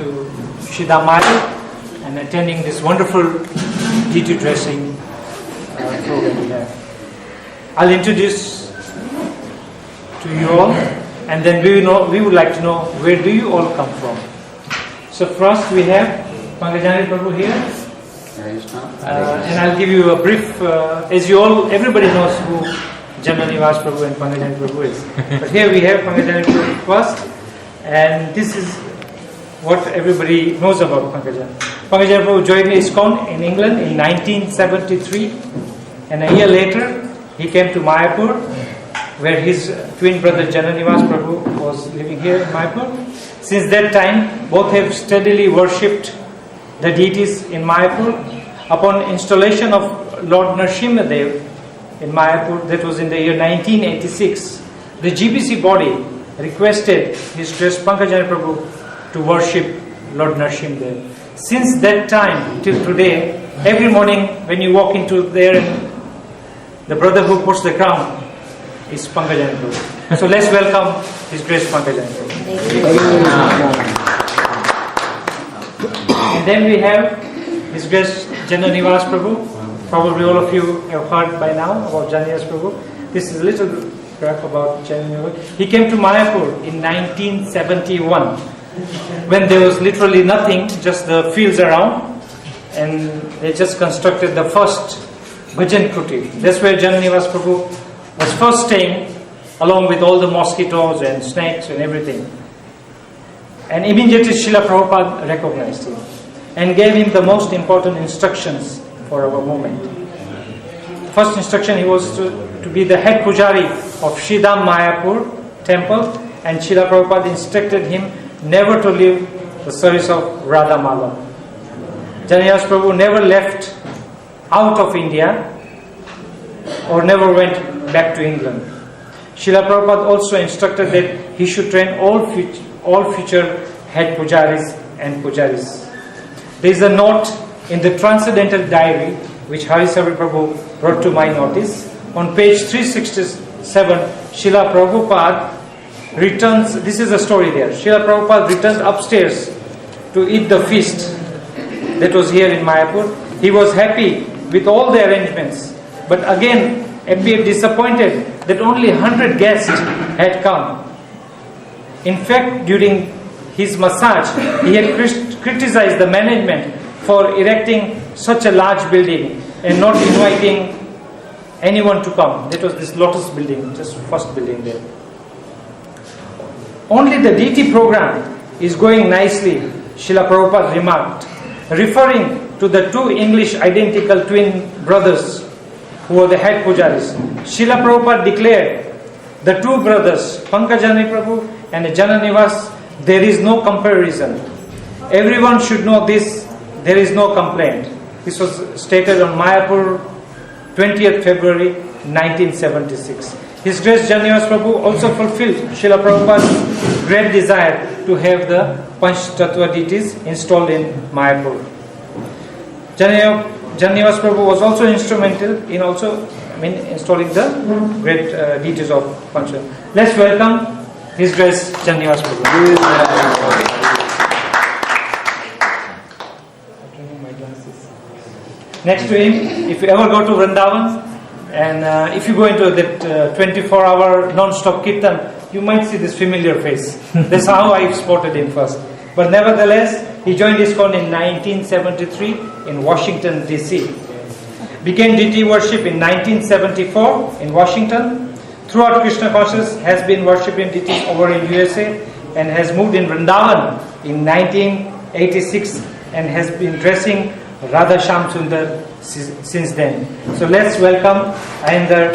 to Shidamaya and attending this wonderful deity dressing program we have. I'll introduce to you all, and then we would like to know where do you all come from. So first we have Pankajani Prabhu here, and I'll give you a brief. As everybody knows who Jananivas Prabhu and Pankajani Prabhu is, but here we have Pankajani Prabhu first, and this is what everybody knows about Pankajani. Pankajani Prabhu joined ISKCON in England in 1973, and a year later he came to Mayapur, where his twin brother Jananivas Prabhu was living here in Mayapur. Since that time, both have steadily worshipped the deities in Mayapur. Upon installation of Lord Nrsimhadev in Mayapur, that was in the year 1986, the GBC body requested His Grace Pankajani Prabhu to worship Lord Nrsimhadev. Since that time till today, every morning when you walk into there, the brother who puts the crown is Pankajani Prabhu. So let's welcome His Grace Pankajani Prabhu. And then we have His Grace Jananivas Prabhu. Probably all of you have heard by now about Jananivas Prabhu. This is a little graph about Jananivas. He came to Mayapur in 1971 when there was literally nothing, just the fields around, and they just constructed the first Bhajan Kuti. That's where Jananivas Prabhu was first staying, along with all the mosquitoes and snakes and everything. And immediately Srila Prabhupada recognized him and gave him the most important instructions for our movement. The first instruction, he was to be the head pujari of Shridham Mayapur temple, and Srila Prabhupada instructed him never to leave the service of Radha Mala. Jananivas Prabhu never left out of India or never went back to England. Srila Prabhupada also instructed that he should train all future head pujaris and pujaris. There is a note in the Transcendental Diary which Harisavi Prabhu brought to my notice. On page 367, Srila Prabhupada returns, this is a story there, Srila Prabhupada returns upstairs to eat the feast that was here in Mayapur. He was happy with all the arrangements, but again appeared disappointed that only 100 guests had come. In fact, during his massage, he had criticized the management for erecting such a large building and not inviting anyone to come. That was this Lotus building, just first building there. Only the deity program is going nicely, Srila Prabhupada remarked, referring to the two English identical twin brothers who were the head pujaris. Srila Prabhupada declared, the two brothers, Pankajani Prabhu and Jananivas, there is no comparison. Everyone should know this, there is no complaint. This was stated on Mayapur, 20th February 1976. His Grace Jananivas Prabhu also fulfilled Srila Prabhupada's great desire to have the Panch Tattva deities installed in Mayapur. Jananivas Prabhu was also instrumental in installing the great deities of Pancha. Let's welcome His Grace Jananivas Prabhu. Next to him, if you ever go to Vrindavan, and if you go into that 24-hour non-stop kirtan, you might see this familiar face. That's how I spotted him first. But nevertheless, he joined ISKCON in 1973 in Washington, D.C. Began deity worship in 1974 in Washington. Throughout Krishna consciousness has been worshipping deities over in USA and has moved in Vrindavan in 1986 and has been dressing Radha Shyam Sundar since then. So let's welcome Aindra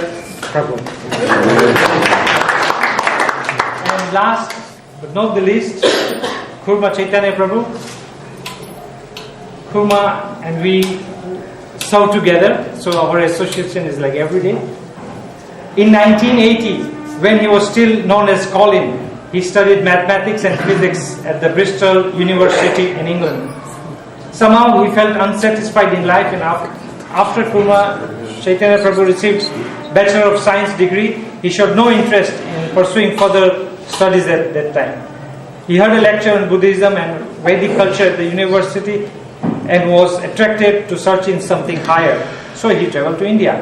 Prabhu. And last but not the least, Kurma Chaitanya Prabhu. Kurma and we serve together, so our association is like every day. In 1980, when he was still known as Colin, he studied mathematics and physics at the Bristol University in England. Somehow he felt unsatisfied in life, and after Kurma Chaitanya Prabhu received Bachelor of Science degree, he showed no interest in pursuing further studies at that time. He heard a lecture on Buddhism and Vedic culture at the university and was attracted to search in something higher. So he traveled to India.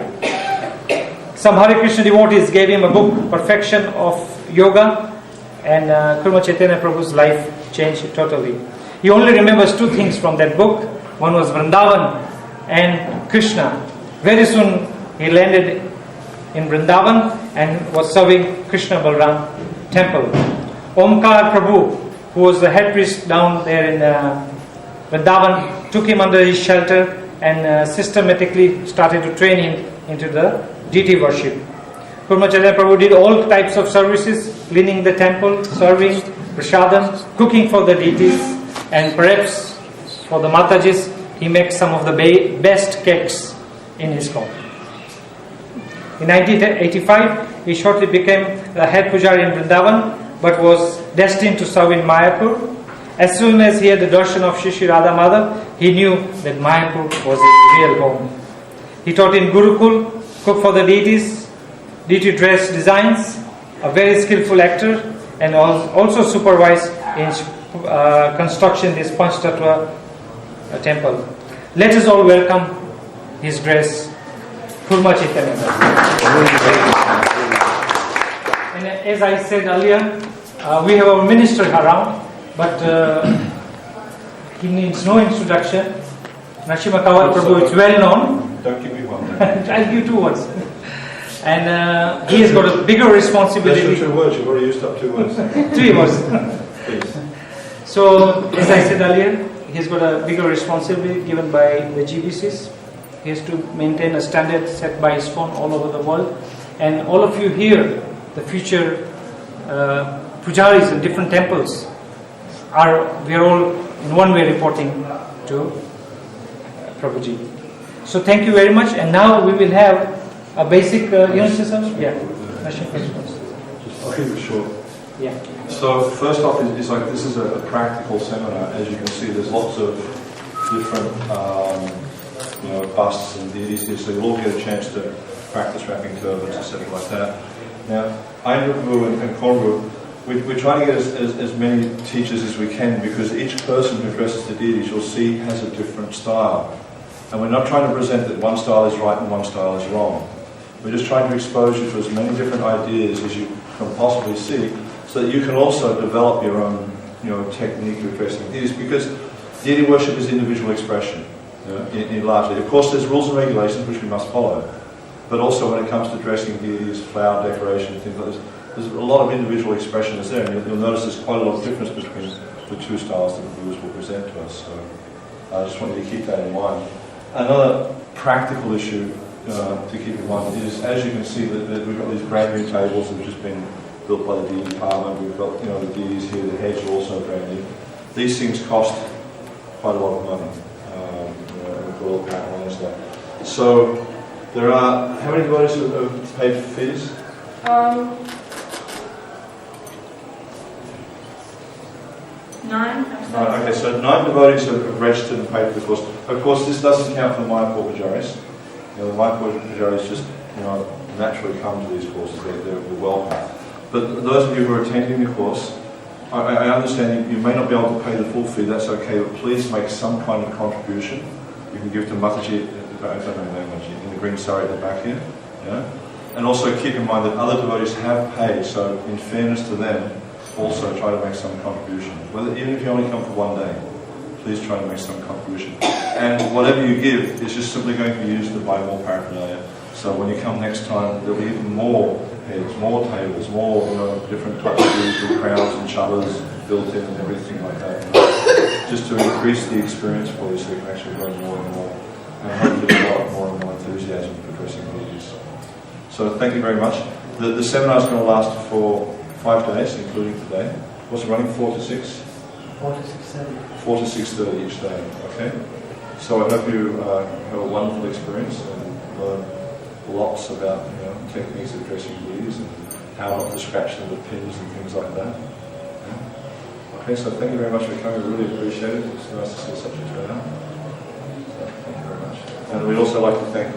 Some Hare Krishna devotees gave him a book, Perfection of Yoga, and Kurma Chaitanya Prabhu's life changed totally. He only remembers two things from that book. One was Vrindavan and Krishna. Very soon he landed in Vrindavan and was serving Krishna Balram temple. Omkar Prabhu, who was the head priest down there in Vrindavan, took him under his shelter and systematically started to train him into the deity worship. Kurma Chaitanya Prabhu did all types of services, cleaning the temple, serving, prasadam, cooking for the deities, and perhaps for the Matajis, he makes some of the best cakes in his home. In 1985, he shortly became the head pujari in Vrindavan, but was destined to serve in Mayapur. As soon as he had the darshan of Shri Radha Madhav, he knew that Mayapur was his real home. He taught in Gurukul, cooked for the deities, deity dress designs, a very skillful actor, and also supervised in construction this Panchtattva temple. Let us all welcome His Grace, Kurma Chaitanya. And as I said earlier, we have our minister around, but he needs no introduction. Narasimha Kawat Prabhu is well known. Don't give me one. I'll give 2 words. And he has got a bigger responsibility. That's your 2 words, you've already used up 2 words. 3 words. Please. So, as I said earlier, he's got a bigger responsibility given by the GBCs. He has to maintain a standard set by ISKCON all over the world. And all of you here, the future pujaris in different temples, we are all in one way reporting to Prabhuji. So thank you very much. And now we will have a basic, you know, yeah. I'll keep it short. Yeah. So first off, is like this is a practical seminar. As you can see, there's lots of different busts and deities here, so you'll all get a chance to practice wrapping turbans, etc. like that. Now, Aindra and Konru, we're trying to get as many teachers as we can, because each person who dresses the deities, you'll see, has a different style. And we're not trying to present that one style is right and one style is wrong. We're just trying to expose you to as many different ideas as you can possibly see, so that you can also develop your own technique of dressing deities, because deity worship is individual expression, in largely. Of course, there's rules and regulations which we must follow, but also when it comes to dressing deities, flower decoration, things like this, there's a lot of individual expression that's there, and you'll notice there's quite a lot of difference between the 2 styles that the Gurus will present to us. So I just want you to keep that in mind. Another practical issue to keep in mind is, as you can see, that we've got these brand new tables that have just been built by the deity department. We've got the deities here, the heads are also brand new. These things cost quite a lot of money. We've got all the panels there. So there are, how many devotees have paid for fees? 9. Okay, so 9 devotees have registered and paid for the course. Of course, this doesn't count for the Mayapur pujaris. The Mayapur pujaris just naturally come to these courses. They're welcome. But those of you who are attending the course, I understand you may not be able to pay the full fee. That's okay, but please make some kind of contribution. You can give to Mataji, I don't know the name, in the green sari at the back here. Yeah? And also keep in mind that other devotees have paid, so in fairness to them, also try to make some contribution. Even if you only come for 1 day, please try to make some contribution. And whatever you give is just simply going to be used to buy more paraphernalia. So when you come next time, there'll be even more heads, more tables, more different types of things with crowns and shutters built in and everything like that. Just to increase the experience for you, so you can actually learn more and more, and hopefully develop more and more enthusiasm for dressing deities. So thank you very much. The seminar is going to last for 5 days, including today. What's it running? 4 to 6? 4 to 6:30. 4 to 6:30 each day. Okay. So I hope you have a wonderful experience and learn lots about techniques of dressing deities and how not to scratch them with pins and things like that. Yeah. Okay. So thank you very much for coming. We really appreciate it. It's nice to see such a turnout. So thank you very much. And we'd also like to thank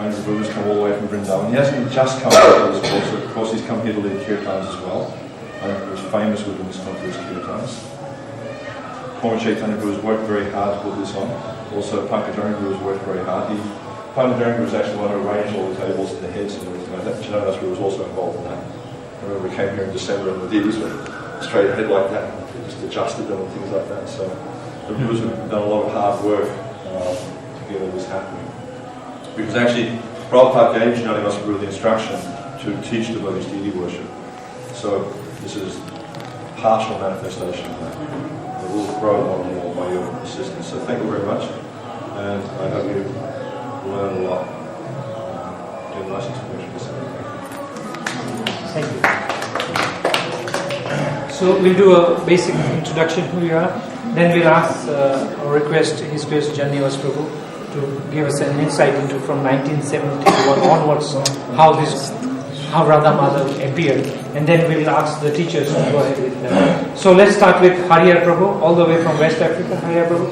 Aindra, who's come all the way from Vrindavan. He hasn't just come here to this course, of course he's come here to lead kirtans as well. Aindra was famous within this country as kirtans. Former Chaitanya Guru has worked very hard to put this on. Also, Pankaj Guru has worked very hard. Pankaj Guru was actually one who arranged all the tables and the heads and everything like that. Janana Guru was also involved in that. I remember we came here in December and the deities were straight ahead like that. They just adjusted them and things like that. So the Gurus have done a lot of hard work to get all this happening. Because actually, Prabhupada gave Janana Guru the instruction to teach devotees deity worship. So this is partial manifestation of that. It will grow a lot more by your assistance. So thank you very much, and I hope you learn a lot. Get a nice information. Thank you. So we'll do a basic introduction who you are. Then we'll ask or request His Grace Janivas Prabhu to give us an insight into from 1971 onwards how Radha Madhav appeared, and then we will ask the teachers to go ahead with that. So let's start with Hariyar Prabhu, all the way from West Africa. Hariyar Prabhu,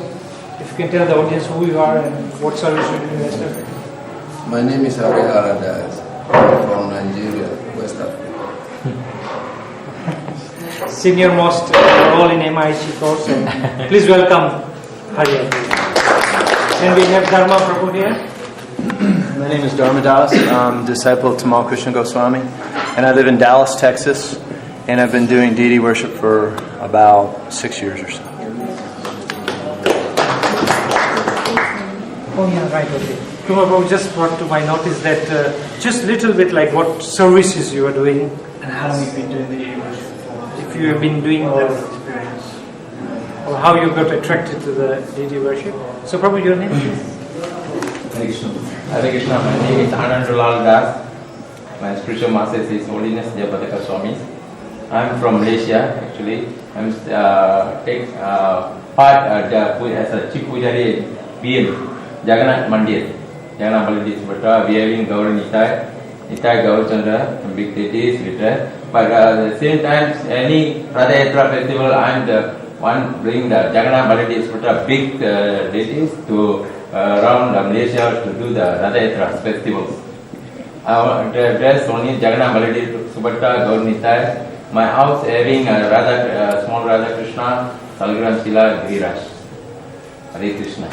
if you can tell the audience who you are and what service you do in West Africa. My name is Hariyar Das. I'm from Nigeria, West Africa. Senior most role in MIC course, and please welcome Hariyar Prabhu. Then we have Dharma Prabhu here. My name is Dharma Das. I'm a disciple of Tamal Krishna Goswami, and I live in Dallas, Texas, and I've been doing deity worship for about 6 years or so. Oh yeah, right, okay. Kumar Prabhu just brought to my notice that just little bit like what services you are doing and how long you've been doing the deity worship. If you have been doing the experience, or how you got attracted to the deity worship. So Prabhu, your name please? Hare Krishna. Hare Krishna. My name is Aindra Das. My spiritual master is His Holiness Jayapadaka Swami. I'm from Malaysia actually. I'm take part as a chief pujari BM Jagannath Mandir. Jagannath Baladi Subhatra. We having Gaur Nitai Gaur Chandra, big deities with her. But at the same time, any Radha Yatra festival, I'm the one bring the Jagannath Baladi Subhatra big deities to around Malaysia to do the Radha Yatra festivals. I dress only Jagannath Baladi Subhatra Gaur Nitai. My house having a small Radha Krishna, Salagram Sila Giriraj. Hare Krishna.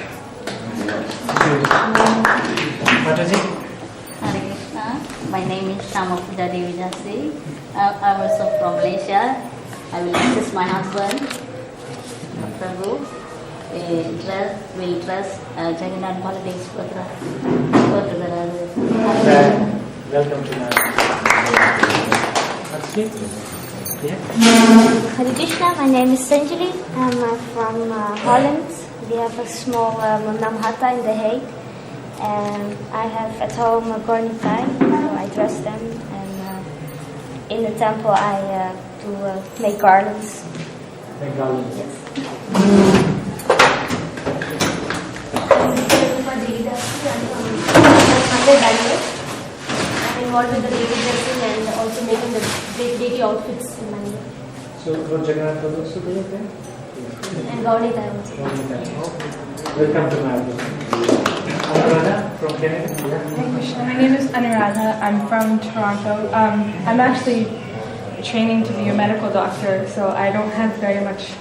Mataji? Hare Krishna. My name is Shama Puja Devi Jasi. I'm also from Malaysia. I will assist my husband, Prabhu. We trust Jagannath Baladi Subhatra. Welcome to my Hare Krishna, my name is Sanjali. I'm from Holland. We have a small Namhata in The Hague. And I have at home a Gornitai, so I dress them. And in the temple I do make garlands. Make garlands. Yes. I'm involved with the deity dressing and also making the deity outfits in my name. So, what Jagannath was also doing there? And Gaurita also. Welcome to my office. Anuradha from Canada. Hare Krishna. My name is Anuradha. I'm from Toronto. I'm actually training to be a medical doctor, so I don't have very much.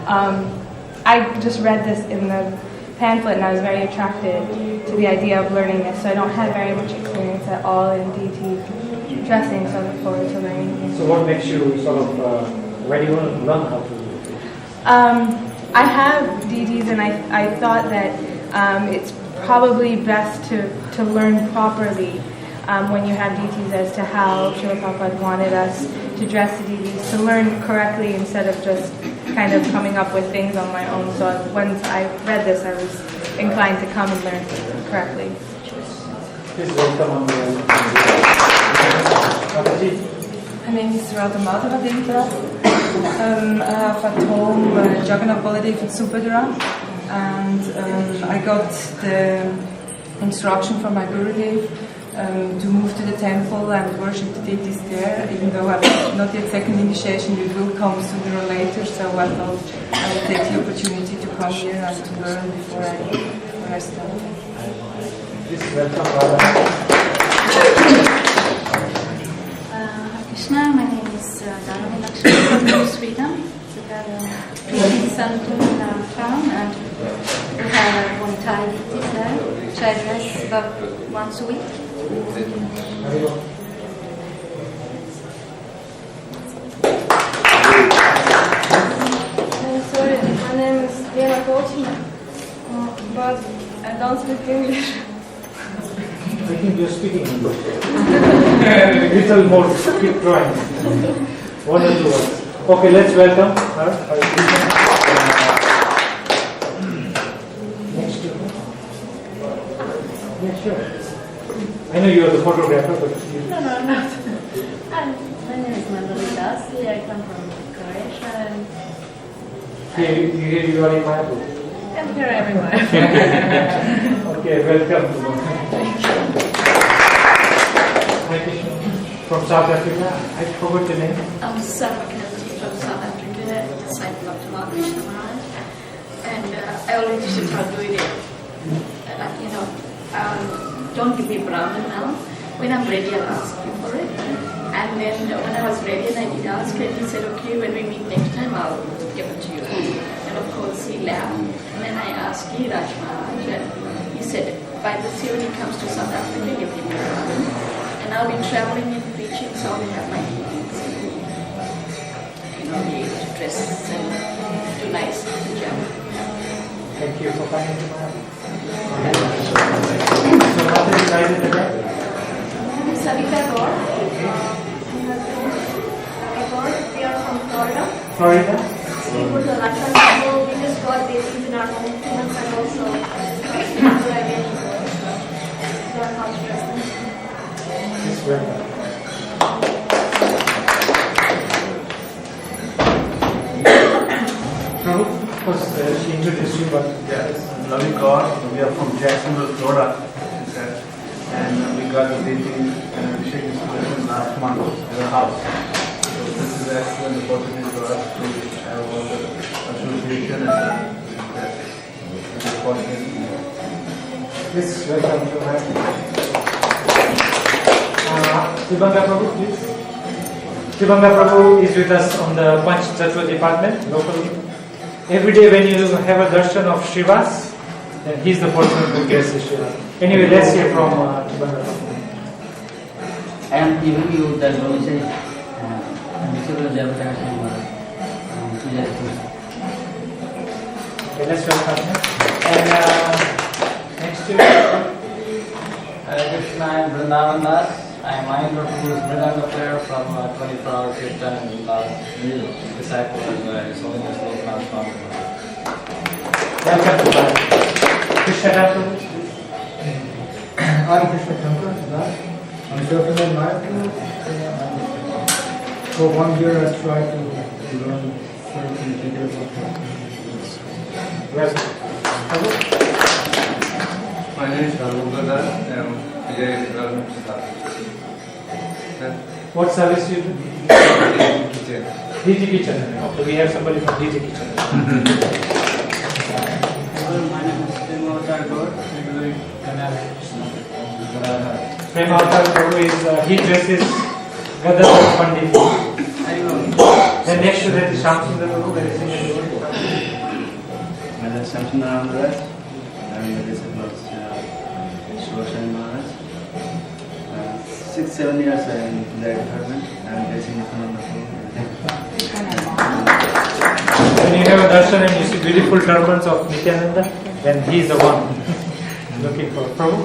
I just read this in the pamphlet and I was very attracted to the idea of learning this, so I don't have very much experience at all in deity dressing, so I look forward to learning. So what makes you sort of, why do you want to learn how to do it? I have deities and I thought that it's probably best to learn properly when you have deities as to how Srila Prabhupada wanted us to dress the deities, to learn correctly instead of just kind of coming up with things on my own. So once I read this, I was inclined to come and learn correctly. Please welcome on the My name is Radha Madhava Devitra. I have at home Jagannath Baladev at Subhadra, and I got the instruction from my Gurudev to move to the temple and worship the deities there, even though I've not yet second initiation. It will come sooner or later, so I thought I would take the opportunity to come here and to learn before I start. Please welcome Radha. Krishna, my name is Dharma from Sweden. We have a training center in our town, and we have one Thai deity there, which I dress about once a week. Sorry, my name is Lena Kochina, but I don't speak English. I think you're speaking English. A little more, keep trying. One or two words. Okay, let's welcome her. Next year. Yeah, sure. I know you are the photographer, but you... No, I'm not. My name is Mandalika. I come from Croatia. Here you are in my book. I'm here everywhere. Okay, welcome. From South Africa, I forgot the name. I'm Sarah from South Africa, disciple of Tamar Krishna Maharaj, and I already started doing it. Don't give me Brahman now. When I'm ready, I'll ask you for it. And then when I was ready and I did ask him, he said, okay, when we meet next time, I'll give it to you. And of course, he laughed. And then I asked Raj Maharaj, and he said, by this year when he comes to South Africa, give him Brahman. And I'll be traveling and preaching, so I'll have my meetings. Be able to dress and do nice hijab. Thank you for coming to my house. So what is the guys in the back? I'm Savita Gaur. We are from Florida. Florida? We put the Lakshman temple. We just got deities in our home 2 months ago, so that's what I did. Learn how to dress them. Yes, welcome. Prabhu, of course, she introduced you, but... Yes, Ravi Kaur. We are from Jacksonville, Florida, she said. And we got the deity and Abhishek installation last month at our house. So this is excellent opportunity for us to have all the association and that opportunity. Please welcome to her. Shivanga Prabhu, please. Shivanga Prabhu is with us on the Panch Tattva department locally. Every day when you have a darshan of Shivas, then he's the person who gets the Shiva. Anyway, let's hear from Shivanga Prabhu. I am giving you the message. Okay, let's welcome him. And next to Hare Krishna, I am Vrindavan Das. I am Aindra, who is Mridanga player from 24-hour Kirtan and disciple of His Holiness Loknath Swami. welcome to Krishna Thakur. I'm Krishna Thakur. I'm serving in Mayapur. For 1 year I tried to learn certain details of Welcome. My name is Dharma Das. I am here in What service you do? kitchen. DG Kitchen. Okay, we have somebody from DG Kitchen. My name is Prema Gaur. I'm doing Kannada. Prema Prabhu is, he dresses Gadadhar Pandit. Then next to that is Shamsundar Prabhu, that is in the My name is Shamsundar Andras. I'm the disciple of Shivashani Maharaj. 6-7 years I am in the department. I am based in When you have a darshan and you see beautiful turbans of Nityananda, then he is the one looking for Prabhu.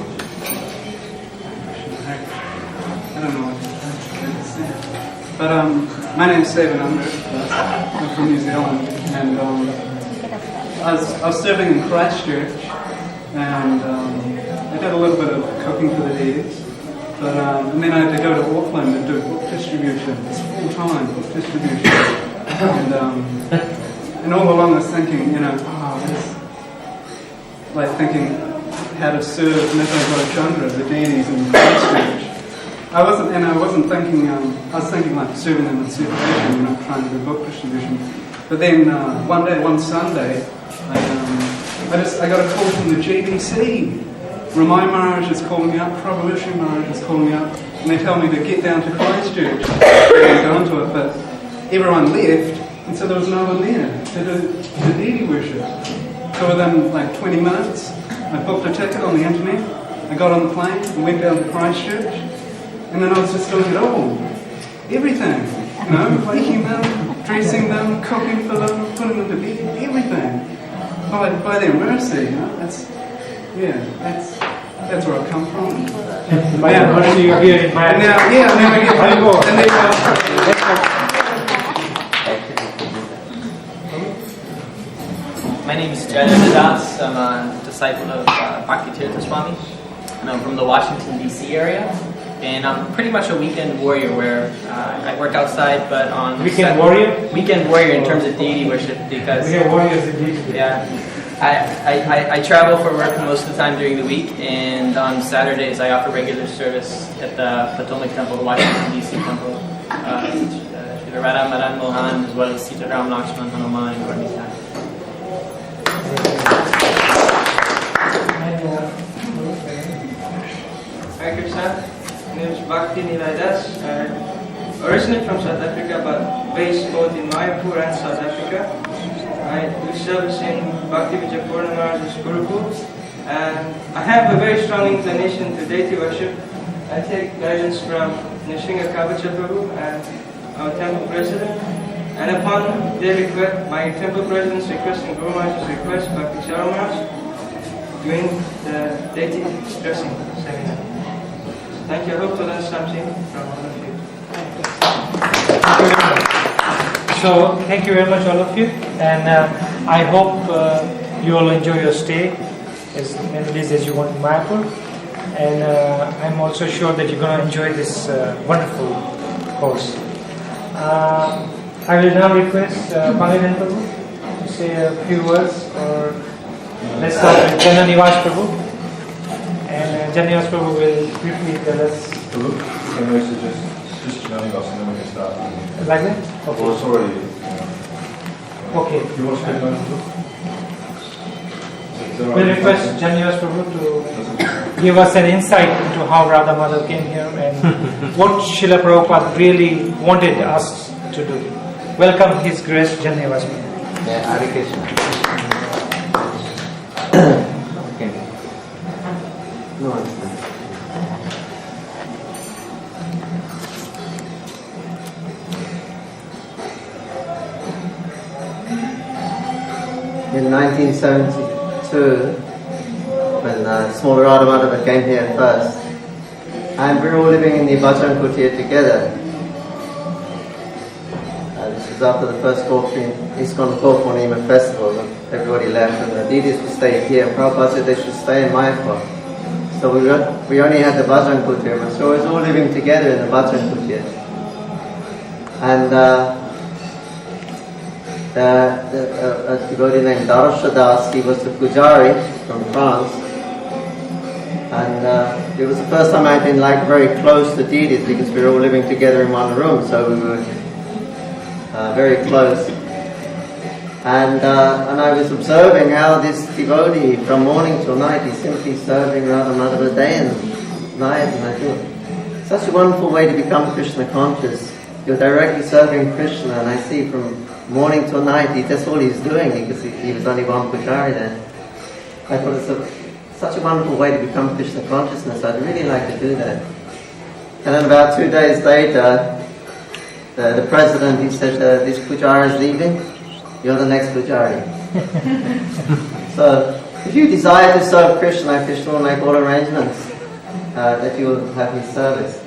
I don't know what to say. But my name is Stephen Aindra. I'm from New Zealand, and I was serving in Christchurch, and I did a little bit of cooking for the deities. But and then I had to go to Auckland and do book distribution. It's full-time book distribution, and all along I was thinking, like thinking how to serve Nitya Chandra, the deities in Christchurch. I wasn't thinking. I was thinking like serving them in separation, trying to do book distribution. But then one Sunday, I got a call from the GBC. Ramai Maharaj is calling me up, Prabhu Maharaj is calling me up, and they tell me to get down to Christchurch and go into it. But everyone left, and so there was no one there to do the deity worship. So within like 20 minutes, I booked a ticket on the internet, I got on the plane, and went down to Christchurch, and then I was just doing it all. Everything, you know, waking them, dressing them, cooking for them, putting them to bed, everything. By their mercy, you know, that's where I've come from. By the mercy you're here in Miami. Now I get I go. My name is Aindra Das. I'm a disciple of Bhakti Swami, and I'm from the Washington, D.C. area. And I'm pretty much a weekend warrior where I work outside, but on Weekend warrior? Weekend warrior in terms of deity worship, because We have warriors in deity. yeah, I travel for work most of the time during the week, and on Saturdays I offer regular service at the Potomac Temple, the Washington D.C. Temple, Shri Radha Madan Mohan, as well as Sita Ram Lakshman Hanuman and Gornita. Hi Krishna, my name is Bhakti Nilaidas. Originally from South Africa, but based both in Mayapur and South Africa. I do service in Bhakti Vijay Purnama's Gurukul, and I have a very strong inclination to deity worship. I take guidance from Nishinga Kabacha Prabhu and our temple president, and upon their request, my temple president's request and Guru Maharaj's request, Bhakti Charan Maharaj, doing the deity dressing seminar. Thank you. I hope to learn something from all of you. So thank you very much, all of you, and I hope you all enjoy your stay as many days as you want in Mayapur, and I'm also sure that you're going to enjoy this wonderful course. I will now request Pangajan Prabhu to say a few words, or let's start with Jana Nivas Prabhu, and Jana Nivas Prabhu will briefly tell us. Can we suggest just Jana Nivas and then we can start? Like that? Okay. Well, it's already. Okay. You want to speak now? We'll request Jana Nivas Prabhu to give us an insight into how Radha Madhav came here and what Srila Prabhupada really wanted us to do. Welcome His Grace Jana Nivas Prabhu. Yeah, Hare Krishna. Okay. No answer. In 1972, when small Radha Madhava came here first, and we were all living in the Bhajan Kutir together. This was after the first ISKCON Purnima festival, and everybody left, and the deities would stay here, and Prabhupada said they should stay in Mayapur. So we only had the Bhajan Kutir, so we were all living together in the Bhajan Kutir. And a devotee named Darsha Das, he was the pujari from France, and it was the first time I'd been like very close to deities, because we were all living together in one room, so we were very close. And I was observing how this devotee, from morning till night, he's simply serving Radha Madhava day and night, and I thought, such a wonderful way to become Krishna conscious. You're directly serving Krishna, and I see from morning till night, that's all he's doing, because he was only one pujari then. I thought it's such a wonderful way to become Krishna consciousness. I'd really like to do that. And then about 2 days later, the president, he said, this pujari is leaving, you're the next pujari. So, if you desire to serve Krishna, Krishna will make all arrangements that you will have his service.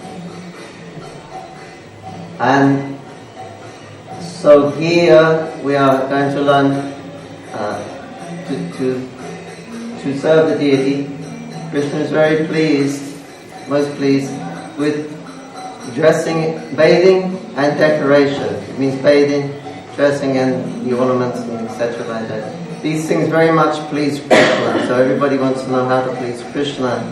And so here we are going to learn to serve the deity. Krishna is very pleased, most pleased, with dressing, bathing and decoration. It means bathing, dressing and the ornaments and etc. like that. These things very much please Krishna, so everybody wants to know how to please Krishna.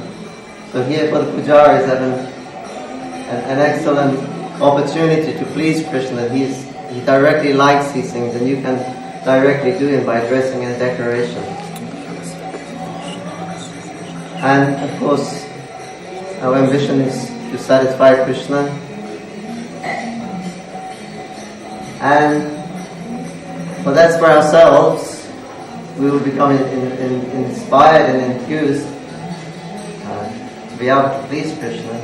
So here for the pujaris have an excellent opportunity to please Krishna. He directly likes these things, and you can directly do him by dressing and decoration. And of course, our ambition is to satisfy Krishna. And well, that's for ourselves. We will become inspired and enthused to be able to please Krishna.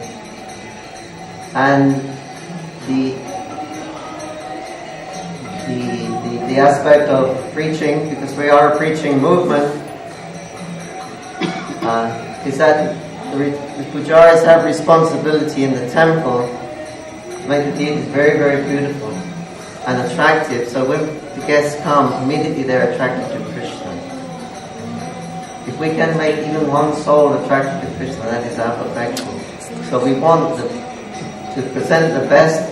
And the aspect of preaching, because we are a preaching movement, is that the pujaris have responsibility in the temple to make the deities very, very beautiful and attractive. So when the guests come, immediately they're attracted to Krishna. If we can make even one soul attracted to Krishna, that is our perfection. So we want to present the best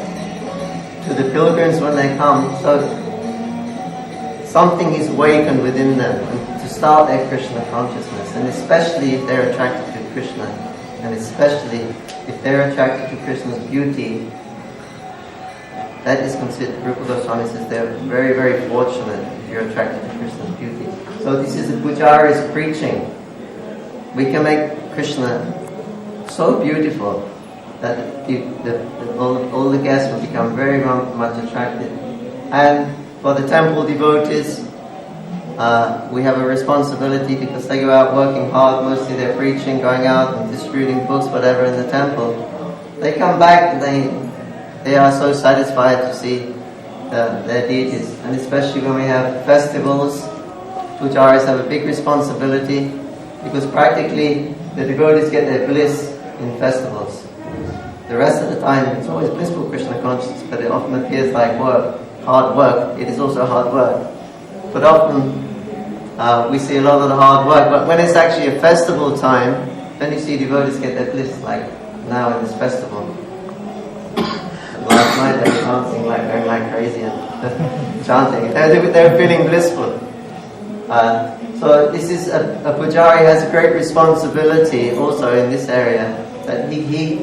to the pilgrims when they come, so something is awakened within them to start their Krishna consciousness, and especially if they're attracted to Krishna, and especially if they're attracted to Krishna's beauty. That is considered, Rupa Goswami says, they're very, very fortunate if you're attracted to Krishna's beauty. So this is the pujari's preaching. We can make Krishna so beautiful that all the guests will become very much attracted. And for the temple devotees, we have a responsibility because they go out working hard, mostly they're preaching, going out and distributing books, whatever, in the temple. They come back and they are so satisfied to see their deities. And especially when we have festivals, pujaris have a big responsibility because practically the devotees get their bliss in festivals. The rest of the time it's always blissful Krishna consciousness, but it often appears like work, hard work. It is also hard work. But often we see a lot of the hard work, but when it's actually a festival time, then you see devotees get their bliss, like now in this festival. Last night they were dancing going like crazy and chanting. They were feeling blissful. So this is a pujari has a great responsibility also in this area, that he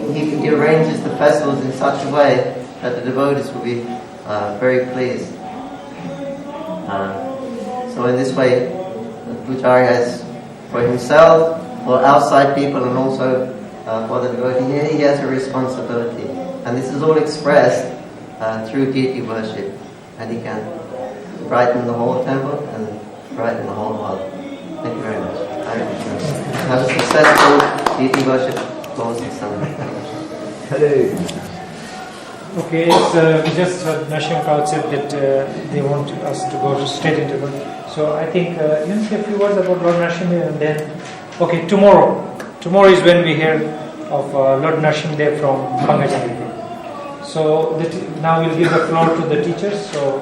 arranges the festivals in such a way that the devotees will be very pleased. So in this way, the pujari has for himself, for outside people, and also for the devotee, he has a responsibility. And this is all expressed through deity worship. And he can brighten the whole temple and brighten the whole world. Thank you very much. Have a successful deity worship close this summer. Okay, so we just heard Nashim Kaur said that they want us to go straight into it. So I think you say a few words about Lord Narasimha and then... Okay, tomorrow. Tomorrow is when we hear of Lord Narasimha from Pangajanipur. So now we'll give the floor to the teachers, so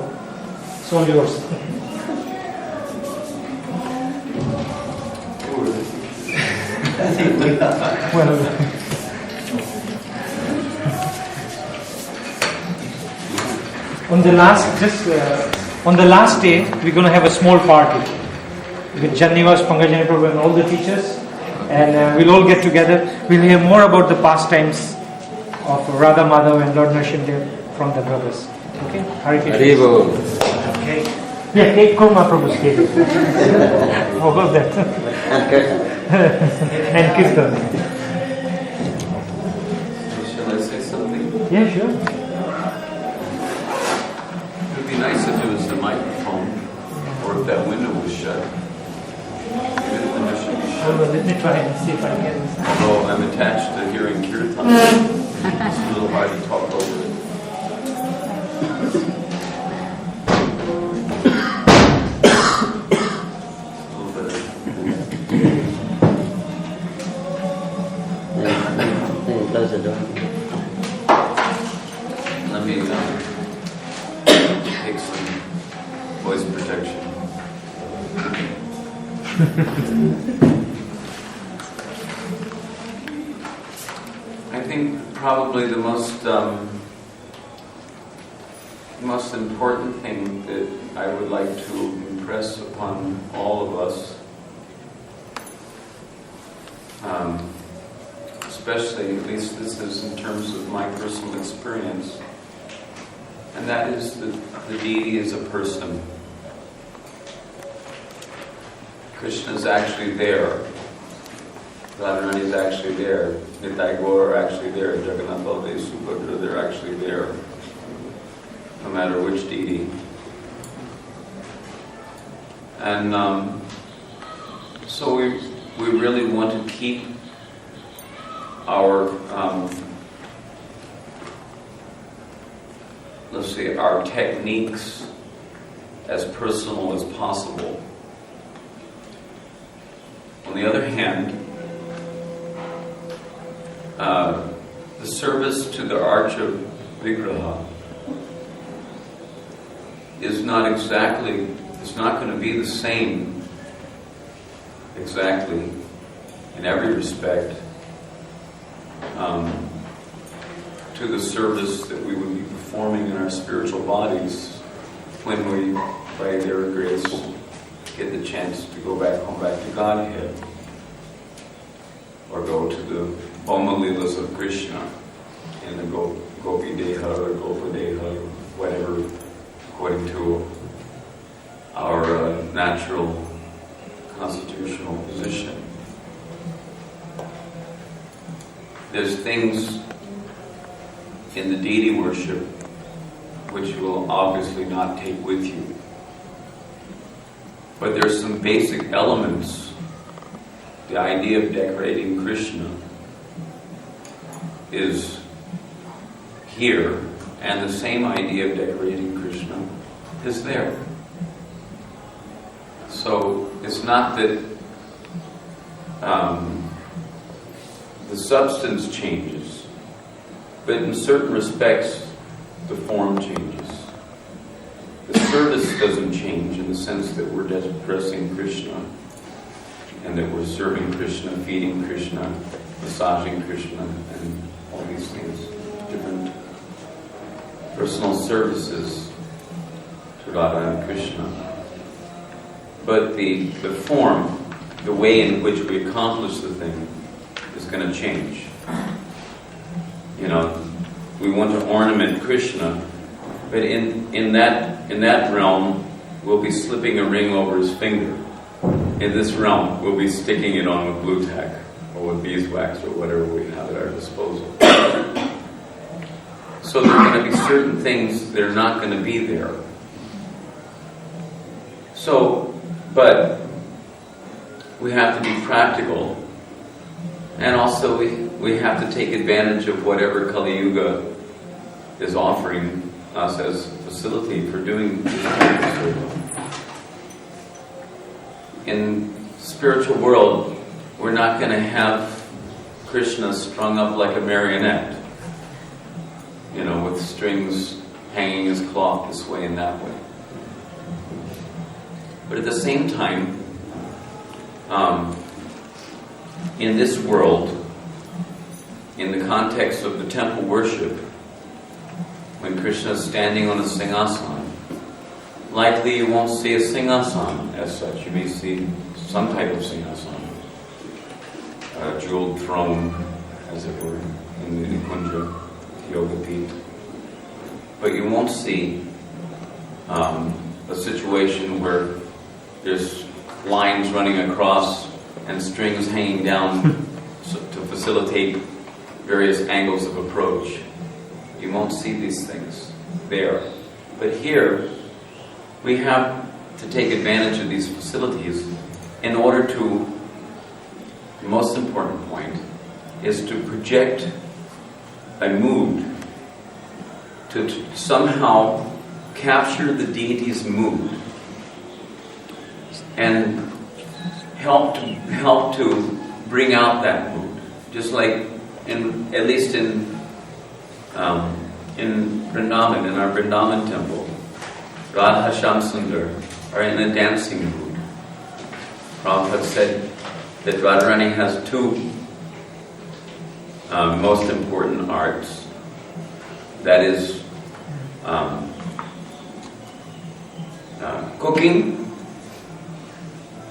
it's all yours. Well, on the last day, we're going to have a small party with Jannivas, Pangajanipur, and all the teachers, and we'll all get together. We'll hear more about the pastimes of Radha Madhav and Lord Narasimha from the brothers. Okay? Hare Krishna. Okay. Yeah, take Kurma Prabhu's cake. All of that. And Kirtan. Shall I say something? Yeah, sure. It would be nice if it was the microphone, or if that window was shut. Maybe the window should be shut. Let me try and see if I can. Although I'm attached to hearing Kirtan, it's a little hard to talk over it. Close the door. Let me take some voice protection. I think probably the most important thing that I would like to impress upon all of us, especially, at least this is in terms of my personal experience, and that is that the deity is a person. Krishna is actually there. Radharani is actually there. Nitai Gaur are actually there. Jagannath Baladev Subhadra, they're actually there. No matter which deity. And so we really want to keep our, let's say, our techniques as personal as possible. On the other hand, the service to the Arch of Vigraha is not exactly, it's not going to be the same exactly in every respect to the service that we would be performing in our spiritual bodies when we, by their grace, get the chance to go back home, back to Godhead, or go to the Bhoma Leelas of Krishna in the Gopi Deha or Gopa Deha, whatever, according to our natural constitutional position. There's things in the deity worship which you will obviously not take with you. But there's some basic elements. The idea of decorating Krishna is here, and the same idea of decorating Krishna is there. So it's not that the substance changes, but in certain respects the form changes. The service doesn't change in the sense that we're dressing Krishna and that we're serving Krishna, feeding Krishna, massaging Krishna, and all these things, different personal services to Radha and Krishna. But the form, the way in which we accomplish the thing is going to change. You know, we want to ornament Krishna, but in that realm, we'll be slipping a ring over his finger. In this realm, we'll be sticking it on with blue tack or with beeswax or whatever we have at our disposal. So there are going to be certain things that are not going to be there. So, but we have to be practical, and also we have to take advantage of whatever Kali Yuga is offering us as facility for doing this kind of service. In spiritual world, we're not going to have Krishna strung up like a marionette, you know, with strings hanging his cloth this way and that way. But at the same time, in this world, in the context of the temple worship, when Krishna is standing on a singhasan, likely you won't see a singhasan as such. You may see some type of singhasan, a jeweled throne, as it were, in the Nikunja Yoga Pit. But you won't see a situation where there's lines running across and strings hanging down to facilitate various angles of approach. You won't see these things there. But here, we have to take advantage of these facilities in order to, the most important point, is to project a mood, to somehow capture the deity's mood and help to bring out that mood. Just like at least in Vrindavan, in our Vrindavan temple, Radha Shamsundar are in a dancing mood. Prabhupada said that Radharani has two most important arts. That is cooking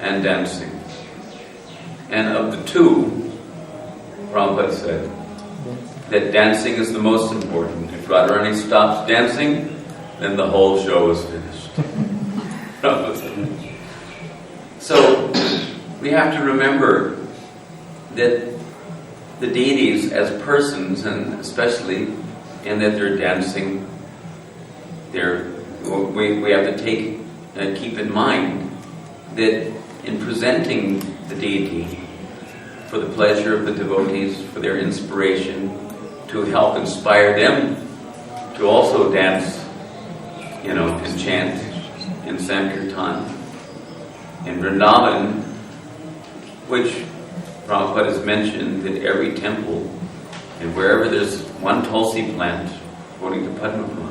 and dancing. And of the two, Prabhupada said that dancing is the most important. If Radharani stops dancing, then the whole show is finished. So we have to remember that the deities as persons, and especially in that they're dancing, we have to keep in mind that in presenting the deity for the pleasure of the devotees, for their inspiration, to help inspire them to also dance, and chant in Sankirtan. In Vrindavan, which Prabhupada has mentioned that every temple and wherever there's one tulsi plant, according to Padma Purana,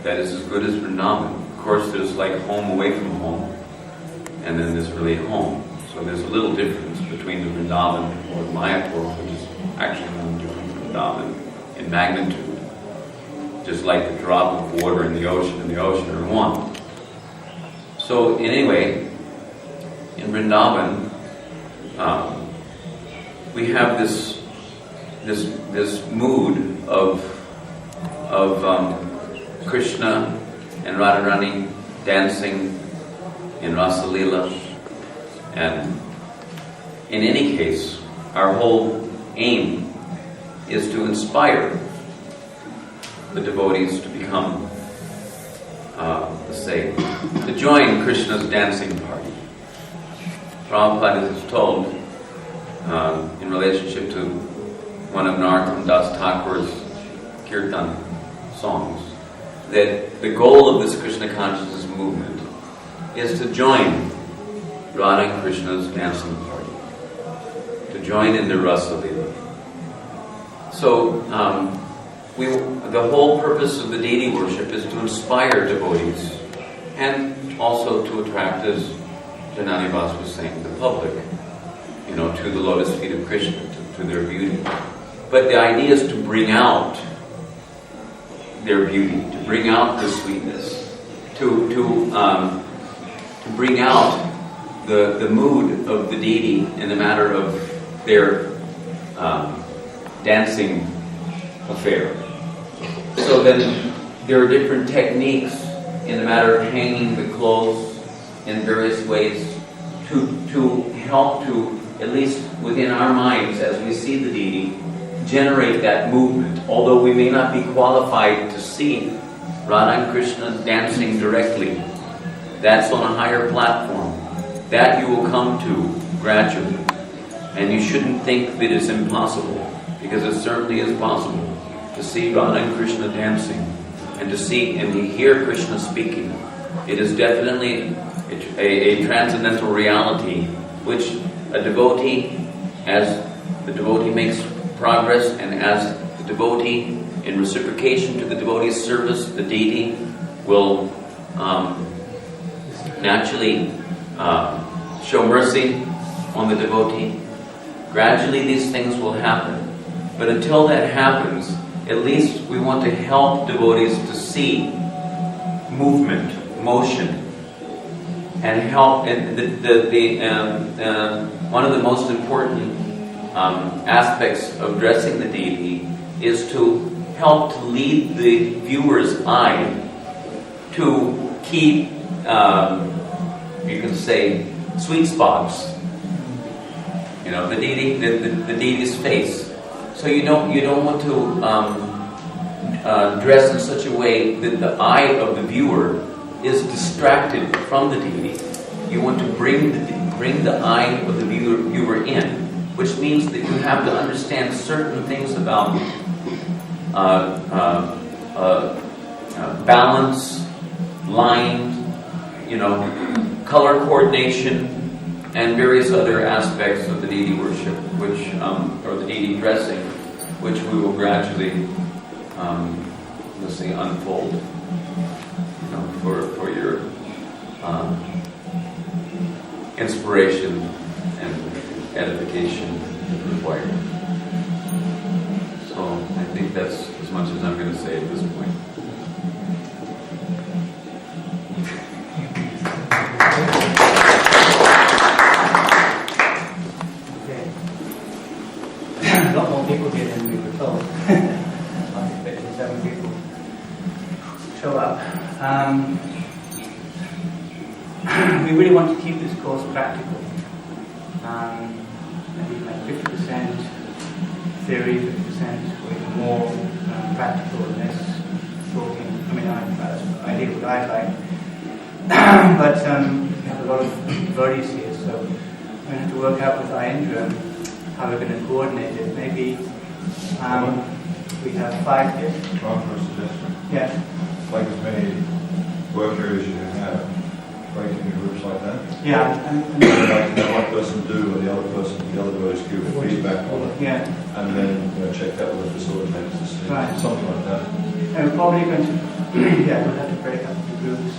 that is as good as Vrindavan. Of course, there's like home away from home, and then there's really home. So there's a little difference between the Vrindavan or Mayapur, which is actually no different from Vrindavan in magnitude. Just like the drop of water in the ocean and the ocean are one. So anyway, in Vrindavan, we have this mood of Krishna and Radharani dancing in Rasa Leela, and in any case, our whole aim is to inspire the devotees to become, to join Krishna's dancing party. Prabhupada is told, in relationship to one of Narottam Das Thakur's kirtan songs, that the goal of this Krishna consciousness movement is to join Radha and Krishna's dancing party, to join in the Rasa Leela. So, the whole purpose of the deity worship is to inspire devotees and also to attract, as Janani Vas was saying, the public, to the lotus feet of Krishna, to their beauty. But the idea is to bring out their beauty, to bring out the sweetness, to bring out the mood of the deity in the matter of their dancing affair. So then there are different techniques in the matter of hanging the clothes in various ways to help to, at least within our minds as we see the deity, generate that movement. Although we may not be qualified to see Radha and Krishna dancing directly, that's on a higher platform. That you will come to gradually. And you shouldn't think that it's impossible, because it certainly is possible to see Radha and Krishna dancing, and to see and to hear Krishna speaking. It is definitely a transcendental reality, which a devotee, as the devotee makes progress, and as the devotee, in reciprocation to the devotee's service, the deity will naturally show mercy on the devotee. Gradually these things will happen. But until that happens, at least we want to help devotees to see movement, motion, and help. And one of the most important aspects of dressing the deity is to help to lead the viewer's eye to keep, you can say, sweet spots. The deity's face. So you don't want to dress in such a way that the eye of the viewer is distracted from the deity. You want to bring the eye of the viewer in, which means that you have to understand certain things about balance, line, color coordination, and various other aspects of the deity worship, which or the deity dressing, which we will gradually, unfold, for your inspiration and edification required. So I think that's as much as I'm going to say at this point. A lot more people here than we were told. I was expecting 7 people to show up. We really want to keep this course practical. Maybe like 50% theory, 50% or even more practical, and less talking. I mean, that's ideally what I'd like. But we have a lot of devotees here, so we're going to have to work out with Aindra how we're going to coordinate it. Maybe we have 5 here. One for a suggestion. Yeah. Like as many work areas you can have, break into groups like that. Yeah. Let one person do, or the other devotees give feedback on it. Yeah. And then check that with the facilitators to see. Right. Something like that. And we're probably going to, yeah, we'll have to break up the groups.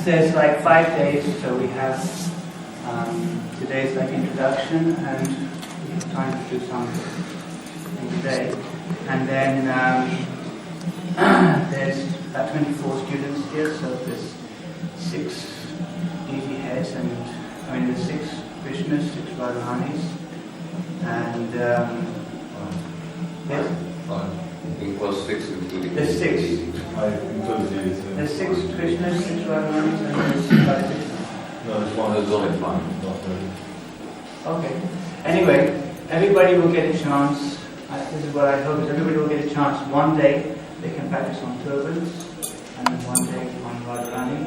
There's like 5 days, so we have today's like introduction, and we have time to do something today. And then there's about 24 students here, so there's 6 deity heads, and I mean there's 6 Krishnas, 6 Radharanis, and yes? 5. Equals 6 including There's 6. There's 6 Krishnas, 6 Radharanis, and there's 5 Krishnas. No, there's one. There's only 5. Okay. Anyway, everybody will get a chance. This is what I hope is everybody will get a chance. One day they can practice on turbans, and then one day on Radharani,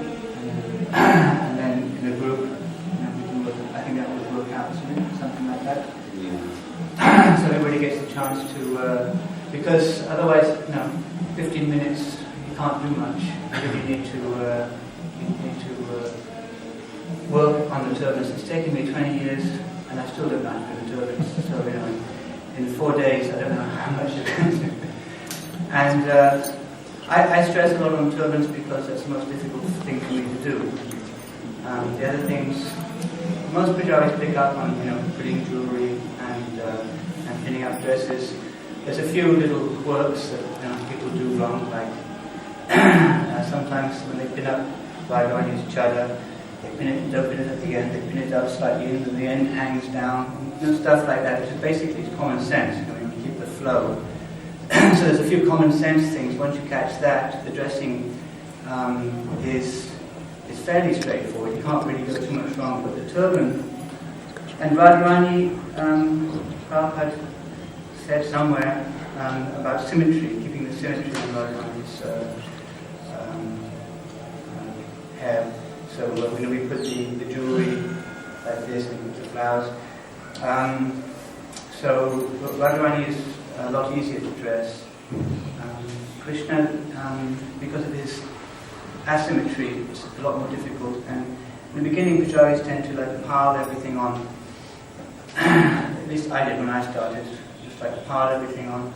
and then in a group, we can work. I think that would work out, something like that. Yeah. So everybody gets a chance to, because otherwise, 15 minutes you can't do much. You really need to work on the turbans. It's taken me 20 years, and I still don't know how to do the turbans. So in 4 days, I don't know how much you can do. And I stress a lot on turbans because that's the most difficult thing for me to do. The other things, most pujaris pick up on putting jewelry and pinning up dresses. There's a few little quirks that people do wrong, like sometimes when they pin up Radharani's chadar, they don't pin it at the end, they pin it up slightly in, and the end hangs down, stuff like that. It's basically common sense, you keep the flow. So there's a few common sense things. Once you catch that, the dressing is fairly straightforward. You can't really go too much wrong. But the turban, and Radharani, Prabhupada said somewhere about symmetry, keeping the symmetry in Radharani's hair. So when we put the jewelry like this, and put the flowers. So Radharani is a lot easier to dress. Krishna, because of his asymmetry, it's a lot more difficult. And in the beginning, pujaris tend to pile everything on. At least I did when I started, just pile everything on.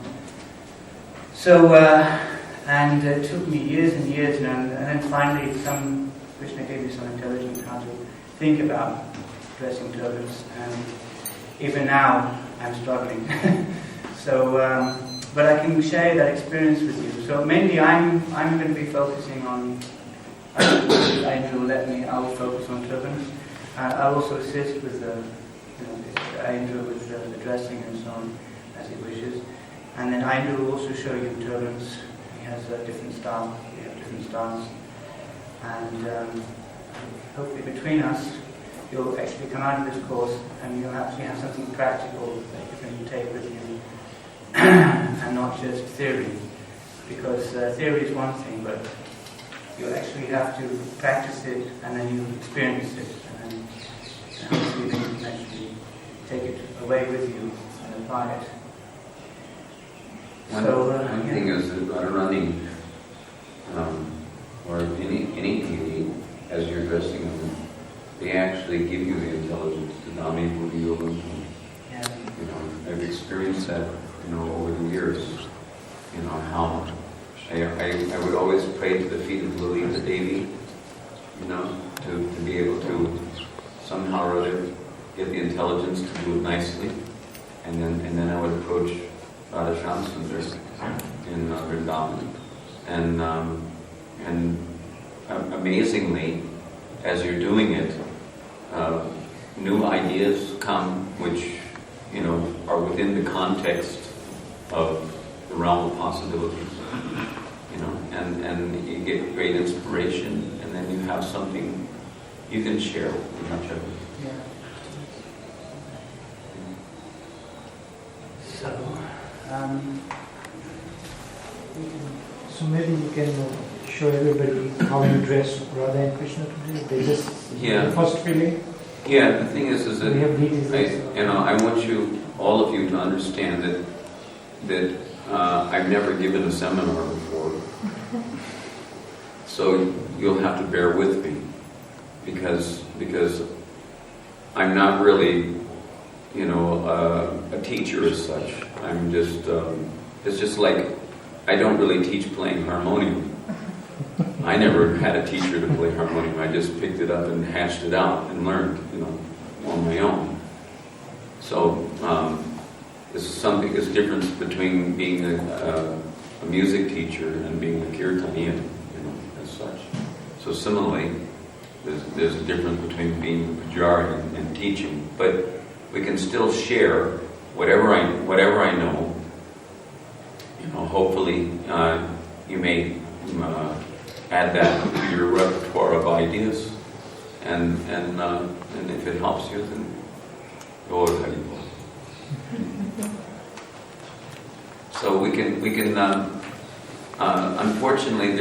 So, and it took me years and years, and then finally, Krishna gave me some intelligence how to think about dressing turbans, and even now I'm struggling. So, but I can share that experience with you. So mainly I'm going to be focusing on, Aindra will let me, I will focus on turbans. I'll also assist with Aindra with the dressing and so on, as he wishes. And then Aindra will also show you turbans. He has a different style, we have different styles. And hopefully between us, you'll actually come out of this course and you'll actually have something practical that you can take with you. And not just theory, because theory is one thing, but you actually have to practice it and then you experience it, and then hopefully you can actually take it away with you and apply it. One thing is that Radharani, or any deity, as you're dressing them, they actually give you the intelligence to Dami Buddhi Yoga. I've experienced that. Over the years, how I would always pray to the feet of Lalita Devi, to be able to somehow or other get the intelligence to do it nicely, and then I would approach Radha Shamsundar in Vrindavan, and amazingly, as you're doing it, new ideas come which are within the context of the realm of possibilities, and you get great inspiration, and then you have something you can share with each other. Yeah. So, So maybe you can show everybody how you dress Radha and Krishna today. They just the first feeling. Yeah, the thing is that we have deities I want you, all of you, to understand that I've never given a seminar before, so you'll have to bear with me because I'm not really, a teacher as such. I'm just it's just like I don't really teach playing harmonium. I never had a teacher to play harmonium. I just picked it up and hashed it out and learned, on my own. So it's difference between being a music teacher and being a kirtaniya, as such. So similarly, there's a difference between being a pujari and teaching, but we can still share whatever I know. Hopefully you may add that to your repertoire of ideas, and if it helps you, then go ahead. So we can. Unfortunately,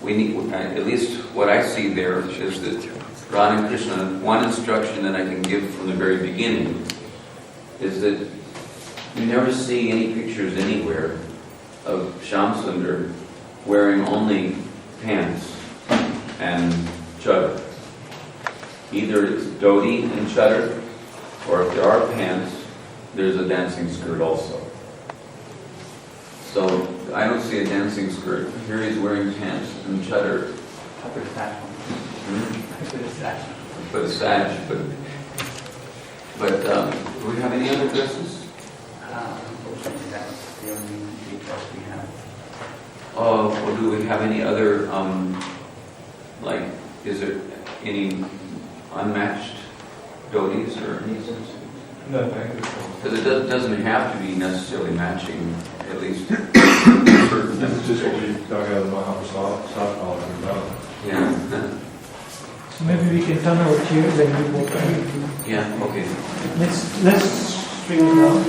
we need, at least what I see there is that Radha and Krishna. One instruction that I can give from the very beginning is that you never see any pictures anywhere of Shyamsundar wearing only pants and chadar. Either it's dhoti and chadar, or if there are pants, there's a dancing skirt also. So I don't see a dancing skirt. Here he's wearing pants and chadar. I put a sash on. I put a sash. Put a sash, but do we have any other dresses? Unfortunately, that's the only big dress we have. Or do we have any other, is there any unmatched dhotis or anything? No, thank you. Because it doesn't have to be necessarily matching, at least certain. This is just what we dug out of my upper stockpile and developed. Yeah. So maybe we can turn our chairs and we walk. Yeah. Okay. Let's bring it down.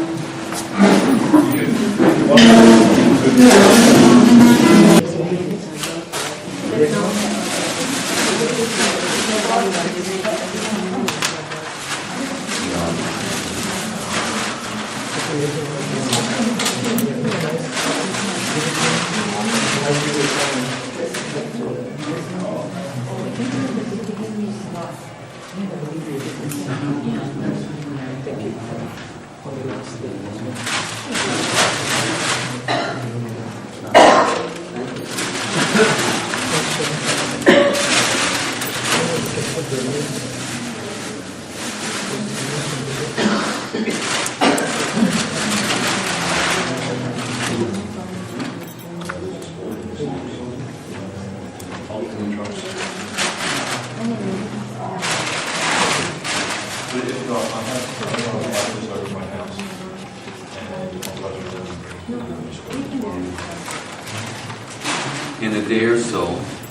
In a day or so,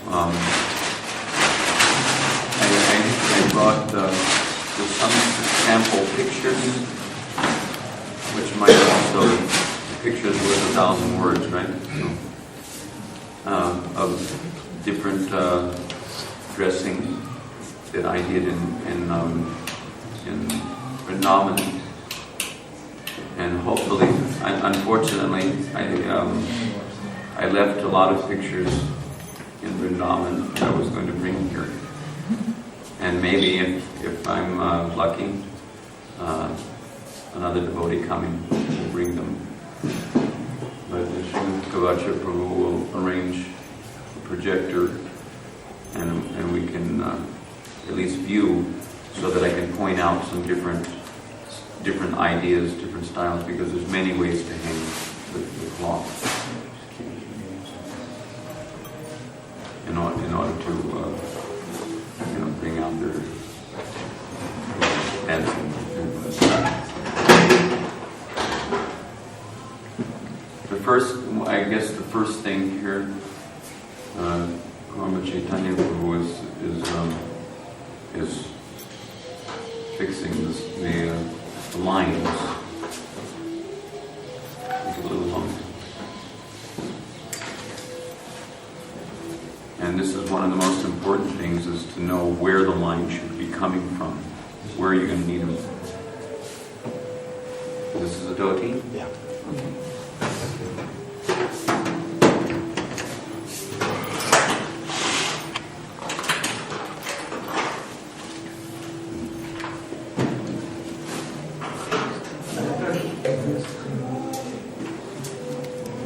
I brought just some sample pictures, which might also, pictures worth 1,000 words, right? Of different dressing that I did in Vrindavan. And hopefully, unfortunately, I left a lot of pictures in Vrindavan that I was going to bring here. And maybe if I'm lucky, another devotee coming will bring them. But Kavacha Prabhu will arrange a projector and we can at least view so that I can point out some different ideas, different styles, because there's many ways to hang the cloth. In order to bring out their dancing. The first thing here, Karma Chaitanya Prabhu is fixing the lines. Take a little longer. things is to know where the line should be coming from, where you're going to need them. This is a dhoti? Yeah. Okay.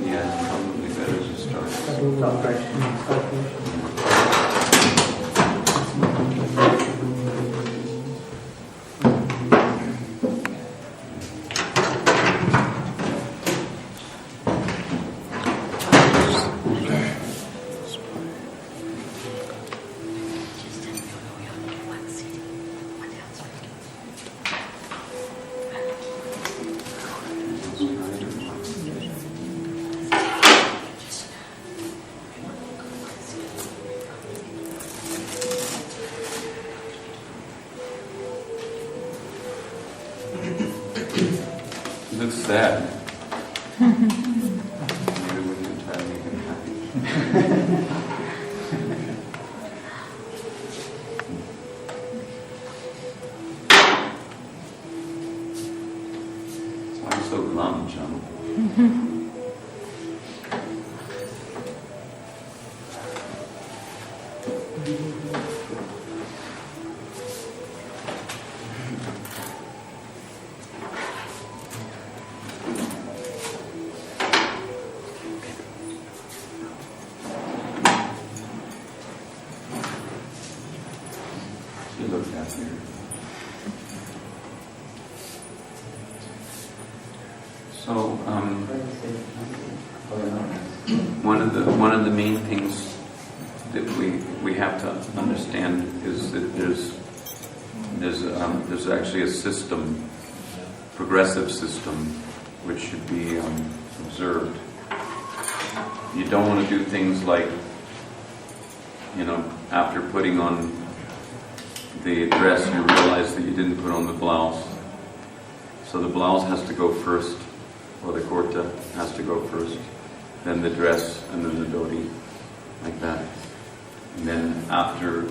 Yeah, probably better to start. Looks sad. Maybe when you're entirely happy. Why are you so glum, John? You look happier. So, one of the main things that we have to understand is that there's actually a system, progressive system, which should be observed. You don't want to do things like, after putting on the dress, you realize that you didn't put on the blouse. So the blouse has to go first, or the kurta has to go first, then the dress, and then the dhoti, like that. And then after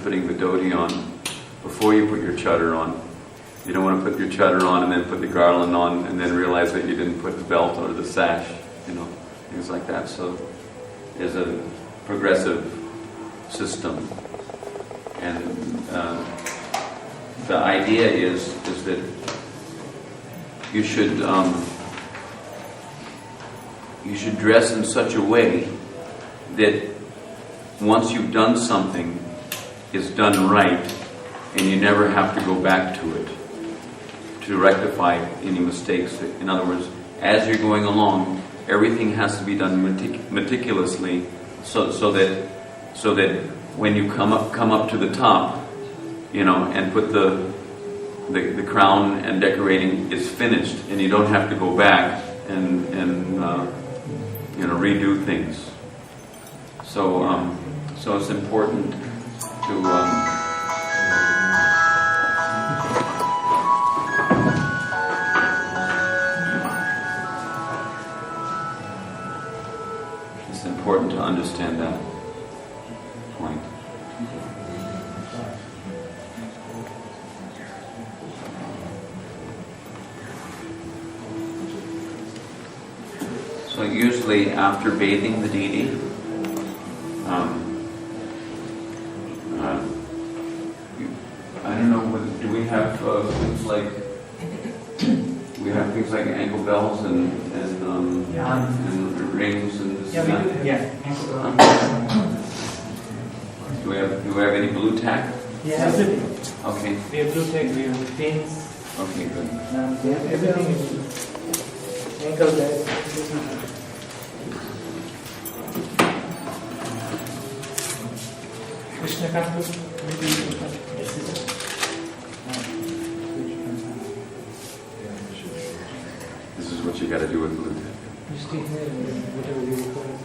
putting the dhoti on, before you put your chadar on, you don't want to put your chadar on and then put the garland on and then realize that you didn't put the belt or the sash, things like that. So there's a progressive system. And the idea is that you should dress in such a way that once you've done something, it's done right, and you never have to go back to it to rectify any mistakes. In other words, as you're going along, everything has to be done meticulously, so that when you come up to the top, and put the crown and decorating is finished, and you don't have to go back and redo things. So it's important to understand that point. So usually after bathing the deity, I don't know, do we have things like ankle bells and rings and this and that? Do we have any blue tack? Yeah, everything. Okay. We have blue tack, we have pins. Okay, good. We have everything. Ankle bells. Krishna Kantu. This is what you got to do with blue tack. Just take whatever you require.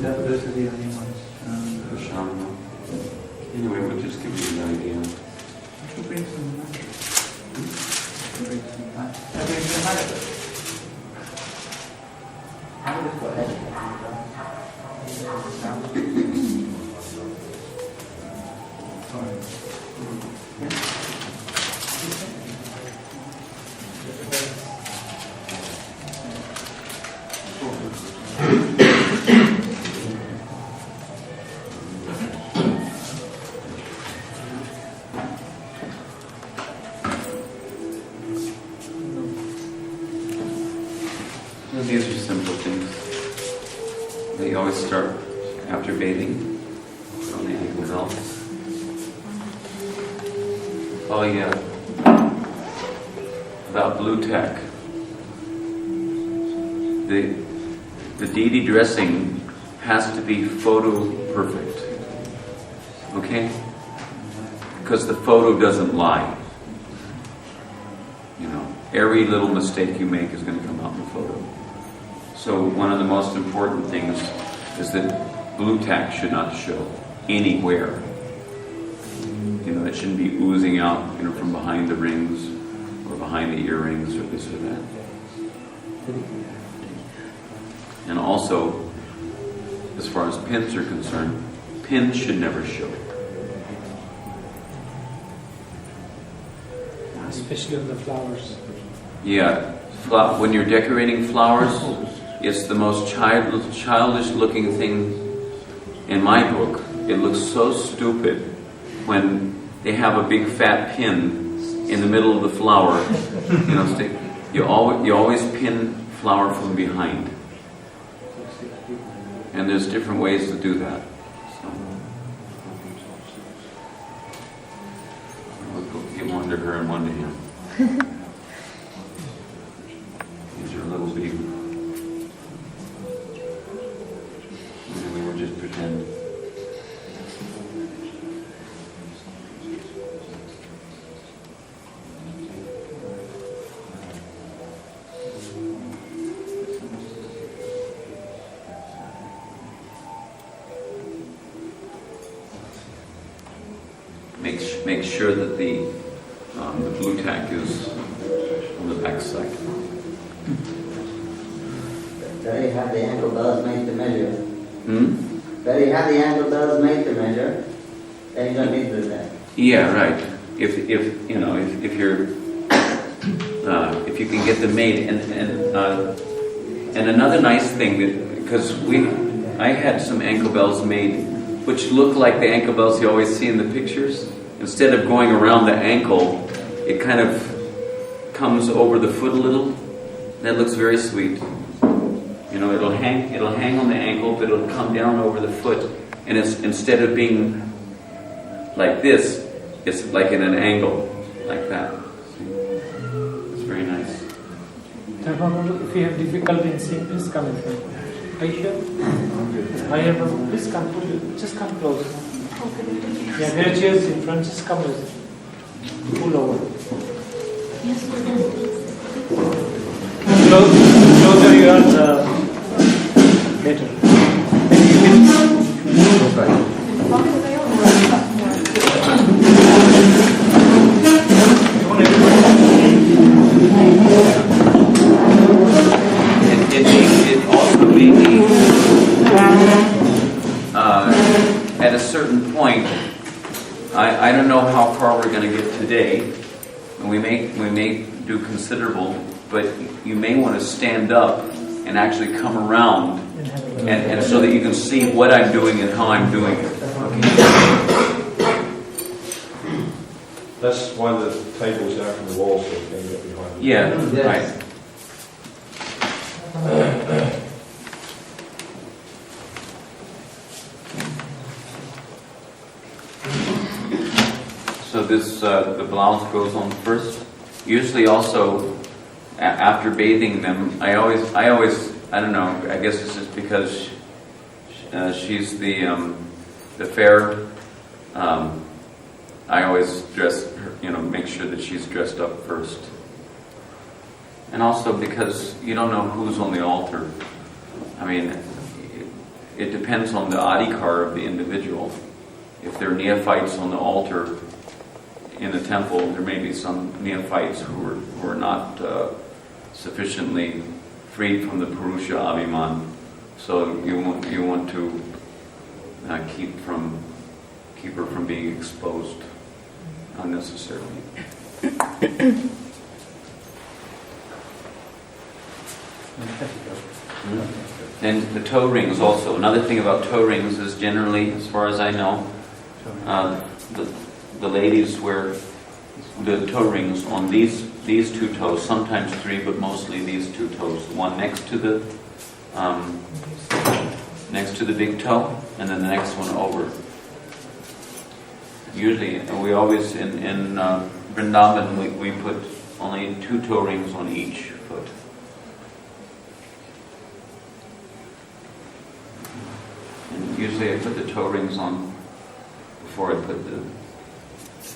Those are the only ones. Anyway, we'll just give you an idea. Should bring some mattress. Bring some mattress. I bring some mattress. I would have got These are simple things. They always start after bathing on the ankle belt. Oh yeah, about blue tack. The deity dressing has to be photo perfect. Okay? Because the photo doesn't lie. You know, every little mistake you make is going to come out in the photo. So one of the most important things is that blue tack should not show anywhere. You know, it shouldn't be oozing out, you know, from behind the rings or behind the earrings or this or that. And also, as far as pins are concerned, pins should never show. Especially on the flowers. Yeah, when you're decorating flowers, it's the most childish looking thing in my book. It looks so stupid when they have a big fat pin in the middle of the flower. You know, you always pin flower from behind. And there's different ways to do that. So, we'll give one to her and one to him. These are little bitty. And we will just pretend. Make sure that the blue tack is on the back side. Very have the ankle bells made to measure. Very have the ankle bells made to measure. Then you don't need to do that. Yeah, right. If you know if you're if you can get them made and another nice thing that because I had some ankle bells made which look like the ankle bells you always see in the pictures. Instead of going around the ankle, it kind of comes over the foot a little. That looks very sweet. You know, it'll hang on the ankle, but it'll come down over the foot. And it's instead of being like this, it's like in an angle, like that. See? It's very nice. If you have difficulty in seeing, please come in front. Are you sure? I have. Please come. Just come close. Yeah, there are chairs in front. Just come with pull over. Closer you are, the better. It also made me at a certain point. I don't know how far we're going to get today. We may do considerable, but you may want to stand up and actually come around, and so that you can see what I'm doing and how I'm doing it. Okay. That's why the table's out from the wall, so you can get behind it. Yeah, right. So this the blouse goes on first. Usually, also after bathing them, I always I don't know. I guess it's just because she's the fair. I always dress her, you know, make sure that she's dressed up first. And also because you don't know who's on the altar. I mean, it depends on the adhikar of the individual. If there are neophytes on the altar in a temple, there may be some neophytes who are not sufficiently freed from the Purusha Abhiman. So you want to keep her from being exposed unnecessarily. And the toe rings also. Another thing about toe rings is generally, as far as I know, the ladies wear the toe rings on these two toes, sometimes three, but mostly these two toes. One next to the big toe, and then the next one over. Usually, we always in Vrindavan we put only 2 toe rings on each foot. And usually I put the toe rings on before I put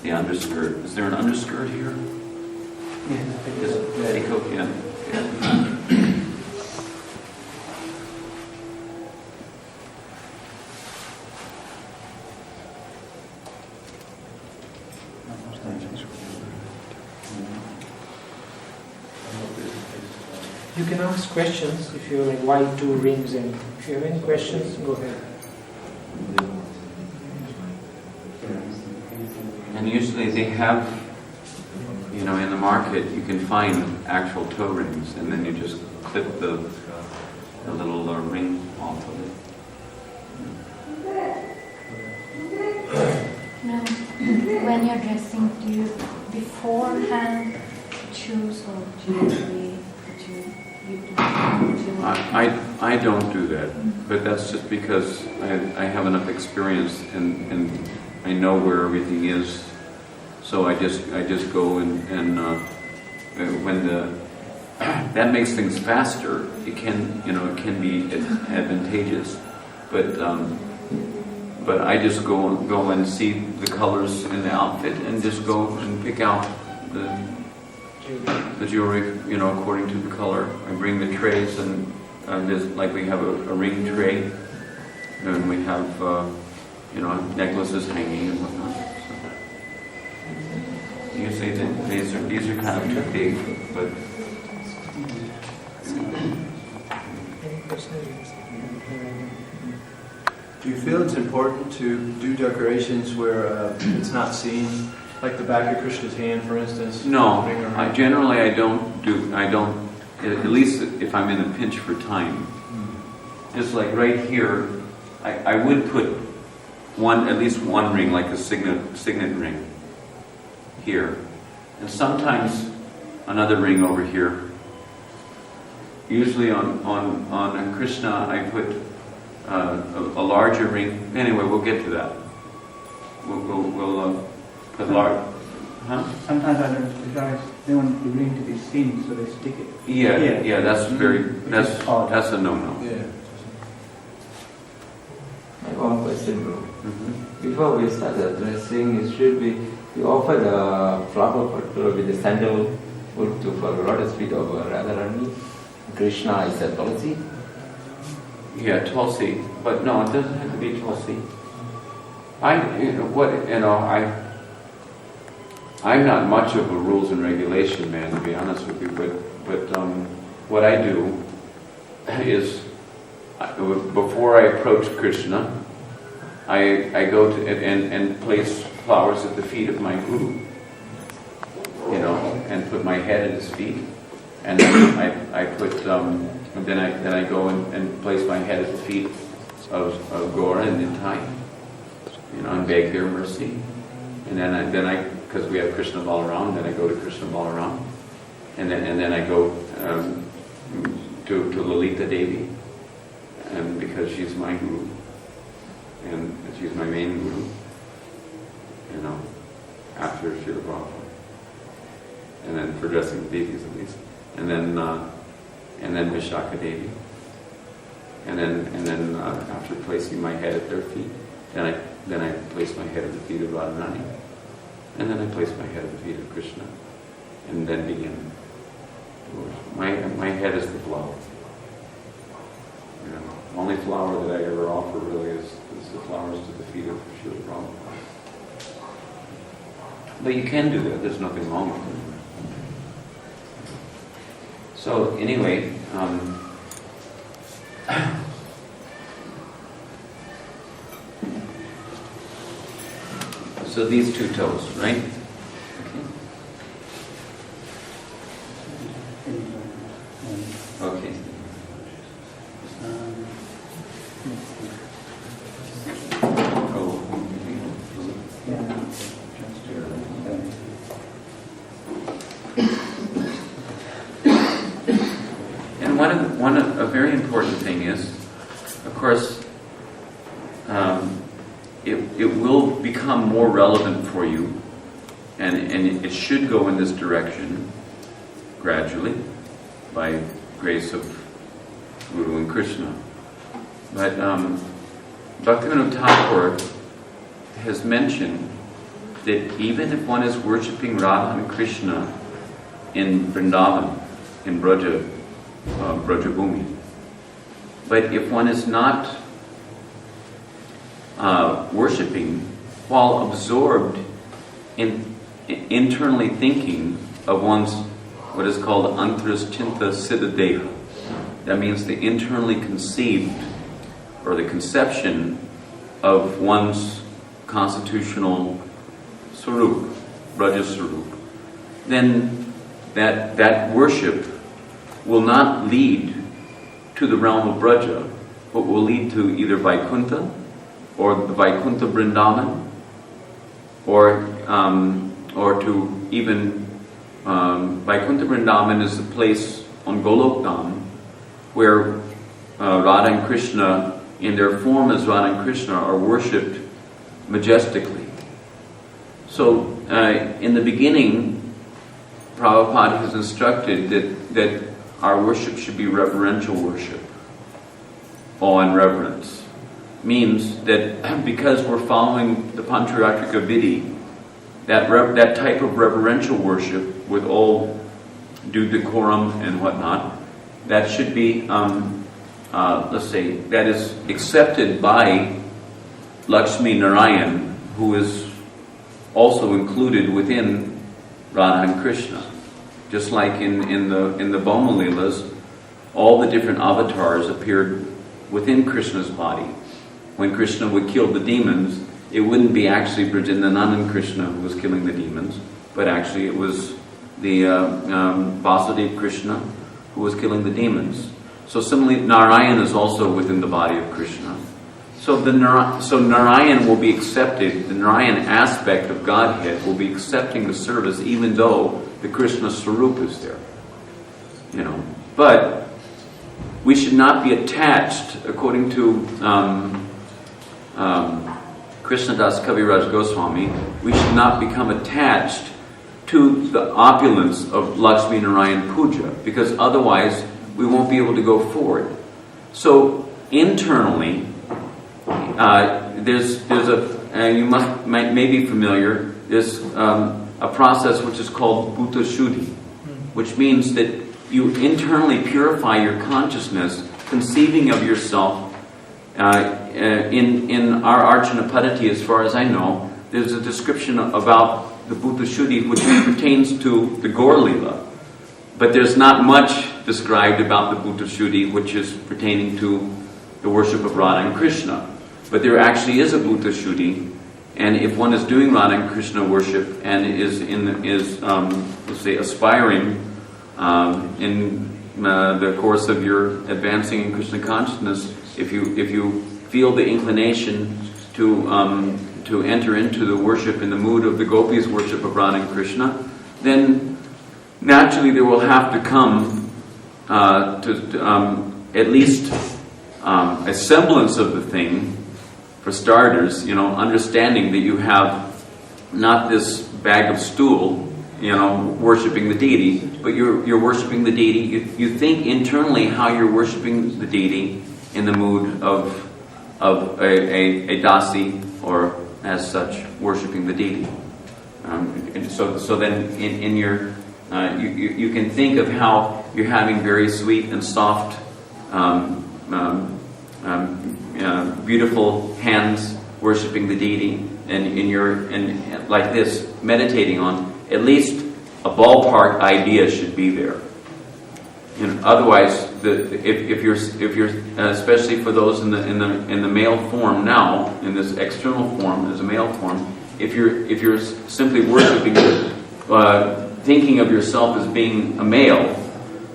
the underskirt. Is there an underskirt here? Yes. Petticoat, yeah. You can ask questions if you're like, why 2 rings, and if you have any questions, go ahead. And usually they have, in the market you can find actual toe rings, and then you just clip the little ring off of it. Now, when you're dressing, do you beforehand choose, or do you usually I don't do that, but that's just because I have enough experience and I know where everything is. So I just go and when that makes things faster. It can be advantageous, but I just go and see the colors in the outfit and just go and pick out the jewelry, according to the color. I bring the trays, and there's, like, we have a ring tray, and we have necklaces hanging and whatnot. So usually these are kind of too big, but do you feel it's important to do decorations where it's not seen? Like the back of Krishna's hand, for instance? No, generally I don't, at least if I'm in a pinch for time. Just like right here, I would put at least one ring, like a signet ring here. And sometimes another ring over here. Usually on Krishna I put a larger ring. Anyway, we'll get to that. We'll put large. Huh? Sometimes others they want the ring to be seen, so they stick it. Yeah. That's that's a no-no. Yeah. I have one question, bro. Before we start the dressing, it should be you offer the flower with the sandalwood for lotus feet of Radharani. Krishna is a Tulsi. Yeah, Tulsi, but no, it doesn't have to be Tulsi. I'm not much of a rules and regulation man, to be honest with you, but what I do is, before I approach Krishna, I go to and place flowers at the feet of my guru, and put my head at his feet, and then I put then I go and place my head at the feet of Gaura and Nitai, and beg their mercy, and then I because we have Krishna Balaram, then I go to Krishna Balaram, and then I go to Lalita Devi, and because she's my guru, and she's my main guru, after Srila Prabhupada, and then for dressing the deities at least, and then Vishaka Devi, and then after placing my head at their feet, then I place my head at the feet of Radharani. And then I place my head at the feet of Krishna, and then begin. My head is the flow. only flower that I ever offer really is the flowers to the feet of Srila Prabhupada. But you can do that. There's nothing wrong with it. So anyway, so these two toes, right? Okay. And a very important thing is, of course, it will become more relevant for you, and it should go in this direction gradually by grace of Guru and Krishna. But Bhaktivinoda Thakur has mentioned that even if one is worshipping Radha and Krishna in Vrindavan, in Braja Bhumi, but if one is not worshipping while absorbed in internally thinking of one's what is called Antraschinta Siddhadeha, that means the internally conceived or the conception of one's constitutional Swarup, Braja Swarup, then that worship will not lead to the realm of Braja, but will lead to either Vaikuntha or the Vaikuntha Vrindavan, or to even Vaikuntha Vrindavan is the place on Golokdam where Radha and Krishna, in their form as Radha and Krishna, are worshipped majestically. So in the beginning, Prabhupada has instructed that our worship should be reverential worship, awe and reverence. Means that because we're following the Pancharatrika Vidhi, that type of reverential worship with all due decorum and whatnot, that should be, let's say, that is accepted by Lakshmi Narayan, who is also included within Radha and Krishna. Just like in the Boma Leelas, all the different avatars appeared within Krishna's body. When Krishna would kill the demons, it wouldn't be actually Brajanandan Krishna who was killing the demons, but actually it was the Vasudeva Krishna who was killing the demons. So similarly, Narayan is also within the body of Krishna. So Narayan will be accepted, the Narayan aspect of Godhead will be accepting the service even though the Krishna Swarup is there. But we should not be attached, according to Krishnadas Kaviraj Goswami, we should not become attached to the opulence of Lakshmi Narayan Puja, because otherwise we won't be able to go forward. So internally, there's you may be familiar, there's a process which is called Bhuta Shuddhi, which means that you internally purify your consciousness, conceiving of yourself. In our Archana Paddhati, as far as I know, there's a description about the Bhuta Shuddhi which pertains to the Gaur Leela. But there's not much described about the Bhuta Shuddhi which is pertaining to the worship of Radha and Krishna. But there actually is a Bhuta Shuddhi, and if one is doing Radha and Krishna worship and is let's say aspiring in the course of your advancing in Krishna consciousness, if you feel the inclination to enter into the worship in the mood of the gopis' worship of Radha and Krishna, then naturally there will have to come at least a semblance of the thing. For starters, understanding that you have not this bag of stool, worshiping the deity, but you're worshiping the deity. You think internally how you're worshiping the deity in the mood of a dasi, or as such, worshiping the deity. And so then in your you can think of how you're having very sweet and soft beautiful hands worshiping the deity, and like this, meditating on at least a ballpark idea should be there. Otherwise, if you're especially for those in the male form now, in this external form as a male form, if you're simply worshiping, thinking of yourself as being a male,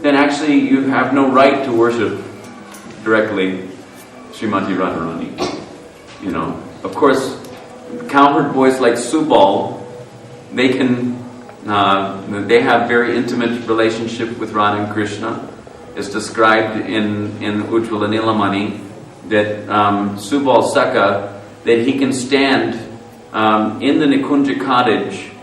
then actually you have no right to worship directly Srimati Radharani. Of course, cowherd boys like Subal, they have very intimate relationship with Radha and Krishna. It's described in Ujjvala Nilamani that Subal Saka, that he can stand in the Nikunja cottage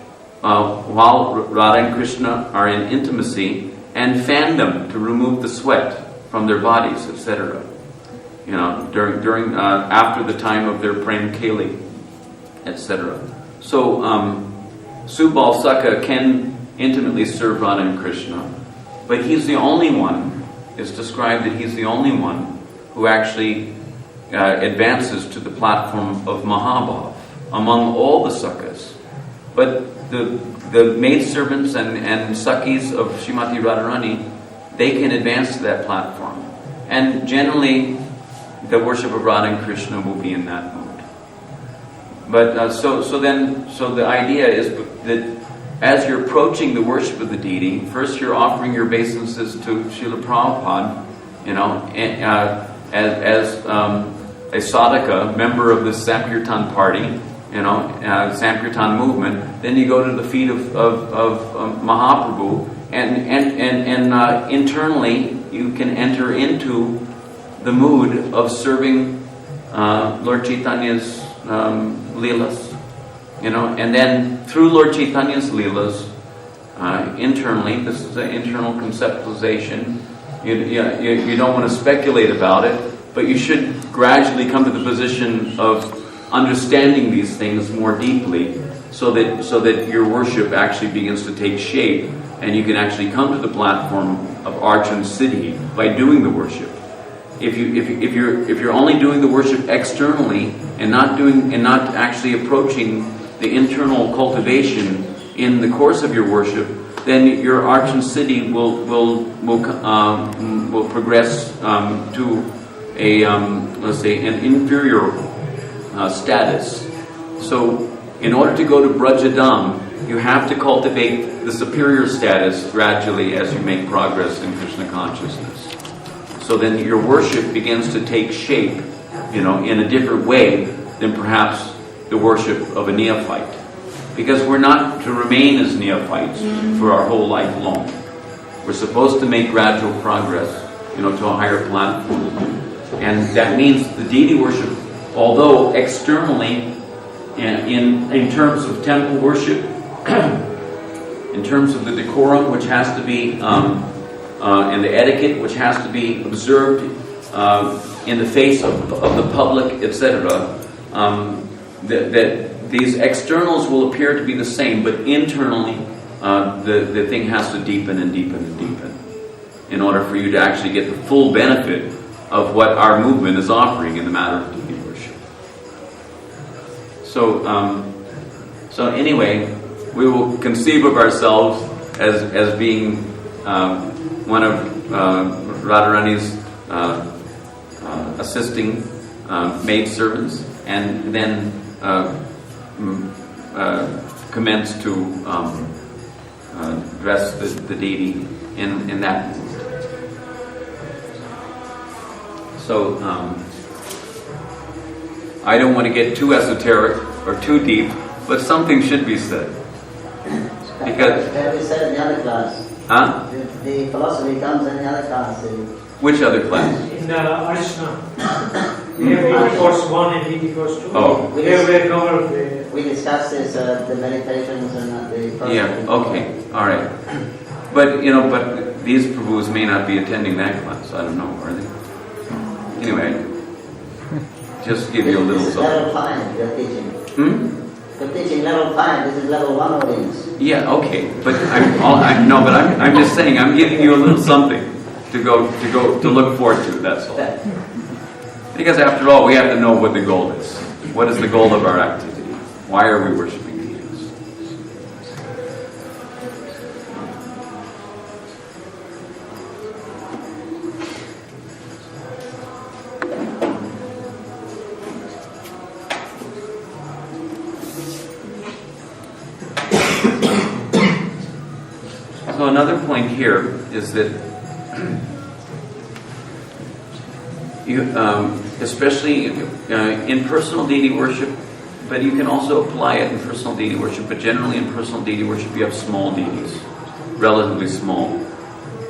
while Radha and Krishna are in intimacy and fan them to remove the sweat from their bodies, etc. During after the time of their Prem Keli, etc. So Subal Saka can intimately serve Radha and Krishna, but he's the only one, it's described that he's the only one who actually advances to the platform of Mahabhav among all the Sakas. But the maidservants and Sakis of Srimati Radharani, they can advance to that platform. And generally, the worship of Radha and Krishna will be in that mood. But so the idea is that as you're approaching the worship of the deity, first you're offering your obeisances to Srila Prabhupada, as a sadhaka, member of the Sankirtan party, Sankirtan movement. Then you go to the feet of Mahaprabhu, and internally you can enter into the mood of serving Lord Chaitanya's Leelas, and then through Lord Chaitanya's Leelas, internally, this is an internal conceptualization. You don't want to speculate about it, but you should gradually come to the position of understanding these things more deeply, so that your worship actually begins to take shape, and you can actually come to the platform of Arjan Siddhi by doing the worship. If you're only doing the worship externally and not actually approaching the internal cultivation in the course of your worship, then your Arjan Siddhi will progress to a let's say an inferior status. So in order to go to Brajadam, you have to cultivate the superior status gradually as you make progress in Krishna consciousness. So then your worship begins to take shape, in a different way than perhaps the worship of a neophyte. Because we're not to remain as neophytes for our whole life long. We're supposed to make gradual progress, to a higher platform. And that means the deity worship, although externally, in terms of temple worship, in terms of the decorum which has to be, and the etiquette which has to be observed in the face of the public, etc., that these externals will appear to be the same, but internally the thing has to deepen and deepen and deepen in order for you to actually get the full benefit of what our movement is offering in the matter of deity worship. So anyway, we will conceive of ourselves as being one of Radharani's assisting maidservants, and then commence to dress the deity in that mood. So I don't want to get too esoteric or too deep, but something should be said. Because that we said in the other class. Huh? The philosophy comes in the other class. Which other class? In the Arishna. We have 80 course 1 and 80 course 2. Oh. We discussed this, the meditations and the... Yeah, okay, alright. But these Prabhus may not be attending that class. I don't know, are they? Anyway, just give you a little something. Level 5 you're teaching. You're teaching level 5, this is level 1 audience. Yeah, okay, but I'm just saying, I'm giving you a little something to look forward to, that's all. Because after all, we have to know what the goal is. What is the goal of our activity? Why are we worshiping deities? So another point here is that you, especially in personal deity worship, but you can also apply it in personal deity worship, but generally in personal deity worship you have small deities, relatively small.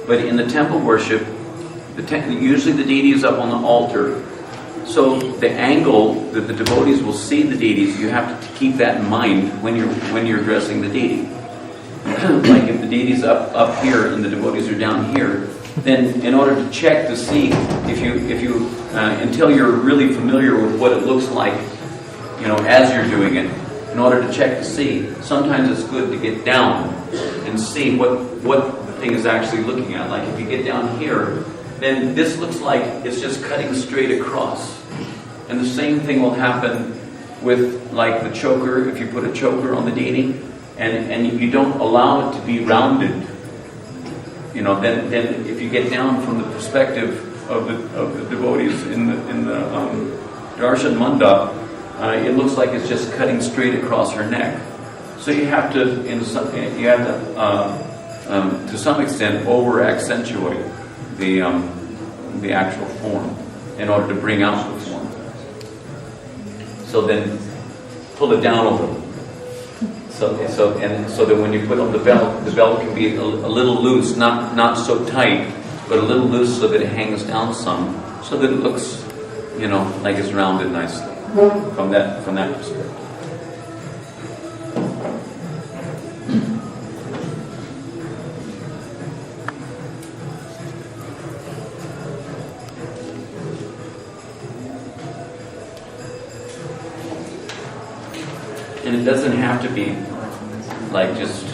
But in the temple worship, usually the deity is up on the altar, so the angle that the devotees will see the deities, you have to keep that in mind when you're addressing the deity. Like if the deity is up here and the devotees are down here, then in order to check to see if you until you're really familiar with what it looks like, as you're doing it, in order to check to see, sometimes it's good to get down and see what the thing is actually looking at. Like if you get down here, then this looks like it's just cutting straight across. And the same thing will happen with like the choker. If you put a choker on the deity and you don't allow it to be rounded, then if you get down from the perspective of the devotees in the darshan mandap, it looks like it's just cutting straight across her neck. So you have to, to some extent, over accentuate the actual form in order to bring out the form. So then pull it down a little. So that when you put on the belt can be a little loose, not so tight, but a little loose so that it hangs down some, so that it looks, like it's rounded nicely from that perspective. And it doesn't have to be just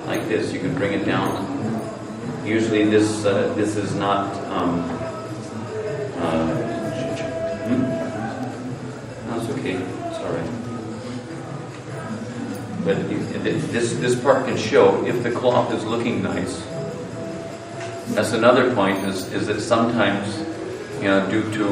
like this. You can bring it down. Usually this is not. That's okay. It's all right. But this part can show if the cloth is looking nice. That's another point. Is that sometimes, due to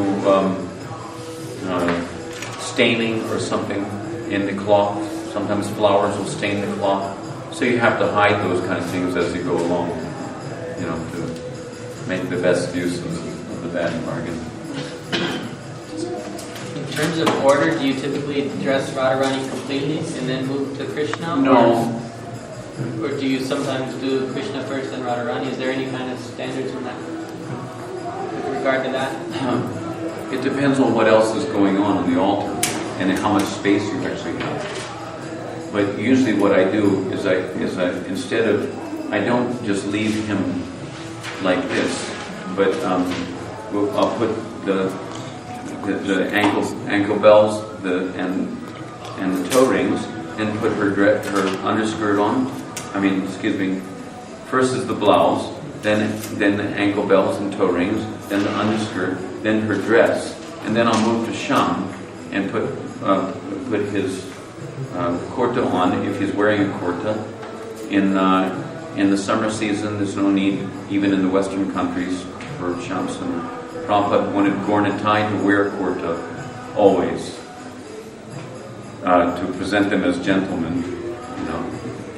staining or something in the cloth, sometimes flowers will stain the cloth. So you have to hide those kind of things as you go along, to make the best use of the bad bargain. In terms of order, do you typically dress Radharani completely and then move to Krishna? No. Or do you sometimes do Krishna first and Radharani? Is there any kind of standards in that with regard to that? It depends on what else is going on the altar and how much space you actually have. But usually what I do is I instead of, I don't just leave him like this, but I'll put the ankle bells and the toe rings, and put her underskirt on. First is the blouse, then the ankle bells and toe rings, then the underskirt, then her dress, and then I'll move to Sham and put his kurta on if he's wearing a kurta. In the summer season, there's no need, even in the Western countries, for Shamsana. Prabhupada wanted Gaur Nitai to wear kurta always, to present them as gentlemen,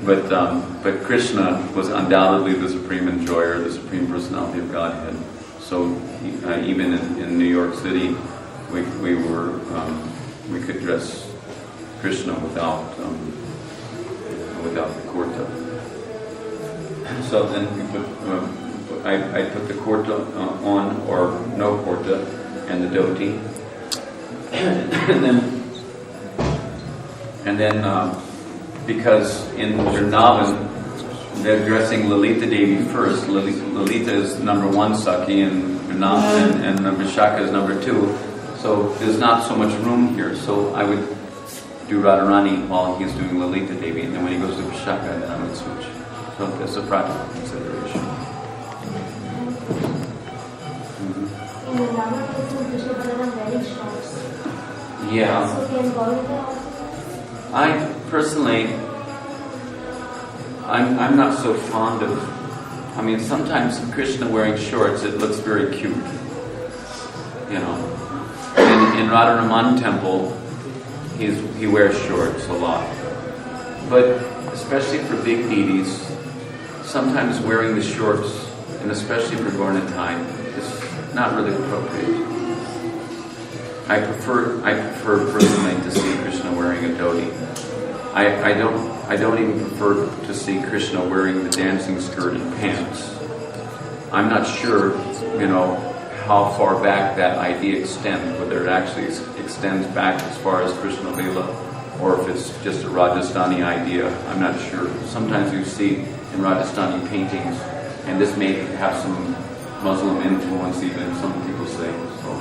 But Krishna was undoubtedly the supreme enjoyer, the supreme personality of Godhead. So even in New York City, we could dress Krishna without the kurta. So then I put the kurta on, or no kurta, and the dhoti, and then because in Vrindavan they're dressing Lalita Devi first. Lalita is number 1 Saki, and Vrindavan and Vishaka is number 2. So there's not so much room here. So I would do Radharani while he's doing Lalita Devi, and then when he goes to Vishaka, then I would switch. So that's a practical consideration. in Rama Krishna, Krishna Balaram wearing shorts. Yeah. So can Gauranga also? I personally, I'm not so fond of. I mean, sometimes Krishna wearing shorts, it looks very cute. You know, in Radharaman temple, he wears shorts a lot. But especially for big deities, sometimes wearing the shorts, and especially for Gaurnitai, is not really appropriate. I prefer personally to see Krishna wearing a dhoti. I don't even prefer to see Krishna wearing the dancing skirt and pants. I'm not sure, you know, how far back that idea extends, whether it actually extends back as far as Krishna Lila, or if it's just a Rajasthani idea. I'm not sure. Sometimes you see in Rajasthani paintings, and this may have some Muslim influence even, some people say. So,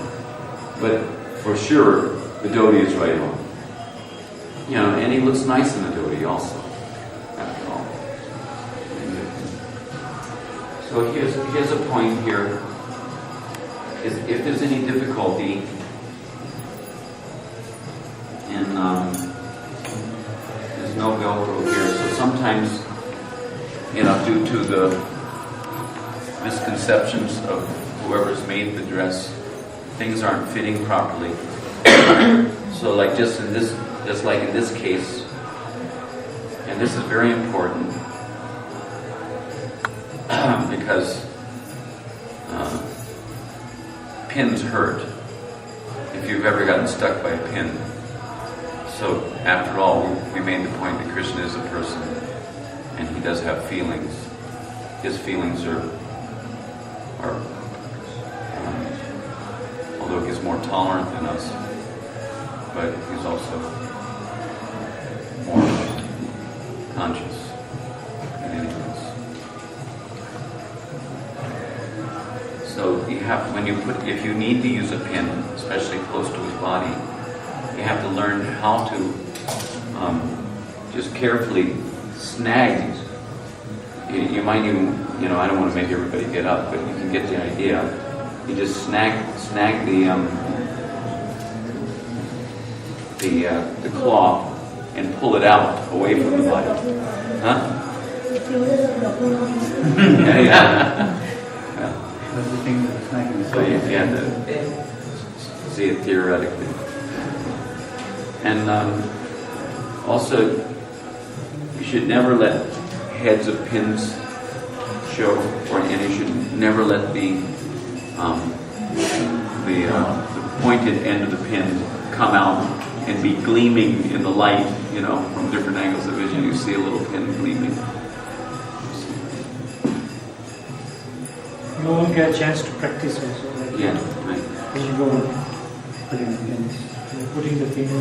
but for sure, the dhoti is right on. You know, and he looks nice in the dhoti also, after all. So here's a point here. Is if there's any difficulty in there's no Velcro here, so sometimes, you know, due to the misconceptions of whoever's made the dress, things aren't fitting properly. So like just like in this case, and this is very important because pins hurt if you've ever gotten stuck by a pin. So after all, we made the point that Krishna is a person and he does have feelings. His feelings are although he's more tolerant than us, but he's also more conscious than anyone else. So you have, if you need to use a pin, especially close to his body, you have to learn how to just carefully snag. You might even, you know, I don't want to make everybody get up, but you can get the idea. You just snag the cloth and pull it out away from the body. Huh? yeah. So you have to see it theoretically. And also, you should never let heads of pins show, and you should never let the pointed end of the pin come out and be gleaming in the light, you know, from different angles of vision. You see a little pin gleaming. You won't get a chance to practice also. Like yeah, right. When you go putting the pin in.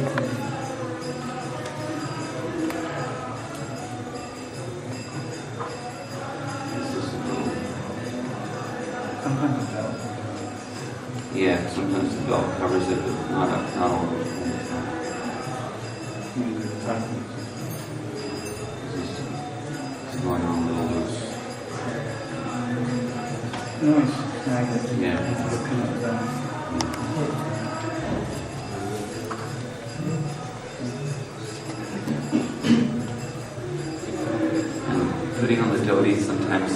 Yeah, sometimes the belt covers it, but not all of it. It's going on a little loose. Yeah. And putting on the dhoti sometimes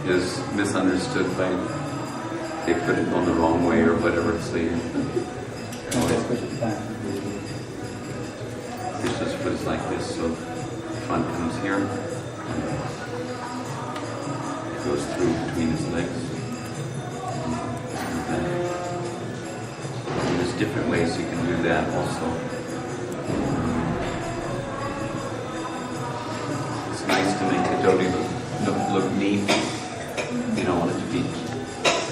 is misunderstood by they put it on the wrong way or whatever, so you just put it like this, so the front comes here, and it goes through between his legs, and there's different ways you can do that also. It's nice to make the dhoti look neat. You don't want it to be,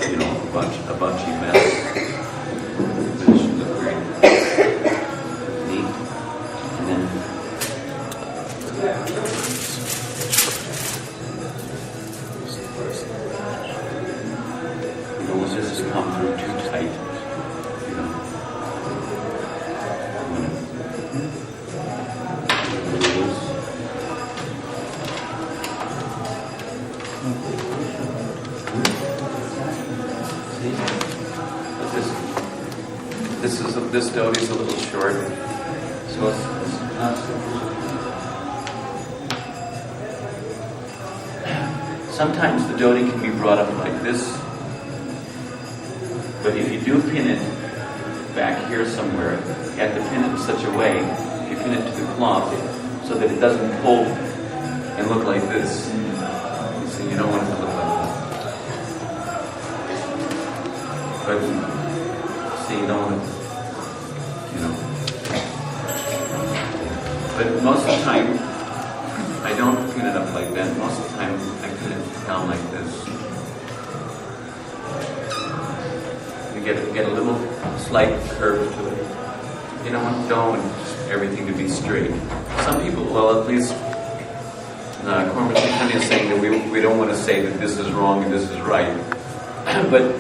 you know, a bunchy mess. But it should look great. Neat. And then you don't want this to come through too tight. You know. this devotee is a little short, so it's not so. Sometimes the devotee can be brought up like this, but if you do pin it back here somewhere, you have to pin it in such a way, if you pin it to the cloth, so that it doesn't pull and look like this. So you don't want it to look like that. But see, you don't want it, you know. But most of the time, I don't pin it up like that. Most of the time, I pin it down like this. You get a little slight curve to it. You don't want everything to be straight. Some people, well, at least Cormac is saying that we don't want to say that this is wrong and this is right. But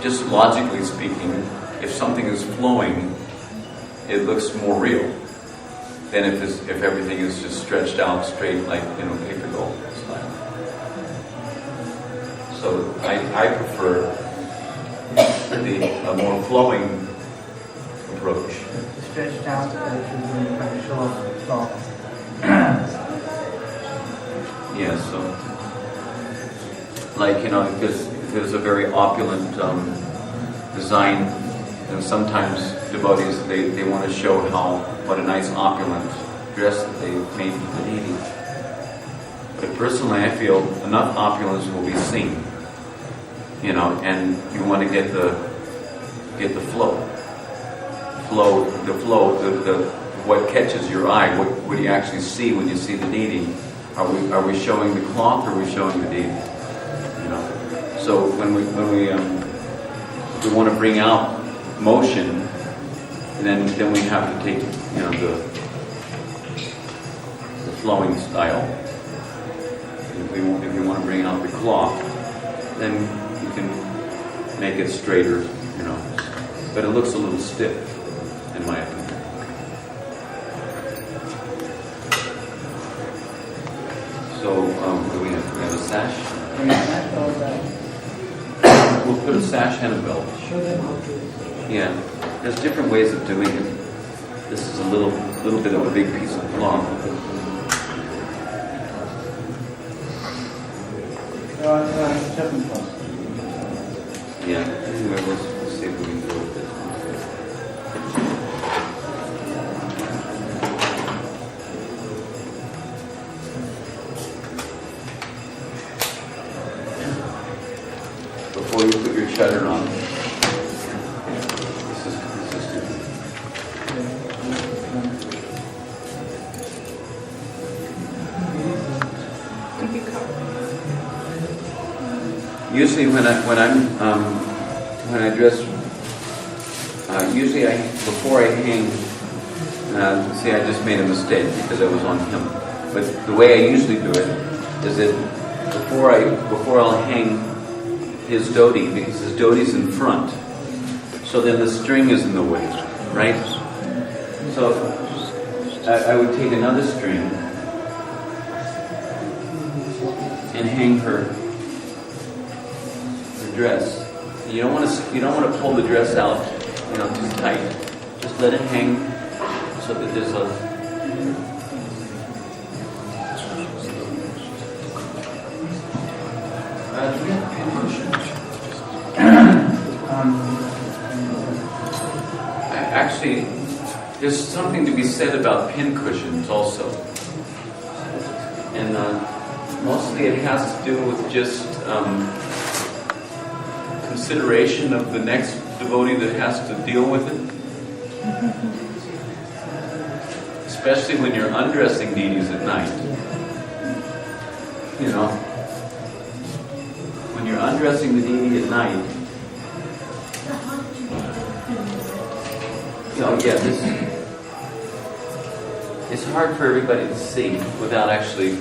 just logically speaking, if something is flowing, it looks more real than if everything is just stretched out straight like, paper doll style. So I prefer a more flowing approach. Stretched out to show off. Yeah, so like if there's a very opulent design, and sometimes devotees they want to show what a nice opulent dress that they made for the deity. But personally, I feel enough opulence will be seen, and you want to get the flow, what catches your eye, what do you actually see when you see the deity? Are we showing the cloth or are we showing the deity? So when we want to bring out motion, then we have to take the flowing style. If we want to bring out the cloth, then you can make it straighter, but it looks a little stiff, in my opinion. So, do we have a sash? We'll put a sash and a belt. Yeah, there's different ways of doing it. This is a little bit of a big piece of cloth. Yeah, anyway, we'll see if we can do it this one. Before you put your shutter on, this is usually when I dress, usually before I hang. See, I just made a mistake because I was on him. But the way I usually do it is that before I'll hang his dhoti, because his dhoti's in front, so then the string is in the way, right? So I would take another string and hang her dress. You don't want to pull the dress out, too tight. Just let it hang so that there's a. Do we have a pin cushion? Actually, there's something to be said about pin cushions also, and mostly it has to do with just. Consideration of the next devotee that has to deal with it. Especially when you're undressing deities at night. When you're undressing the deity at night. It's hard for everybody to see without actually.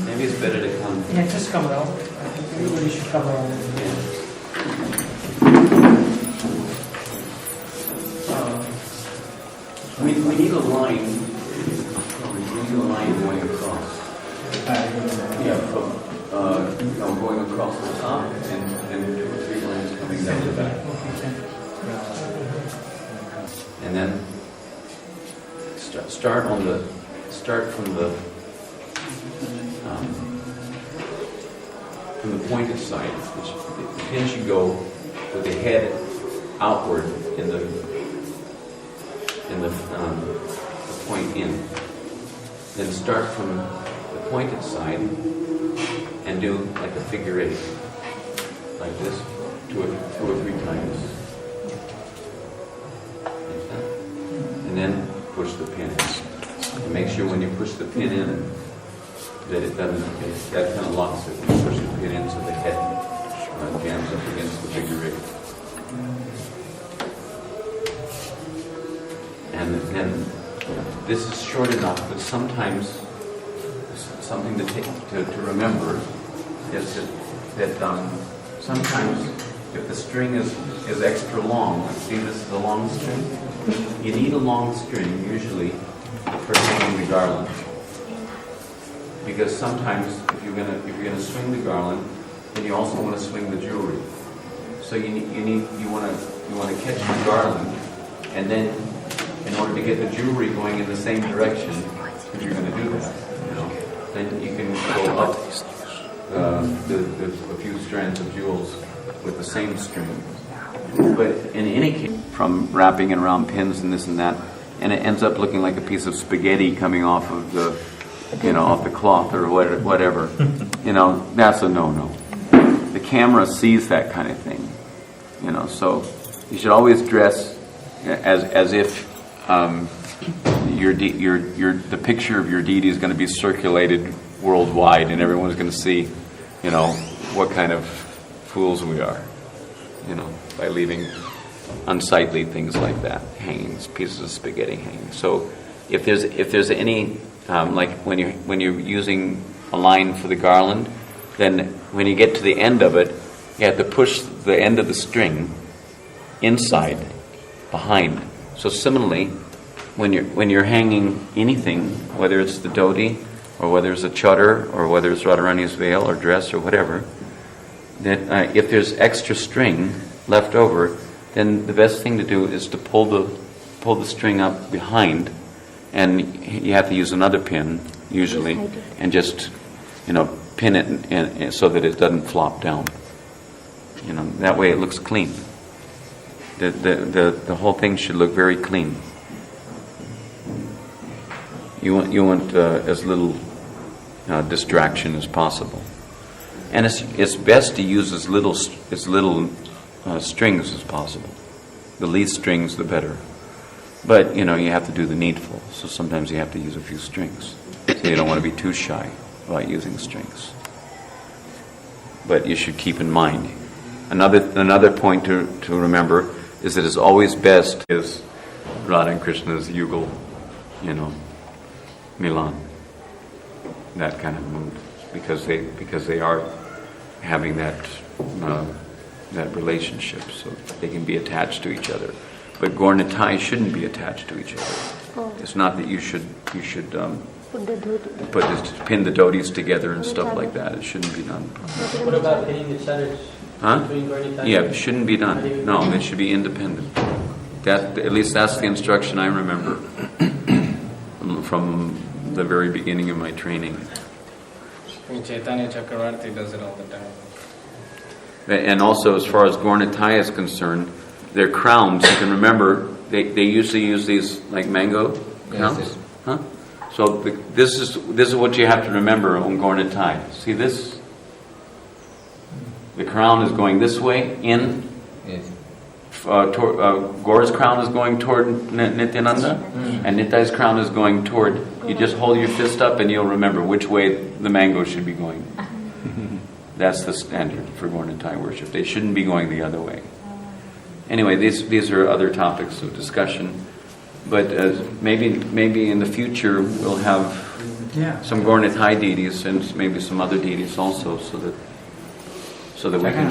Maybe it's better to come. Yeah, just come around. I think everybody should come around. Yeah. We need a line. We need a line going across. Yeah, from going across the top and 2 or 3 lines coming down the back. start from the pointed side. The pin should go with the head outward in the point in. Then start from the pointed side and do like a figure 8, like this, two or three times. Like that. And then push the pin in. And make sure when you push the pin in that it doesn't, that kind of locks it. When you push the pin in so the head jams up against the figure 8. And this is short enough, but sometimes something to remember is that sometimes if the string is extra long, see this is a long string, you need a long string usually for hanging the garland, because sometimes if you're gonna swing the garland, then you also want to swing the jewelry. So you want to catch the garland, and then in order to get the jewelry going in the same direction, if you're going to do that, then you can go up a few strands of jewels with the same string. But in any case, from wrapping it around pins and this and that, and it ends up looking like a piece of spaghetti coming off of the, off the cloth or whatever, that's a no-no. The camera sees that kind of thing, so you should always dress as if the picture of your deity is going to be circulated worldwide, and everyone's going to see, what kind of fools we are, by leaving unsightly things like that, hangings, pieces of spaghetti hanging. So, if there's any like when you're using a line for the garland, then when you get to the end of it, you have to push the end of the string inside, behind. So similarly, when you're hanging anything, whether it's the dhoti, or whether it's a chadar, or whether it's Radharani's veil or dress or whatever, that if there's extra string left over, then the best thing to do is to pull the string up behind, and you have to use another pin usually, and just pin it so that it doesn't flop down. That way it looks clean. The whole thing should look very clean. You want as little distraction as possible, and it's best to use as little strings as possible. The least strings, the better. But you have to do the needful. So sometimes you have to use a few strings. So you don't want to be too shy about using strings. But you should keep in mind. Another point to remember is that it's always best is Radha and Krishna's Yugal, Milan, that kind of mood, because they are having that relationship, so they can be attached to each other. But Gaur Nitai shouldn't be attached to each other. It's not that you should pin the dhotis together and stuff like that. It shouldn't be done. What about pinning the chadars? Between Gaur Nitai? Yeah, it shouldn't be done. No, it should be independent. At least that's the instruction I remember from the very beginning of my training. Chaitanya Chakravarti does it all the time. And also, as far as Gaur Nitai is concerned, their crowns, you can remember, they usually use these like mango crowns. Yes. Huh? So this is what you have to remember on Gaur Nitai. See this? The crown is going this way, in. Yes. Gaura's crown is going toward Nityananda, and Nitai's crown is going toward. You just hold your fist up and you'll remember which way the mango should be going. That's the standard for Gaur Nitai worship. They shouldn't be going the other way. Anyway, these are other topics of discussion, but maybe in the future we'll have some Gaur Nitai deities and maybe some other deities also, so that we can.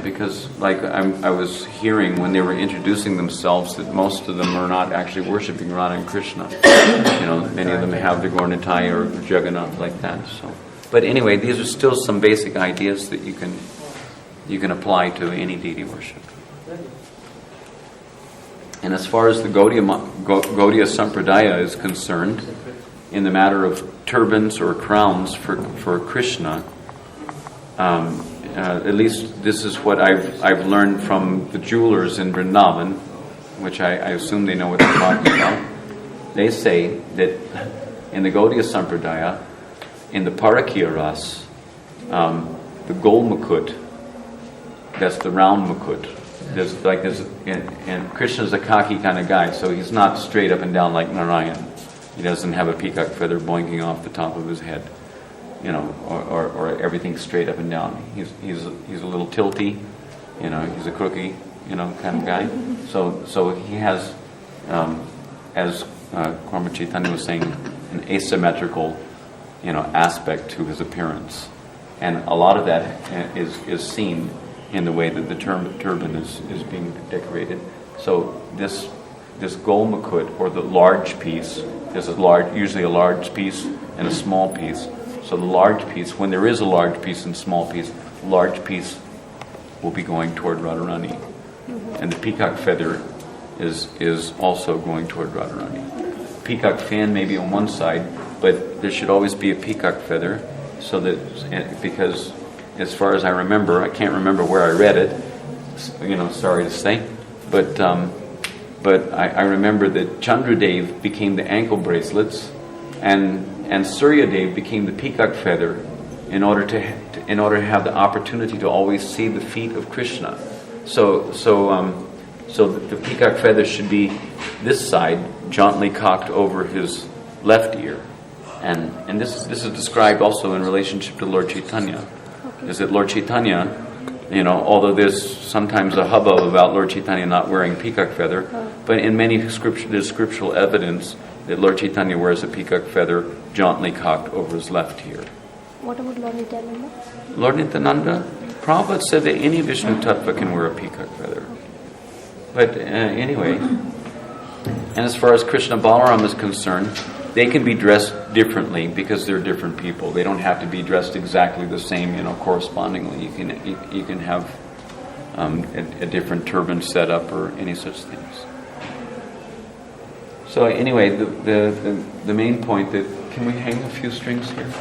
Because like I was hearing when they were introducing themselves that most of them are not actually worshiping Radha and Krishna. Many of them have the Gaur Nitai or Jagannath like that. So, but anyway, these are still some basic ideas that you can apply to any deity worship. And as far as the Gaudiya Sampradaya is concerned, in the matter of turbans or crowns for Krishna, at least this is what I've learned from the jewelers in Vrindavan, which I assume they know what they're talking about. They say that in the Gaudiya Sampradaya, in the Parakya Ras, the gold mukut, that's the round mukut. And Krishna's a cocky kind of guy, so he's not straight up and down like Narayan. He doesn't have a peacock feather boinking off the top of his head, or everything straight up and down. He's a little tilty, he's a crooky, kind of guy. So he has, as Karma Chaitanya was saying, an asymmetrical, aspect to his appearance, and a lot of that is seen in the way that the turban is being decorated. So this gold mukut, or the large piece, there's usually a large piece and a small piece. So the large piece, when there is a large piece and small piece, the large piece will be going toward Radharani. And the peacock feather is also going toward Radharani. Peacock fan may be on one side, but there should always be a peacock feather, so that, because as far as I remember, I can't remember where I read it, sorry to say, but I remember that Chandradev became the ankle bracelets, and Suryadev became the peacock feather, in order to have the opportunity to always see the feet of Krishna. So the peacock feather should be this side, jauntily cocked over his left ear, and this is described also in relationship to Lord Chaitanya. Is that Lord Chaitanya, although there's sometimes a hubbub about Lord Chaitanya not wearing peacock feather, but in many there's scriptural evidence that Lord Chaitanya wears a peacock feather jauntily cocked over his left ear. What about Lord Nityananda? Lord Nityananda, Prabhupada said that any Vishnu Tattva can wear a peacock feather. But anyway, and as far as Krishna Balaram is concerned, they can be dressed differently because they're different people. They don't have to be dressed exactly the same, correspondingly. You can have a different turban set up or any such things. So anyway, the main point that, can we hang a few strings here?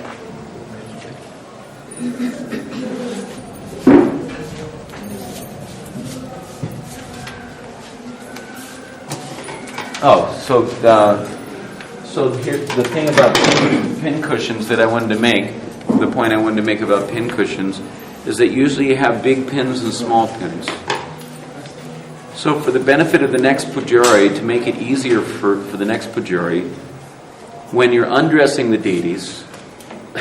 So here's the thing about pin cushions that I wanted to make. The point I wanted to make about pin cushions is that usually you have big pins and small pins. So for the benefit of the next pujari, to make it easier for the next pujari, when you're undressing the deities,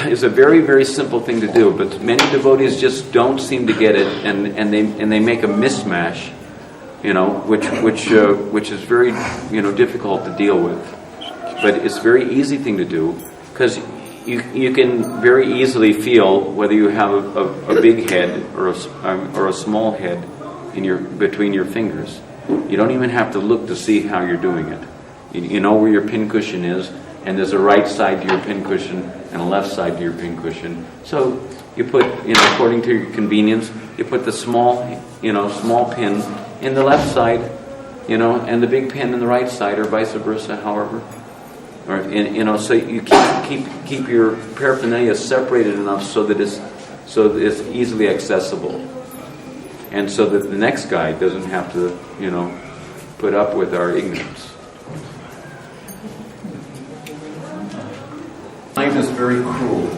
is a very, very simple thing to do, but many devotees just don't seem to get it, and they make a mismatch, which is very, difficult to deal with. But it's a very easy thing to do, because you can very easily feel whether you have a big head or a small head between your fingers. You don't even have to look to see how you're doing it. You know where your pincushion is, and there's a right side to your pincushion and a left side to your pincushion. So you put, according to your convenience, you put the small pin in the left side, and the big pin in the right side, or vice versa, however. Or so you keep your paraphernalia separated enough so that it's easily accessible, and so that the next guy doesn't have to, put up with our ignorance. Life is very cruel,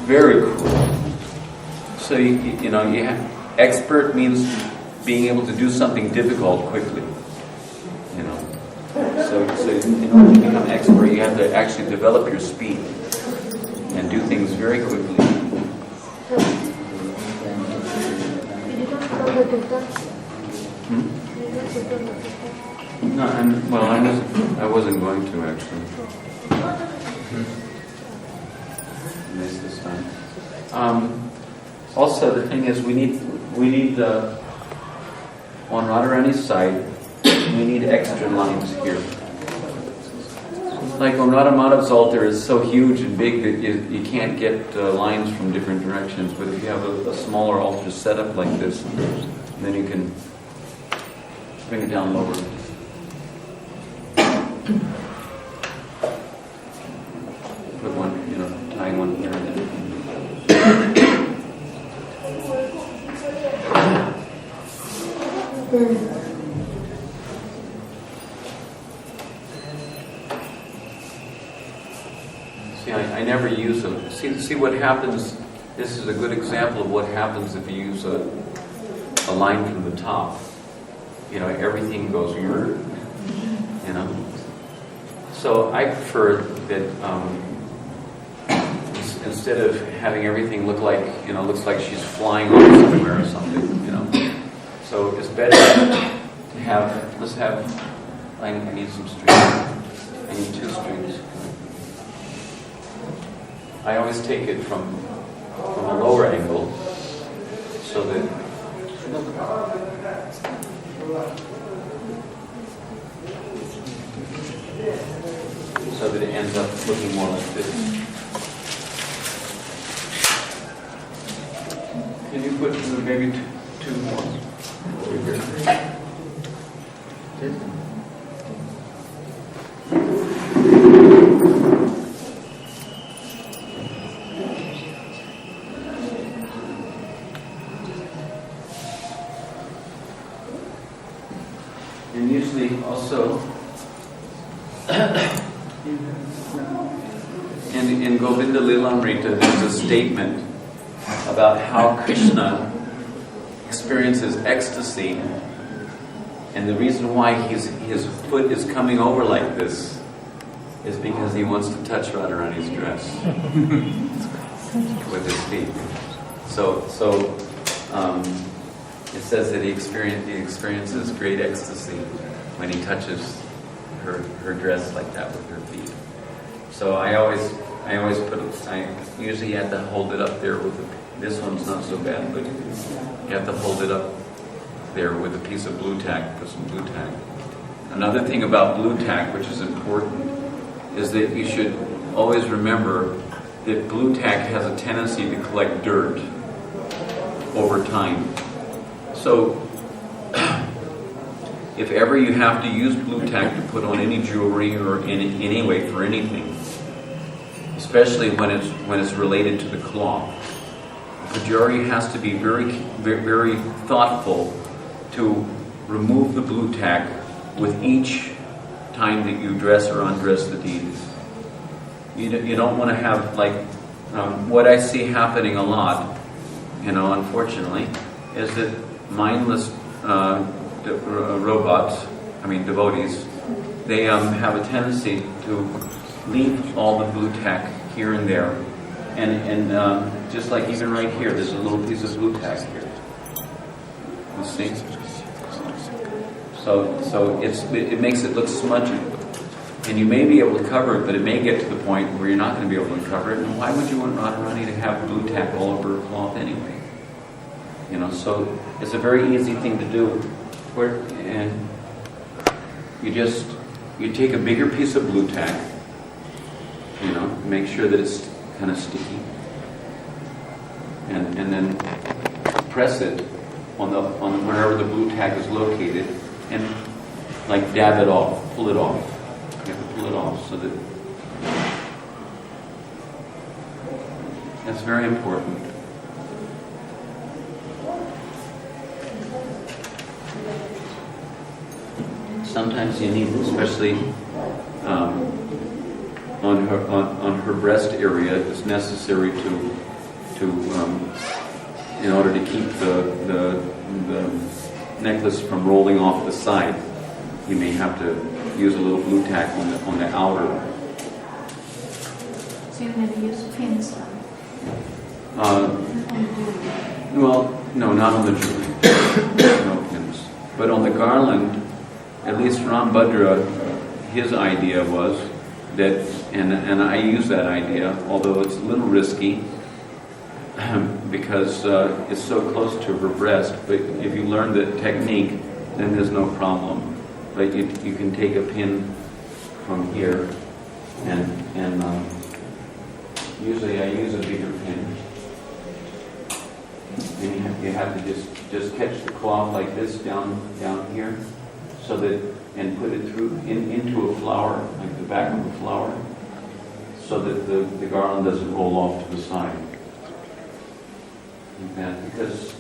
very cruel. So you have, expert means being able to do something difficult quickly. So in order to become expert, you have to actually develop your speed and do things very quickly. No, I wasn't going to actually. Missed this time. Also, the thing is, we need on Radharani's side, we need extra lines here. Like on Radha Madhav's altar is so huge and big that you can't get lines from different directions. But if you have a smaller altar set up like this, then you can Bring it down lower. Put one, tying one here and then. See, I never use a. See what happens. This is a good example of what happens if you use a line from the top. Everything goes weird. So I prefer that instead of having everything look like looks like she's flying off somewhere or something. So it's better to have. Let's have. I need some strings. I need 2 strings. I always take it from a lower angle, so that it ends up looking more like this. Can you put maybe 2 more over here? And usually also, in Govinda Lilamrita, there's a statement about how Krishna experiences ecstasy, and the reason why his foot is coming over like this is because he wants to touch Radharani's dress with his feet. So it says that he experiences great ecstasy when he touches her dress like that with her feet. So I usually have to hold it up there with this one's not so bad, but you have to hold it up there with a piece of blue tack, put some blue tack. Another thing about blue tack, which is important, is that you should always remember that blue tack has a tendency to collect dirt over time. So, if ever you have to use blue tack to put on any jewelry or any way for anything, especially when it's related to the cloth, the pujari has to be very, very thoughtful to remove the blue tack with each time that you dress or undress the deities. You don't want to have what I see happening a lot, unfortunately, is that mindless devotees, they have a tendency to leave all the blue tack here and there, and just like even right here, there's a little piece of blue tack here. You see? So it makes it look smudgy, and you may be able to cover it, but it may get to the point where you're not going to be able to cover it. And why would you want Radharani to have blue tack all over her cloth anyway? So it's a very easy thing to do. And you take a bigger piece of blue tack, make sure that it's kind of sticky, and then press it on wherever the blue tack is located, and dab it off, pull it off. You have to pull it off so that that's very important. Sometimes you need, especially on her breast area, it's necessary to in order to keep the necklace from rolling off the side. You may have to use a little blue tack on the outer. So you're going to use pins then? Well, no, not on the jewelry. No pins, but on the garland. At least Rambhadra, his idea was that, and I use that idea, although it's a little risky, because it's so close to her breast, but if you learn the technique, then there's no problem. But you can take a pin from here, and usually I use a bigger pin. And you have to just catch the cloth like this down here, so that, and put it through into a flower, like the back of a flower, so that the garland doesn't roll off to the side. Like that, because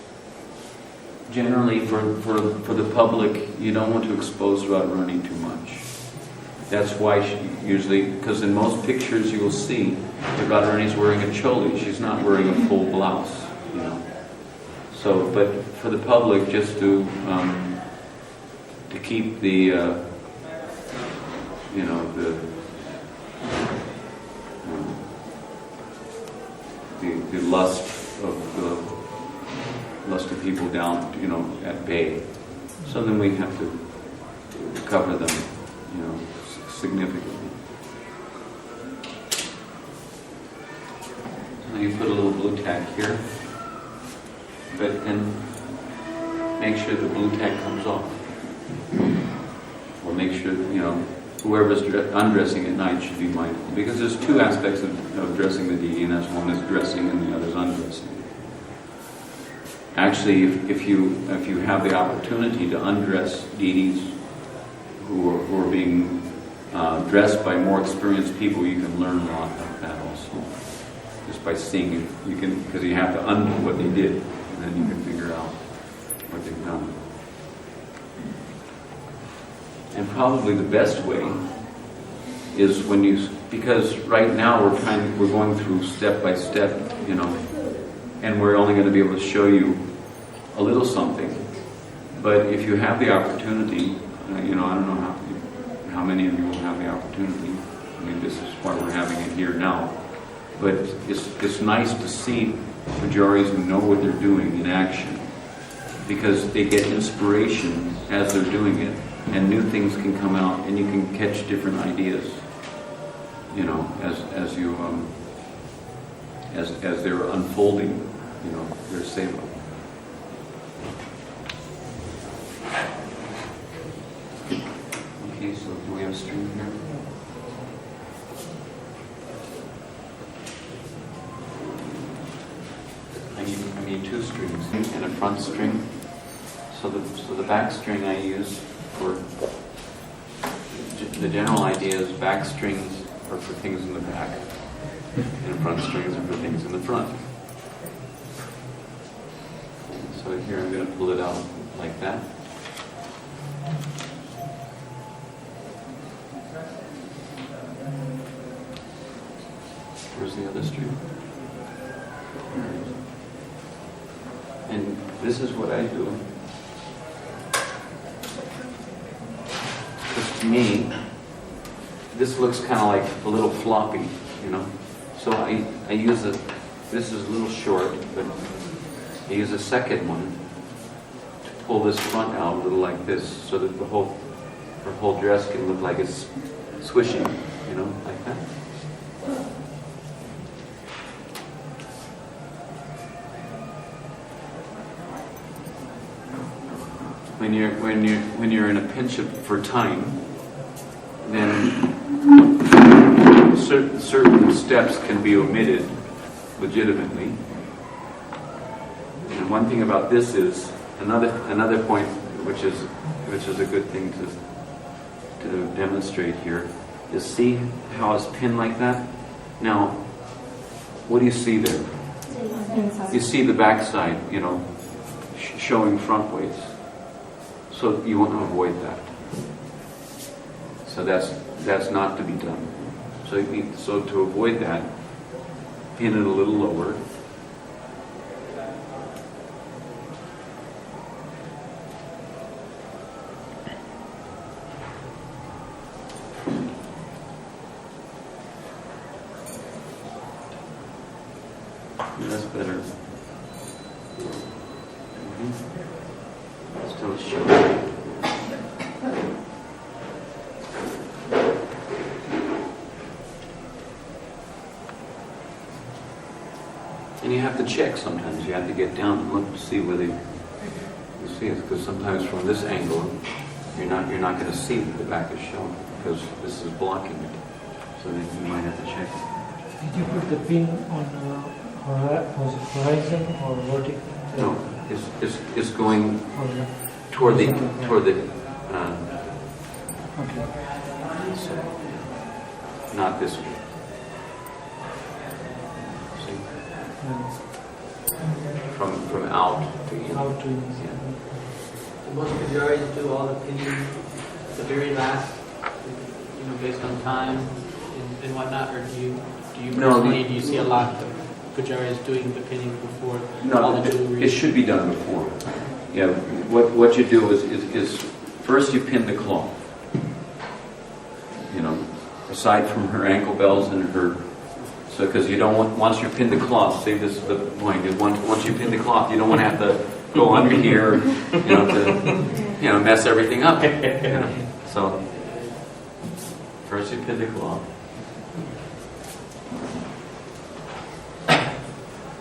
generally for the public, you don't want to expose Radharani too much. That's why she usually, because in most pictures you will see that Radharani's wearing a choli. She's not wearing a full blouse, you know. So, but for the public, just to keep the, you know, the lust of people down, you know, at bay. So then we have to cover them, you know, significantly. So you put a little blue tack here, but then make sure the blue tack comes off. Or make sure that, you know, whoever's undressing at night should be mindful. Because there's two aspects of dressing the deity, and that's one is dressing and the other is undressing. Actually, if you have the opportunity to undress deities who are being dressed by more experienced people, you can learn a lot of that also. Just by seeing it, you can, because you have to undo what they did, and then you can figure out what they've done. And probably the best way is when you, because right now we're going through step by step, you know, and we're only going to be able to show you a little something. But if you have the opportunity, you know, I don't know how many of you will have the opportunity. I mean, this is why we're having it here now. But it's nice to see pujaris who know what they're doing in action, because they get inspiration as they're doing it, and new things can come out, and you can catch different ideas, you know, as they're unfolding, you know, their seva. Okay, so do we have a string here? I need two strings and a front string. So the back string I use for the general idea is back strings are for things in the back, and front strings are for things in the front. So here I'm going to pull it out like that. Where's the other string? And this is what I do. Because to me, this looks kind of like a little floppy, you know. So I use this is a little short, but I use a second one to pull this front out a little like this, so that her whole dress can look like it's swishing, you know, like that. When you're in a pinch for time, then certain steps can be omitted legitimately. And one thing about this is another point, which is a good thing to demonstrate here, is see how it's pinned like that. Now, what do you see there? You see the backside, you know, showing front ways. So you want to avoid that. So that's not to be done. So to avoid that, pin it a little lower. That's better. Still short. And you have to check sometimes. You have to get down and look to see whether you see it, because sometimes from this angle, you're not going to see that the back is shown because this is blocking it. So then you might have to check. Did you put the pin on horizon or vertical? No, it's going toward the Okay. So, not this way. See? From out to in. Out to in. Yeah. Most pujaris do all the pinning at the very last, based on time and whatnot, or do you personally, do you see a lot of pujaris doing the pinning before all the jewelry? It should be done before. Yeah, what you do is first you pin the cloth. Aside from her ankle bells and her, so because you don't want, once you pin the cloth, see, this is the point, once you pin the cloth, you don't want to have to go under here, to mess everything up. So first you pin the cloth.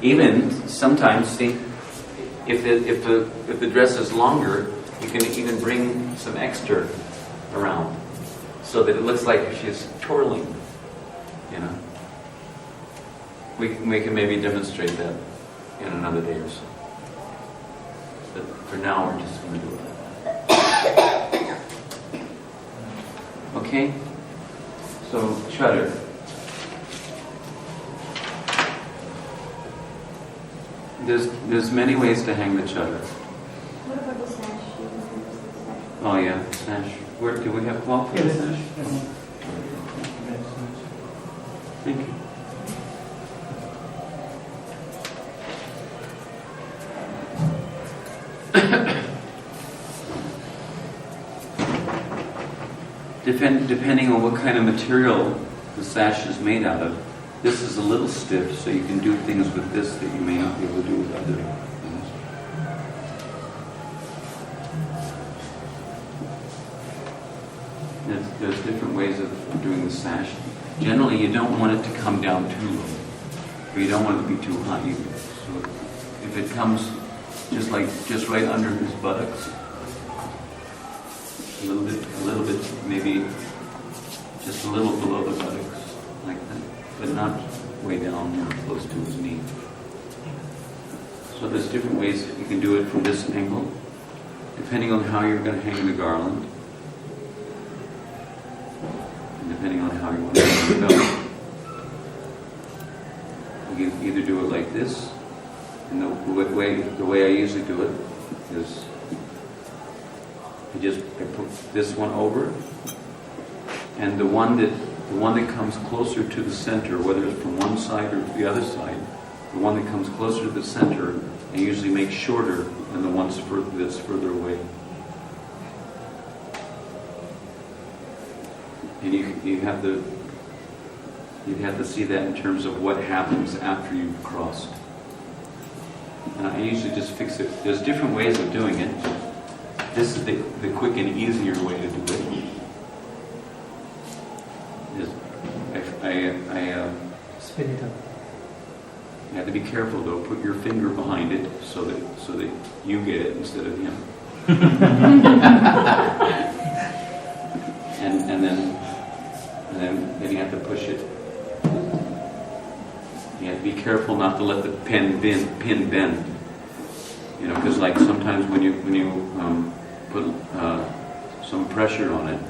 Even sometimes, see, if the dress is longer, you can even bring some extra around, so that it looks like she's twirling. We can maybe demonstrate that in another day or so. But for now, we're just going to do it. Okay. So chadar. There's many ways to hang the chadar. What about the sash? Oh yeah, sash. Where do we have cloth for the sash? Thank you. Depending on what kind of material the sash is made out of, this is a little stiff, so you can do things with this that you may not be able to do with other things. There's different ways of doing the sash. Generally, you don't want it to come down too low, but you don't want it to be too high either. So if it comes just right under his buttocks, a little bit, maybe just a little below the buttocks, like that, but not way down or close to his knee. So there's different ways that you can do it from this angle, depending on how you're going to hang the garland, and depending on how you want to hang the belt. You can either do it like this, and the way I usually do it is I put this one over, and the one that comes closer to the center, whether it's from one side or the other side, the one that comes closer to the center, I usually make shorter than the ones that's further away. And you'd have to see that in terms of what happens after you've crossed. And I usually just fix it. There's different ways of doing it. This is the quick and easier way to do it. I spin it up. You have to be careful though. Put your finger behind it so that you get it instead of him. and then you have to push it. You have to be careful not to let the pin bend. Because like sometimes when you put some pressure on it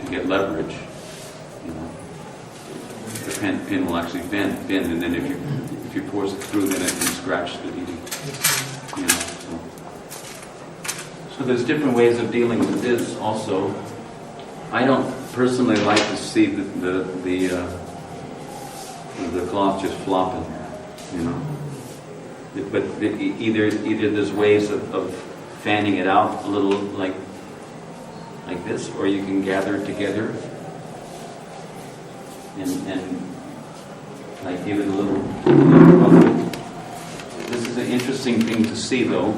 to get leverage, the pin will actually bend, and then if you force it through, then it can scratch the deity. So there's different ways of dealing with this. Also, I don't personally like to see the cloth just flopping, But either there's ways of fanning it out a little like this, or you can gather it together and like give it a little. This is an interesting thing to see, though.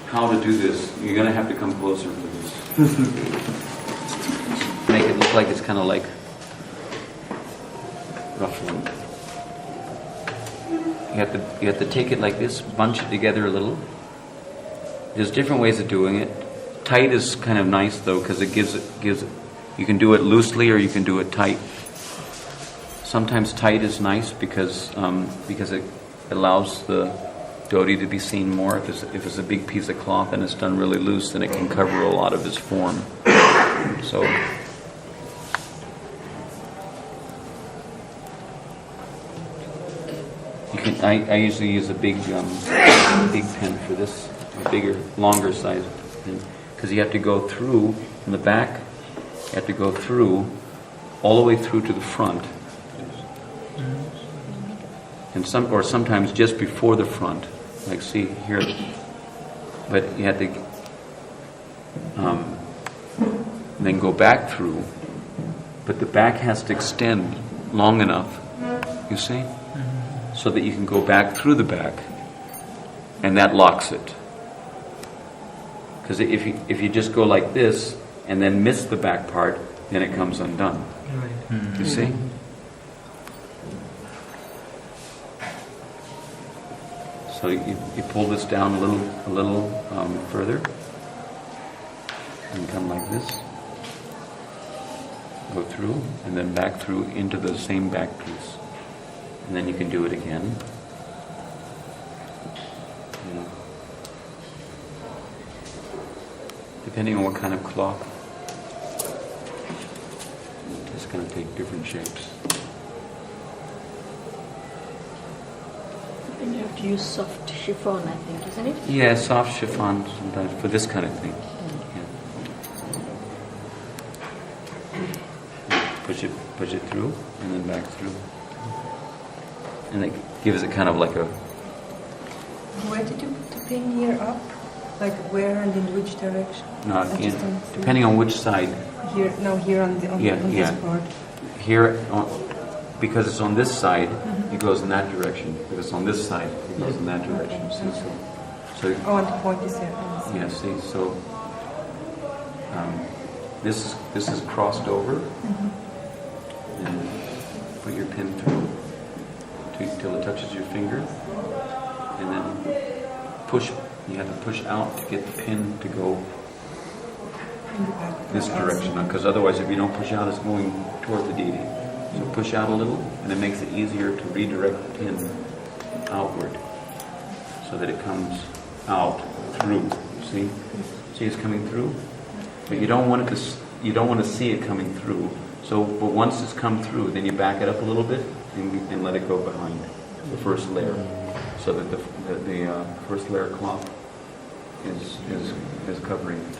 How to do this? You're going to have to come closer to this. Make it look like it's kind of like ruffling. You have to take it like this, bunch it together a little. There's different ways of doing it. Tight is kind of nice though, because it gives. You can do it loosely or you can do it tight. Sometimes tight is nice because it allows the dhoti to be seen more. If it's a big piece of cloth and it's done really loose, then it can cover a lot of his form. So. I usually use a big pen for this, a bigger, longer size pen, because you have to go through from the back. You have to go through all the way through to the front, and sometimes just before the front, like see here. But you have to then go back through. But the back has to extend long enough. You see. So that you can go back through the back, and that locks it. Because if you just go like this and then miss the back part, then it comes undone. Right. You see? So you pull this down a little further, and come like this. Go through, and then back through into the same back piece. And then you can do it again. You know. Depending on what kind of cloth. It's going to take different shapes. And you have to use soft chiffon, I think, isn't it? Yeah, soft chiffon sometimes for this kind of thing. Yeah. Push it through, and then back through. And it gives it kind of like a... Where did you put the pin here up? Like where and in which direction? No, depending on which side. Here on this part. Here, because it's on this side, it goes in that direction. If it's on this side, it goes in that direction. See, so and the point is here. Yeah, see, so this is crossed over, and put your pin through till it touches your finger, and then push. You have to push out to get the pin to go this direction, because otherwise if you don't push out, it's going toward the deity. So push out a little, and it makes it easier to redirect the pin outward so that it comes out through. See it's coming through, but you don't want to see it coming through. So, but once it's come through, then you back it up a little bit and let it go behind the first layer, so that the first layer cloth is covering it.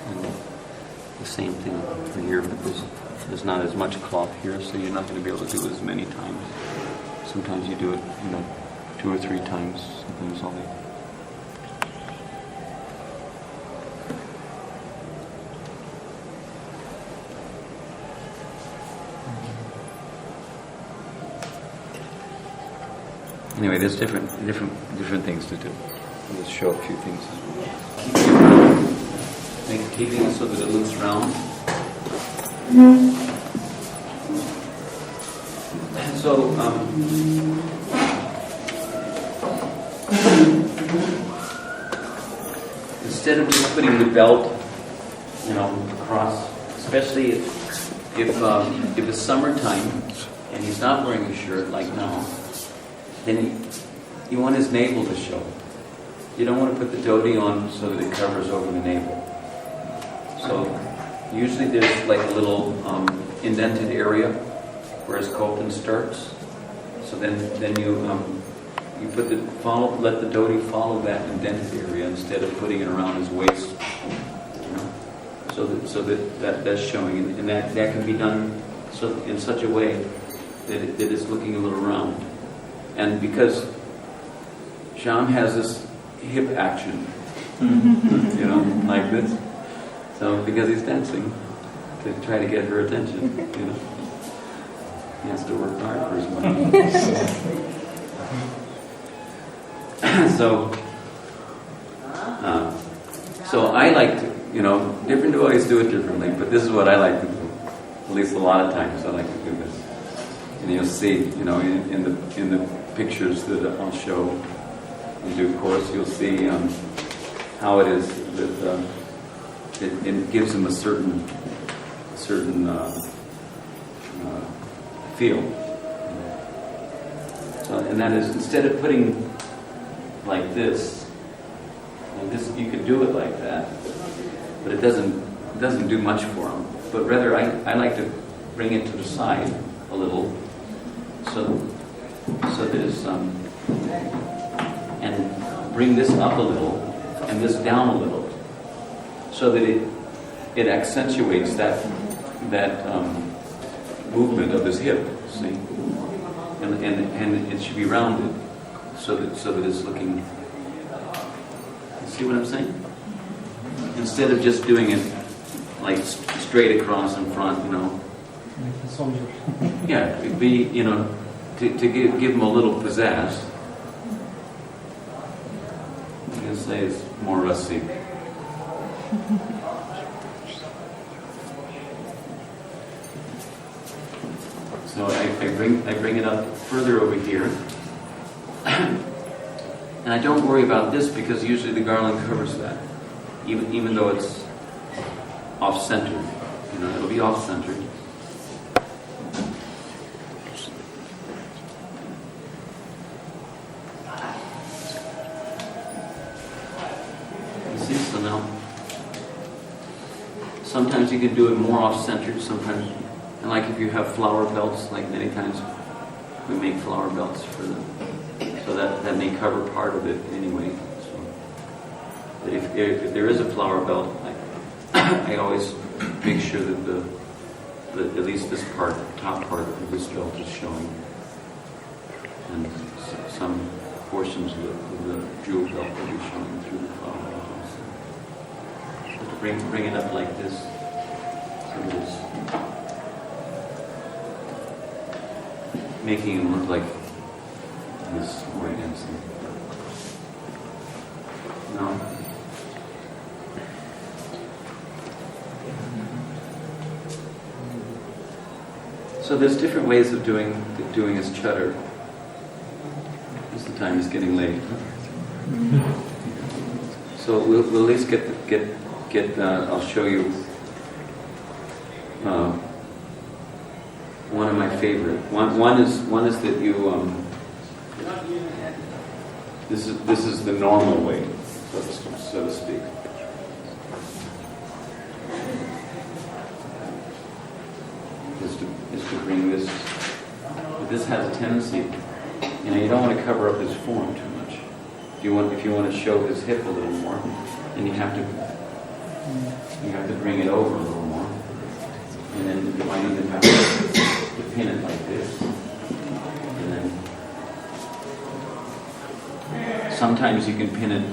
And the same thing for here, but there's not as much cloth here, so you're not going to be able to do it as many times. Sometimes you do it, 2 or 3 times. Sometimes only. Anyway, there's different things to do. I'll just show a few things as well. Keeping it so that it looks round. And so, instead of just putting the belt, across, especially if it's summertime and he's not wearing a shirt like now, then you want his navel to show. You don't want to put the dhoti on so that it covers over the navel. So usually there's like a little indented area where his kolpan starts. So then you put let the dhoti follow that indented area instead of putting it around his waist. So that's showing, and that can be done in such a way that it is looking a little round. And because Shyam has this hip action, like this. So because he's dancing to try to get her attention, he has to work hard for his money. So I like to, different devotees do it differently, but this is what I like to do. At least a lot of times I like to do this. And you'll see, in the pictures that I'll show in due course, you'll see how it is that it gives him a certain certain feel. So, and that is, instead of putting like this, and this, you could do it like that, but it doesn't do much for them. But rather, I like to bring it to the side a little, so there's and bring this up a little and this down a little, so that it accentuates that movement of his hip. See, and it should be rounded, so that it's looking. You see what I'm saying? Instead of just doing it like straight across in front, you know. Like a soldier. Yeah, it'd be, you know, to give him a little pizzazz. I'm going to say it's more rusty. So I bring it up further over here. And I don't worry about this because usually the garland covers that. Even though it's off-centered. You know, it'll be off-centered. You see, so now, sometimes you can do it more off-centered, sometimes, and like if you have flower belts, like many times we make flower belts for them, so that may cover part of it anyway. So, but if there is a flower belt, I always make sure that at least this part, top part of this belt is showing, and some portions of the jewel belt will be showing through the flower belt also. So to bring it up like this, so that it's making him look like this more dancing. No. So there's different ways of doing his chutter. Most of the time he's getting late. So we'll at least get. I'll show you one of my favorite. One is that you. This is the normal way, so to speak. Is to bring this. But this has a tendency, you don't want to cover up his form too much. If you want to show his hip a little more, then you have to bring it over a little more, and then you might even have to pin it like this, and then sometimes you can pin it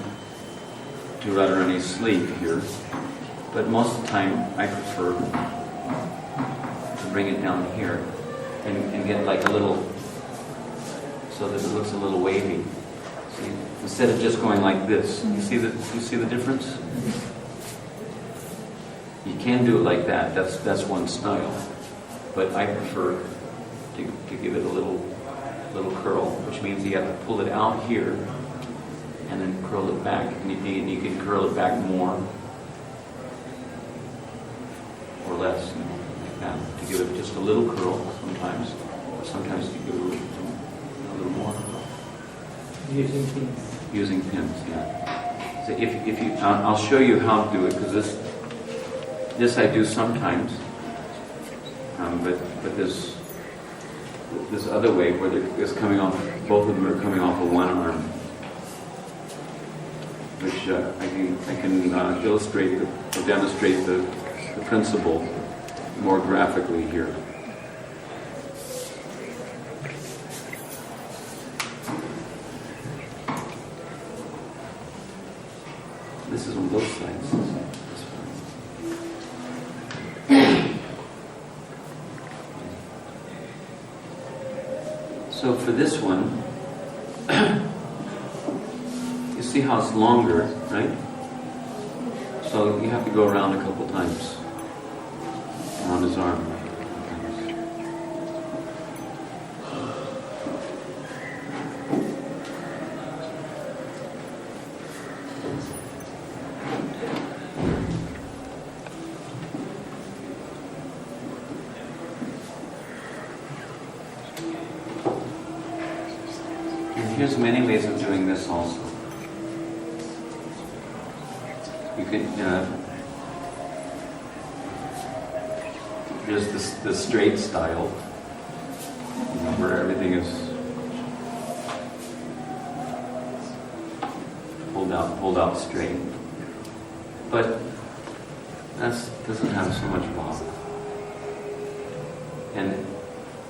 to right around his sleeve here, but most of the time I prefer bring it down here and get like a little, so that it looks a little wavy. See? Instead of just going like this. You see the difference? You can do it like that. That's one style. But I prefer to give it a little curl, which means you have to pull it out here and then curl it back. And you can curl it back more or less. To give it just a little curl sometimes, or sometimes you give it a little more. Using pins. Using pins, yeah. So if you, I'll show you how to do it, because this I do sometimes, but there's this other way where it's coming off. Both of them are coming off of one arm, which I can illustrate or demonstrate the principle more graphically here. This is on both sides. So for this one, you see how it's longer, right? So you have to go around a couple times on his arm. here's many ways of doing this also. You could, there's the straight style, where everything is pulled out straight. But that doesn't have so much bother.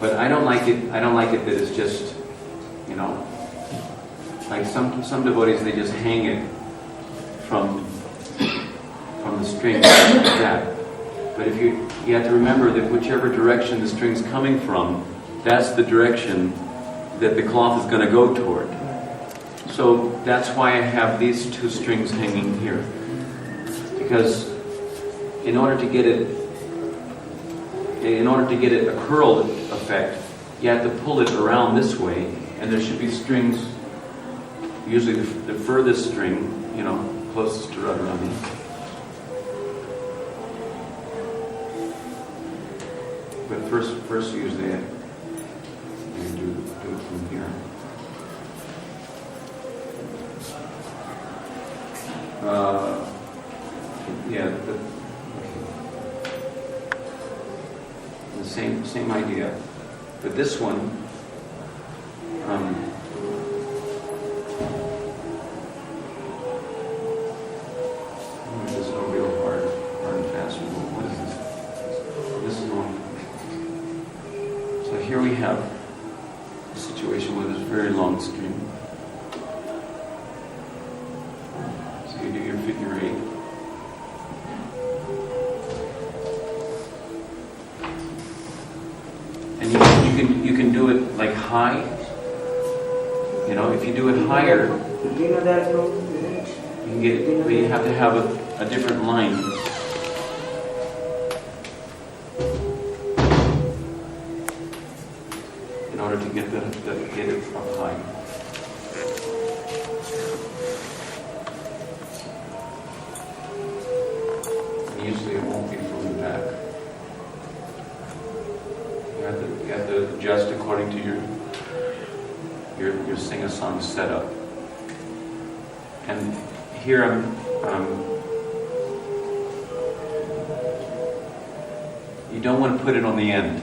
But I don't like it that it's just, like some devotees, they just hang it from the string like that. But if you have to remember that whichever direction the string's coming from, that's the direction that the cloth is going to go toward. So that's why I have these two strings hanging here. Because in order to get it a curl effect, you have to pull it around this way, and there should be strings, usually the furthest string, closest to Radharani. But first usually you do it from here. The same idea. But this one, there's no real hard and fast rule. What is this? This is one. So here we have a situation with this very long string. So you do your figure 8. And you can do it like high. If you do it higher, Do you know that? you can get it, but you have to have a different line. In order to get get it up high. And usually it won't be from the back. You have to adjust according to your sing-a-song setup. And here you don't want to put it on the end.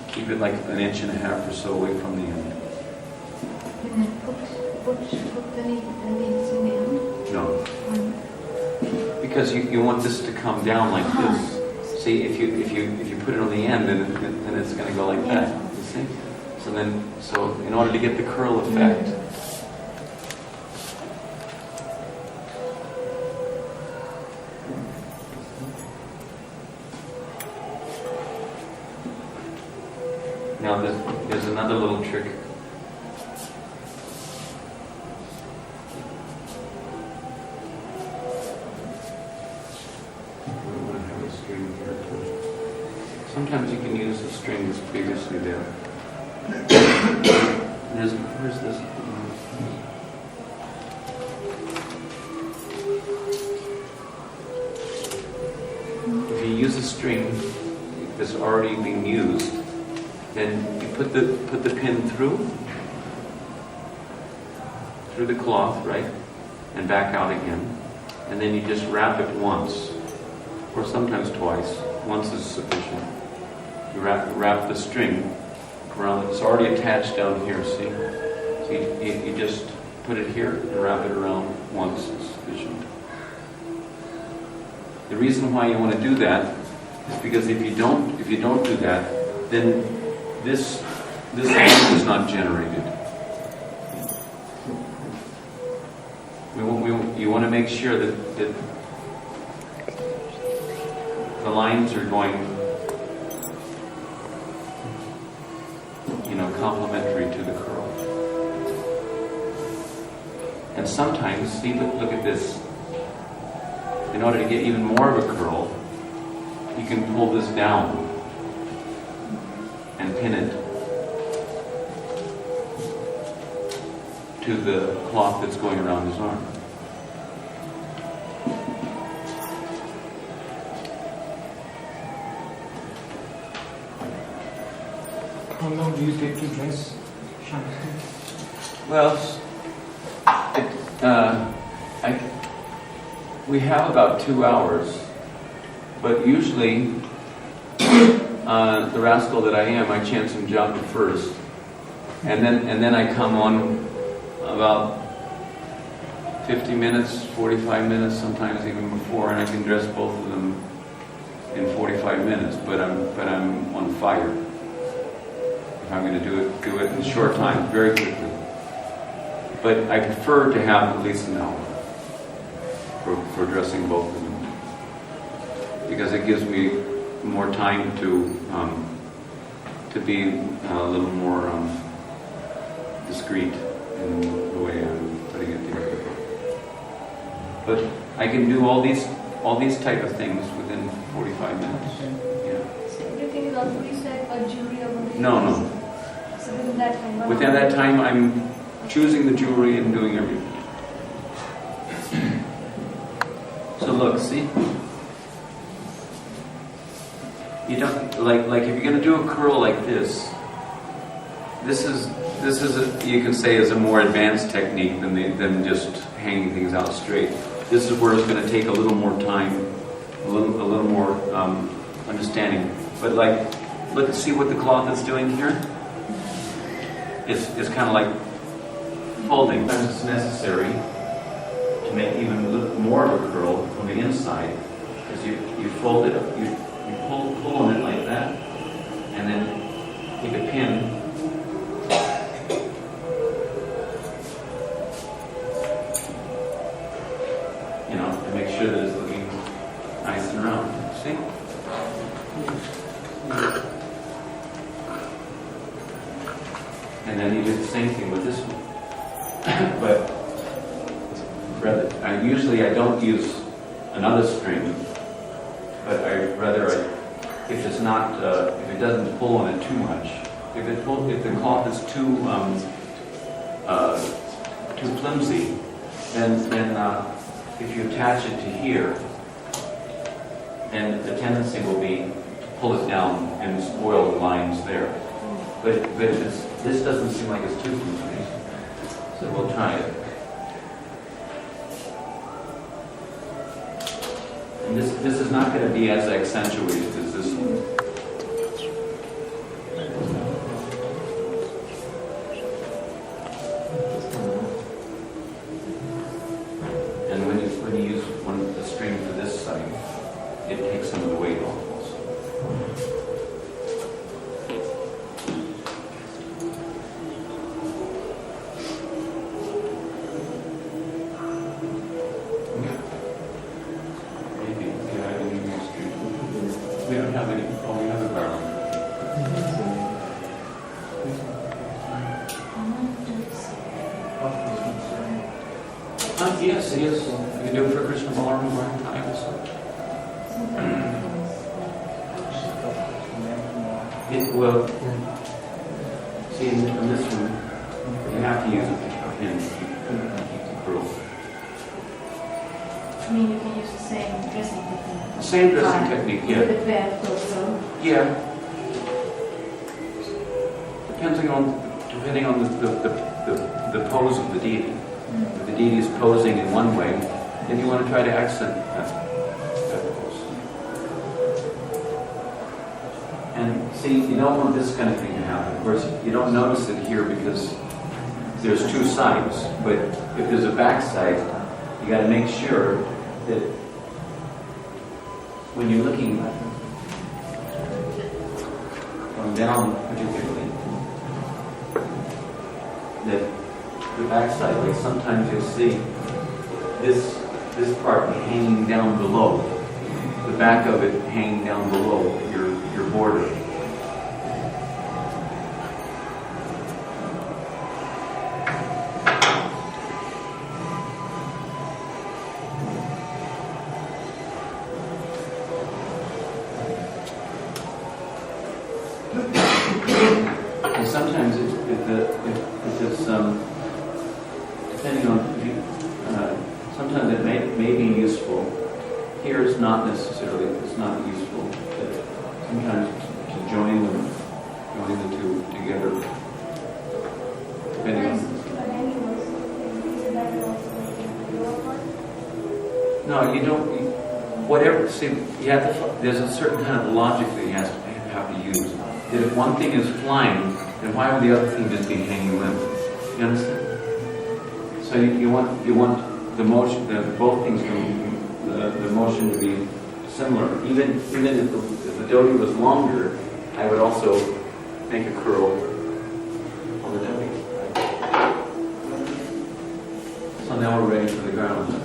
Keep it like an inch and a half or so away from the end. Put the needles in the end? No. Because you want this to come down like this. See, if you put it on the end, then it's going to go like that. You see? So in order to get the curl effect, now there's another little trick. Sometimes you can use the string that's previously there. Where's this? If you use a string that's already being used, then you put the pin through the cloth, right, and back out again, and then you just wrap it once, or sometimes twice. Once is sufficient. You wrap the string around. It's already attached down here. See, so you just put it here and wrap it around once is sufficient. The reason why you want to do that is because if you don't do that, then this line is not generated. You want to make sure that the lines are going, complementary to the curl. And sometimes, see, look at this. In order to get even more of a curl, you can pull this down and pin it to the cloth that's going around his arm. How long do you take to dress Well, we have about 2 hours, but usually the rascal that I am, I chant some japa first, and then I come on about 50 minutes, 45 minutes, sometimes even before, and I can dress both of them in 45 minutes. But I'm on fire. If I'm going to do it in a short time, very quickly. But I prefer to have at least an hour for dressing both of them, because it gives me more time to be a little more discreet in the way I'm putting it together. But I can do all these type of things within 45 minutes. Yeah. So everything is already set, or jewelry already? No. So within that time? Within that time, I'm choosing the jewelry and doing everything. So look, see? You don't like if you're going to do a curl like this. This is you can say is a more advanced technique than just hanging things out straight. This is where it's going to take a little more time, a little more understanding. But like, look, see what the cloth is doing here. It's kind of like folding. Sometimes it's necessary to make even a little more of a curl from the inside, because you fold it up, you pull on it like that, and then take a pin. To make sure that it's looking nice and round. See? And then you do the same thing with this one. But usually I don't use another string, but if it's not, if it doesn't pull on it too much, if the cloth is too flimsy, then if you attach it to here, then the tendency will be to pull it down and spoil the lines there. But this doesn't seem like it's too flimsy, so we'll try it. And this is not going to be as accentuated as this one. When you use the string for this side, it takes some of the weight off also. Maybe I don't use a string. We don't have any. Oh, we have a garland. Yes. You can do it for Krishna Balaram or I also. Well, see, in this one, you have to use a pin to keep the curl. I mean, you can use the same dressing technique. The same dressing technique, yeah. With a belt also. Yeah. Depending on the pose of the deity. If the deity is posing in one way, then you want to try to accent that pose. And see, you don't want this kind of thing to happen. Of course, you don't notice it here because there's two sides. But if there's a back side, you got to make sure that when you're looking from down, particularly, that the backside, like sometimes you'll see this part hanging down below, the back of it hanging down below your border. And sometimes if it's depending on, sometimes it may be useful. Here it's not necessarily, it's not useful, but sometimes to join the two together. No, you don't. Whatever. See, you have to. There's a certain kind of logic that you have to use. That if one thing is flying, then why would the other thing just be hanging limp? You understand? So you want the motion, both things the motion to be similar. Even if the doti was longer, I would also make a curl on the doti. So now we're ready for the garland.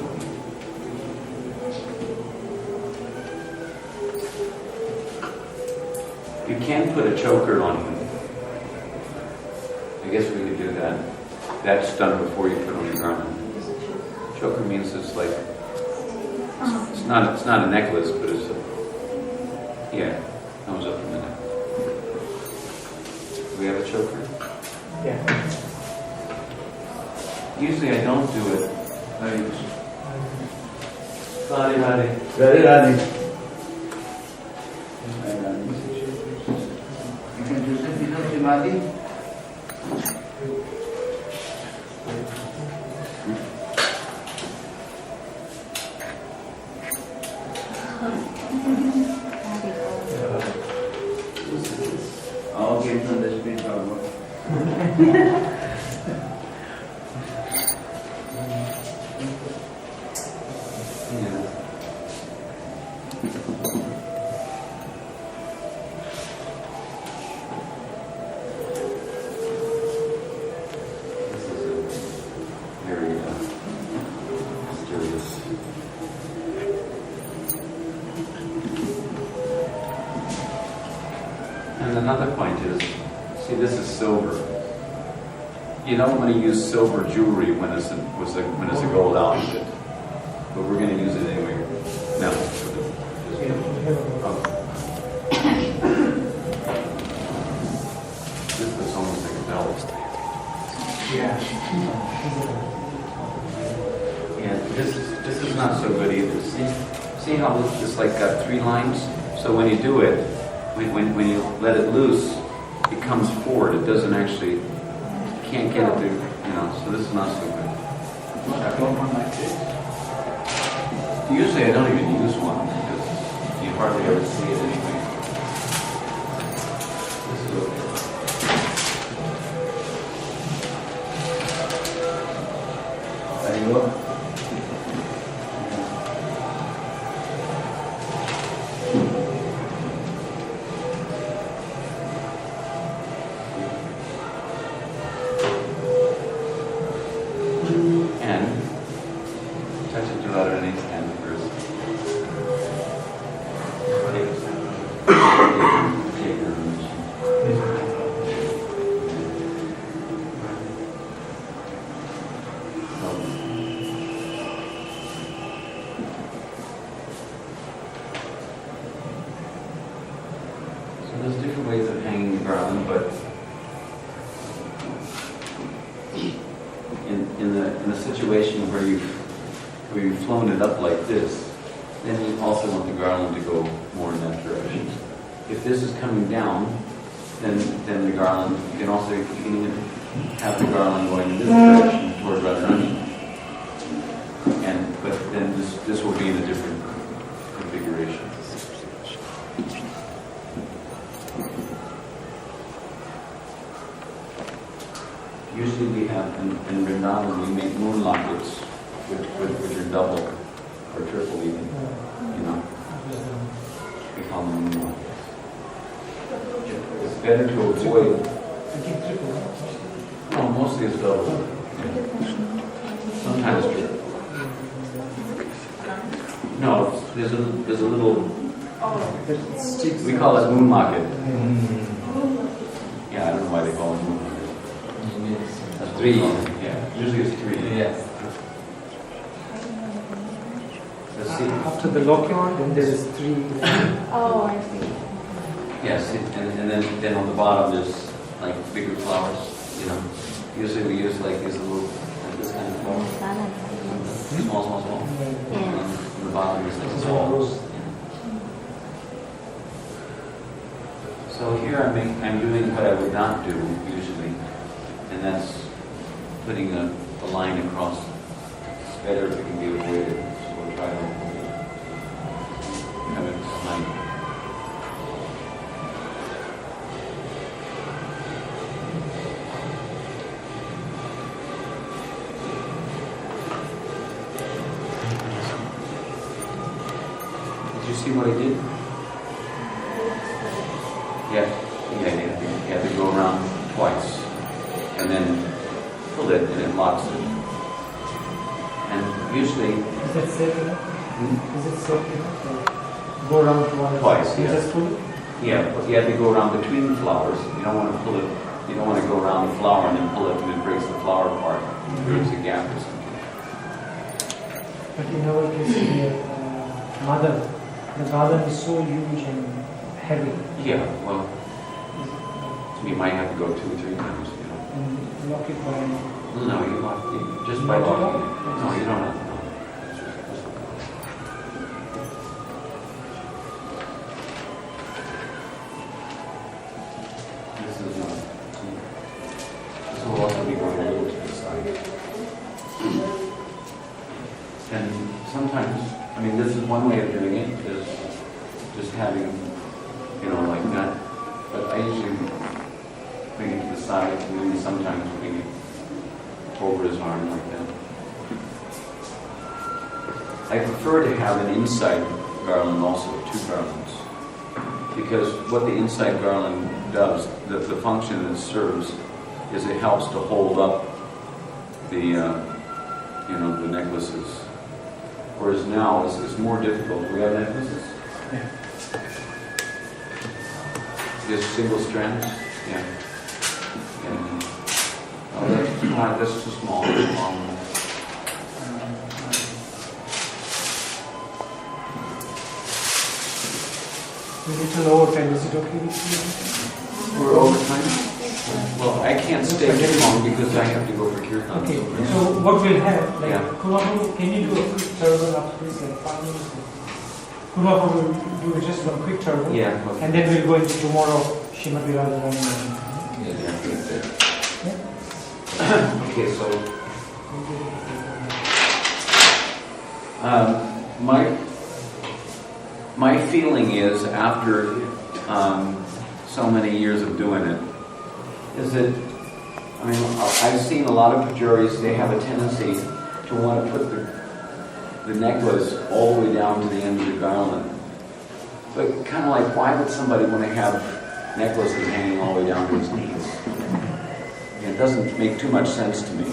You can put a choker on him. I guess we could do that. That's done before you put on the garland. Choker means it's like it's not a necklace, but it's a comes up in the neck. Do we have a choker? Yeah. Usually I don't do it. Radhe Radhe. You can do something else, Shrimati? Okay, from the screen power. And another point is, see, this is silver. You don't want to use silver jewelry when it's a gold outfit, but we're going to use it anyway. No. This is almost like a belt. Yeah. Yeah. This is not so good either. See how this like got 3 lines? So when you do it. When you let it loose, it comes forward. It doesn't actually, you can't get it to, so this is not so good. Usually I don't even use one because you hardly ever see it anyway. This is okay. There you go. There's different ways of hanging the garland, but in a situation where you've flown it up like this, then you also want the garland to go more in that direction. If this is coming down, then the garland, you can even have the garland going in this direction toward Radharani. But then this will be in a different configuration. Usually we have, in Vrindavan, we make moon lockets, which are double or triple even, We call them moon lockets. It's better to avoid. No, mostly it's double. Sometimes triple. No, there's a little. We call it moon locket. Yeah, I don't know why they call it moon locket. 3, yeah. Usually it's 3. Yes. Let's see. After the locking, then there is 3. Oh, I see. Yes, and then on the bottom there's like bigger flowers. Usually we use like these little, like this kind of flower. Small. And on the bottom is like small. So here I'm doing what I would not do usually, and that's putting a line across. It's better if it can be avoided, so we'll try I don't have it tonight. Did you see what I did? Yeah, you had to go around twice, and then pull it, and it locks it. And usually, Is that safe enough? Is it safe enough? Go around twice, You yeah. just pull it? Yeah, but you have to go around between the flowers. You don't want to pull it. You don't want to go around the flower and then pull it, and it breaks the flower apart. There's a gap or something. But in our case here, mother, the garden is so huge and heavy. Yeah, well, you might have to go 2 or 3 times. You know. And lock it by. No, you lock it just by locking it. No, you don't have to. This will also be going a little to the side. And sometimes, I mean, this is one way of doing it, is just having, like that. But I usually bring it to the side, and then sometimes bring it over his arm like that. I prefer to have an inside garland also, 2 garlands. Because what the inside garland does, the function it serves, is it helps to hold up the, the necklaces. Whereas now it's more difficult. Do we have necklaces? Yeah. Just single strands? Yeah. Oh, that's too small. We're a little overtime. Is it okay with you? We're over time? Well, I can't stay too long because I have to go for kirtan. Okay, so what we'll have, like, Yeah. Kumapu, can you do a quick turban after this, like 5 minutes? Kumapu will do just one quick turban. Yeah, okay. And then we'll go into tomorrow, Srimati Radharani. Okay, so my feeling is, after so many years of doing it, is that, I mean, I've seen a lot of pujaris, they have a tendency to want to put the necklace all the way down to the end of the garland. But kind of like, why would somebody want to have necklaces hanging all the way down to his knees? It doesn't make too much sense to me.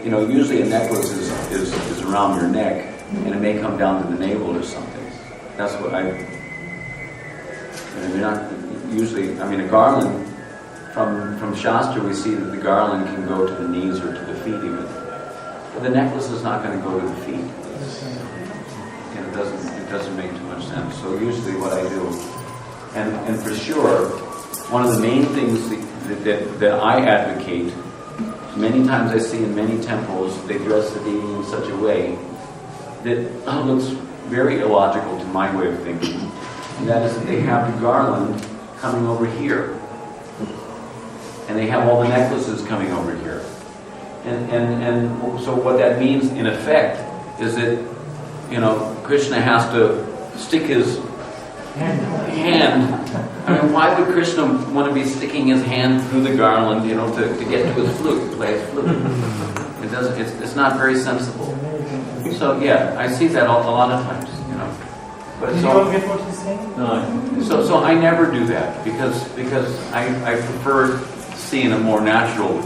Usually a necklace is around your neck, and it may come down to the navel or something. That's what you're not usually. I mean, a garland from Shastra, we see that the garland can go to the knees or to the feet even, but the necklace is not going to go to the feet. And it doesn't make too much sense. So usually, what I do, and for sure, one of the main things that I advocate, many times I see in many temples, they dress the deity in such a way that looks very illogical to my way of thinking. And that is that they have the garland coming over here. And they have all the necklaces coming over here. And so what that means, in effect, is that, Krishna has to stick his hand. I mean, why would Krishna want to be sticking his hand through the garland, to get to his flute, to play his flute? It doesn't. It's not very sensible. So yeah, I see that a lot of times, But Did you all get what he's saying? no. So I never do that because I prefer seeing a more natural,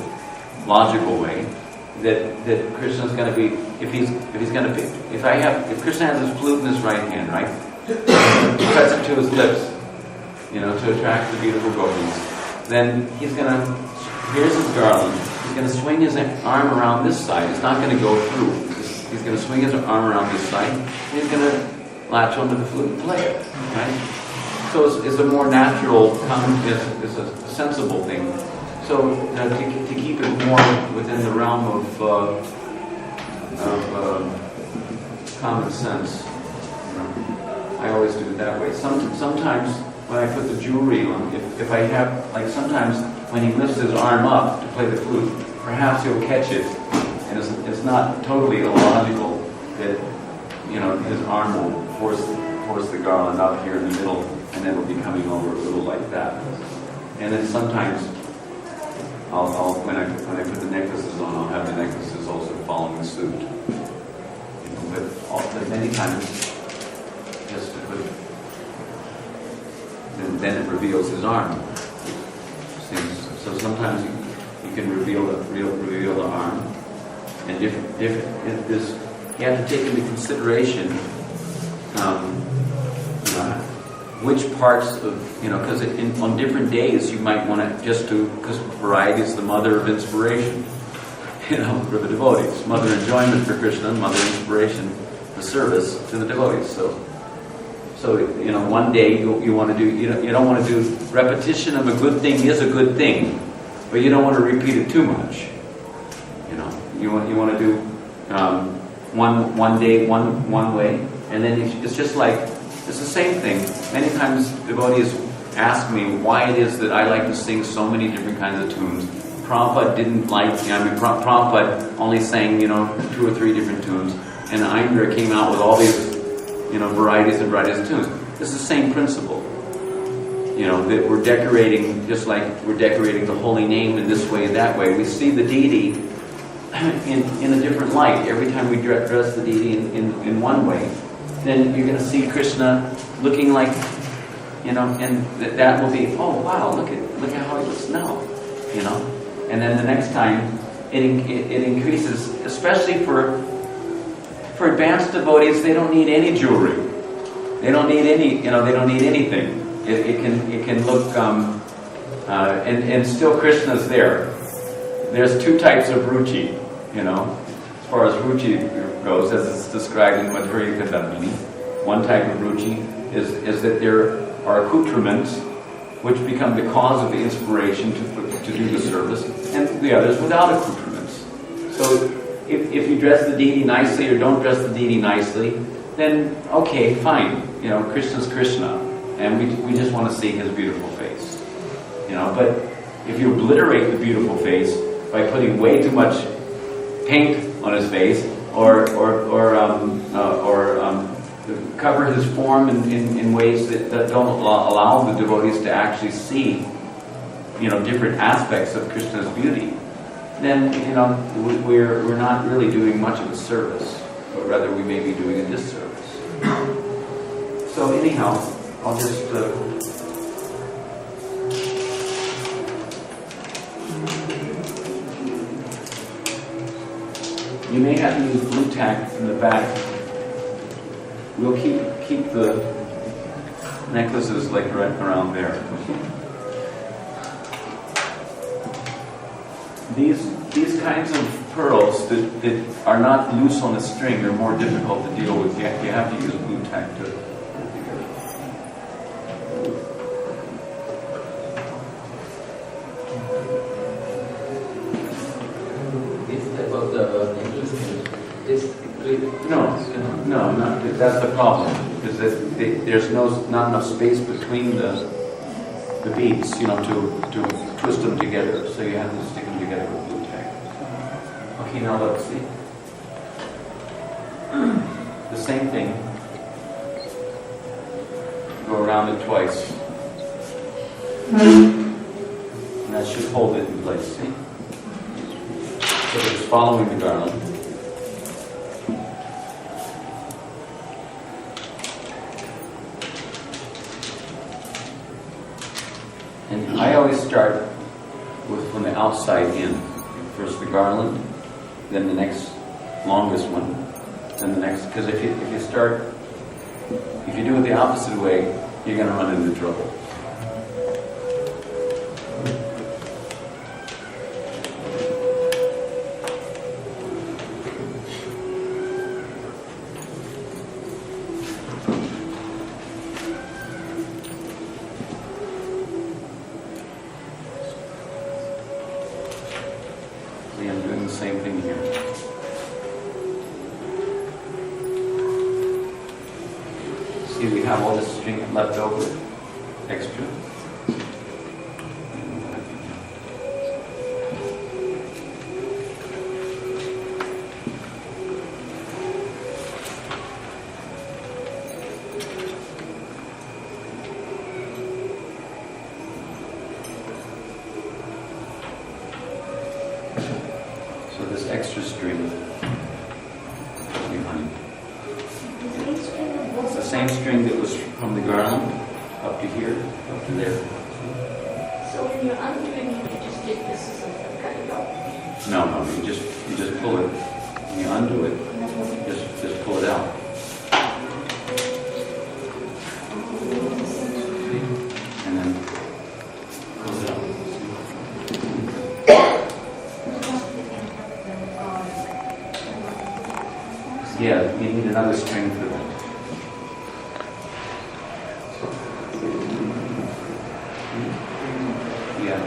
logical way that Krishna's going to be if Krishna has his flute in his right hand, right? He cuts it to his lips, to attract the beautiful gopis. Then here's his garland. He's going to swing his arm around this side. It's not going to go through. He's going to swing his arm around this side. And he's going to latch onto the flute and play it, right? So it's a more natural, it's a sensible thing. So to keep it more within the realm of common sense, I always do it that way. Sometimes when I put the jewelry on, if I have, like sometimes when he lifts his arm up to play the flute, perhaps he'll catch it, and it's not totally illogical that his arm will force the garland up here in the middle, and then it'll be coming over a little like that. And then sometimes when I put the necklaces on, I'll have the necklaces also following suit. But many times, just to put, and then it reveals his arm. So sometimes you can reveal the arm, and different. You have to take into consideration which parts of, because on different days you might want to just do, because variety is the mother of inspiration, for the devotees. Mother enjoyment for Krishna, mother inspiration for service to the devotees. So one day you want to do, you don't want to do, repetition of a good thing is a good thing, but you don't want to repeat it too much. You want to do one day one way, and then it's just like, it's the same thing. Many times devotees ask me why it is that I like to sing so many different kinds of tunes. Prabhupada didn't like, Prabhupada only sang 2 or 3 different tunes, and Aindra came out with all these varieties and varieties of tunes. It's the same principle. That we're decorating, just like we're decorating the holy name in this way and that way. We see the deity in a different light. Every time we dress the deity in one way, then you're going to see Krishna looking like, and that will be, oh wow, look at how he looks now, And then the next time, it increases, especially for advanced devotees. They don't need any jewelry. They don't need any, they don't need anything. It can look, and still Krishna's there. There's 2 types of ruchi, as far as ruchi goes, as it's described in Madhurya Kadambini. One type of ruchi is that there are accoutrements which become the cause of the inspiration to do the service, and the others without accoutrements. So if you dress the deity nicely or don't dress the deity nicely, then okay, fine. Krishna's Krishna, and we just want to see his beautiful face. But if you obliterate the beautiful face by putting way too much paint on his face, or cover his form in ways that don't allow the devotees to actually see, different aspects of Krishna's beauty, then we're not really doing much of a service, but rather we may be doing a disservice. So anyhow, I'll just. You may have to use blue tack in the back. We'll keep the necklaces like right around there. These kinds of pearls that are not loose on a string are more difficult to deal with. You have to use blue tack to. No, that's the problem. Is that there's not enough space between the beads, to twist them together. So you have to stick them together with blue tack. Okay, now let's see. The same thing. Go around it twice, and that should hold it in place. See? So it's following the garland. I always start from the outside in. First the garland, then the next longest one, then the next. Because if you do it the opposite way, you're going to run into trouble. I'm doing the same thing here. See, we have all this string left over, extra. this extra string. Honey. It's the same string that was from the garland up to here, up to there. So when you're undoing it, you just take this and cut it off? No, you just pull it. When you undo it, just pull it out. And then pull it out. Yeah, you need another string for that. Yeah.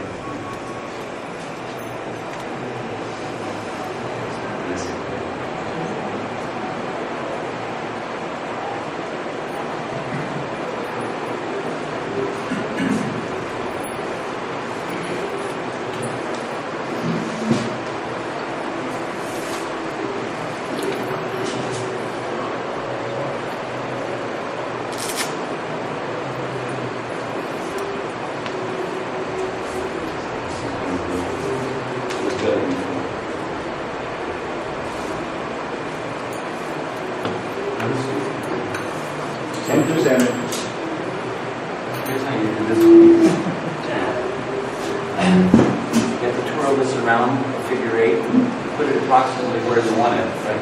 Here's how you do this. You have to twirl this around a figure eight. Put it approximately where you want it, right?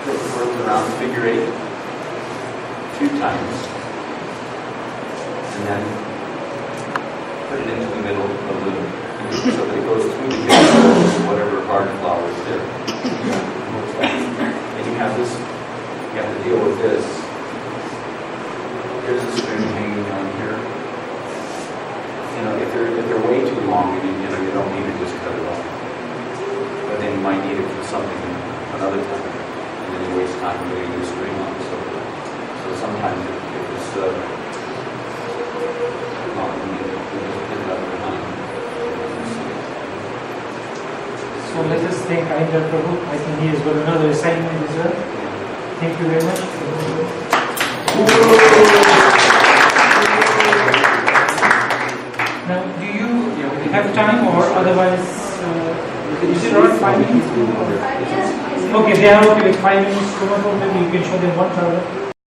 Twirl it around figure eight 2 times. And then put it into the middle of the, so that it goes through the middle of whatever hard flower is there. And you have this, you have to deal with this. Here's a string hanging on here. You know, if they're way too long, you don't need to just cut it off. But then you might need it for something another time, and then you waste time getting a new string on. So sometimes if it's long, you just pick it up behind. So let us thank Aindra Prabhu. I think he has got another assignment as well. Thank you very much. Now, do you have time or otherwise, is it around 5 minutes? Okay, they are okay with 5 minutes. Maybe you can show them one product.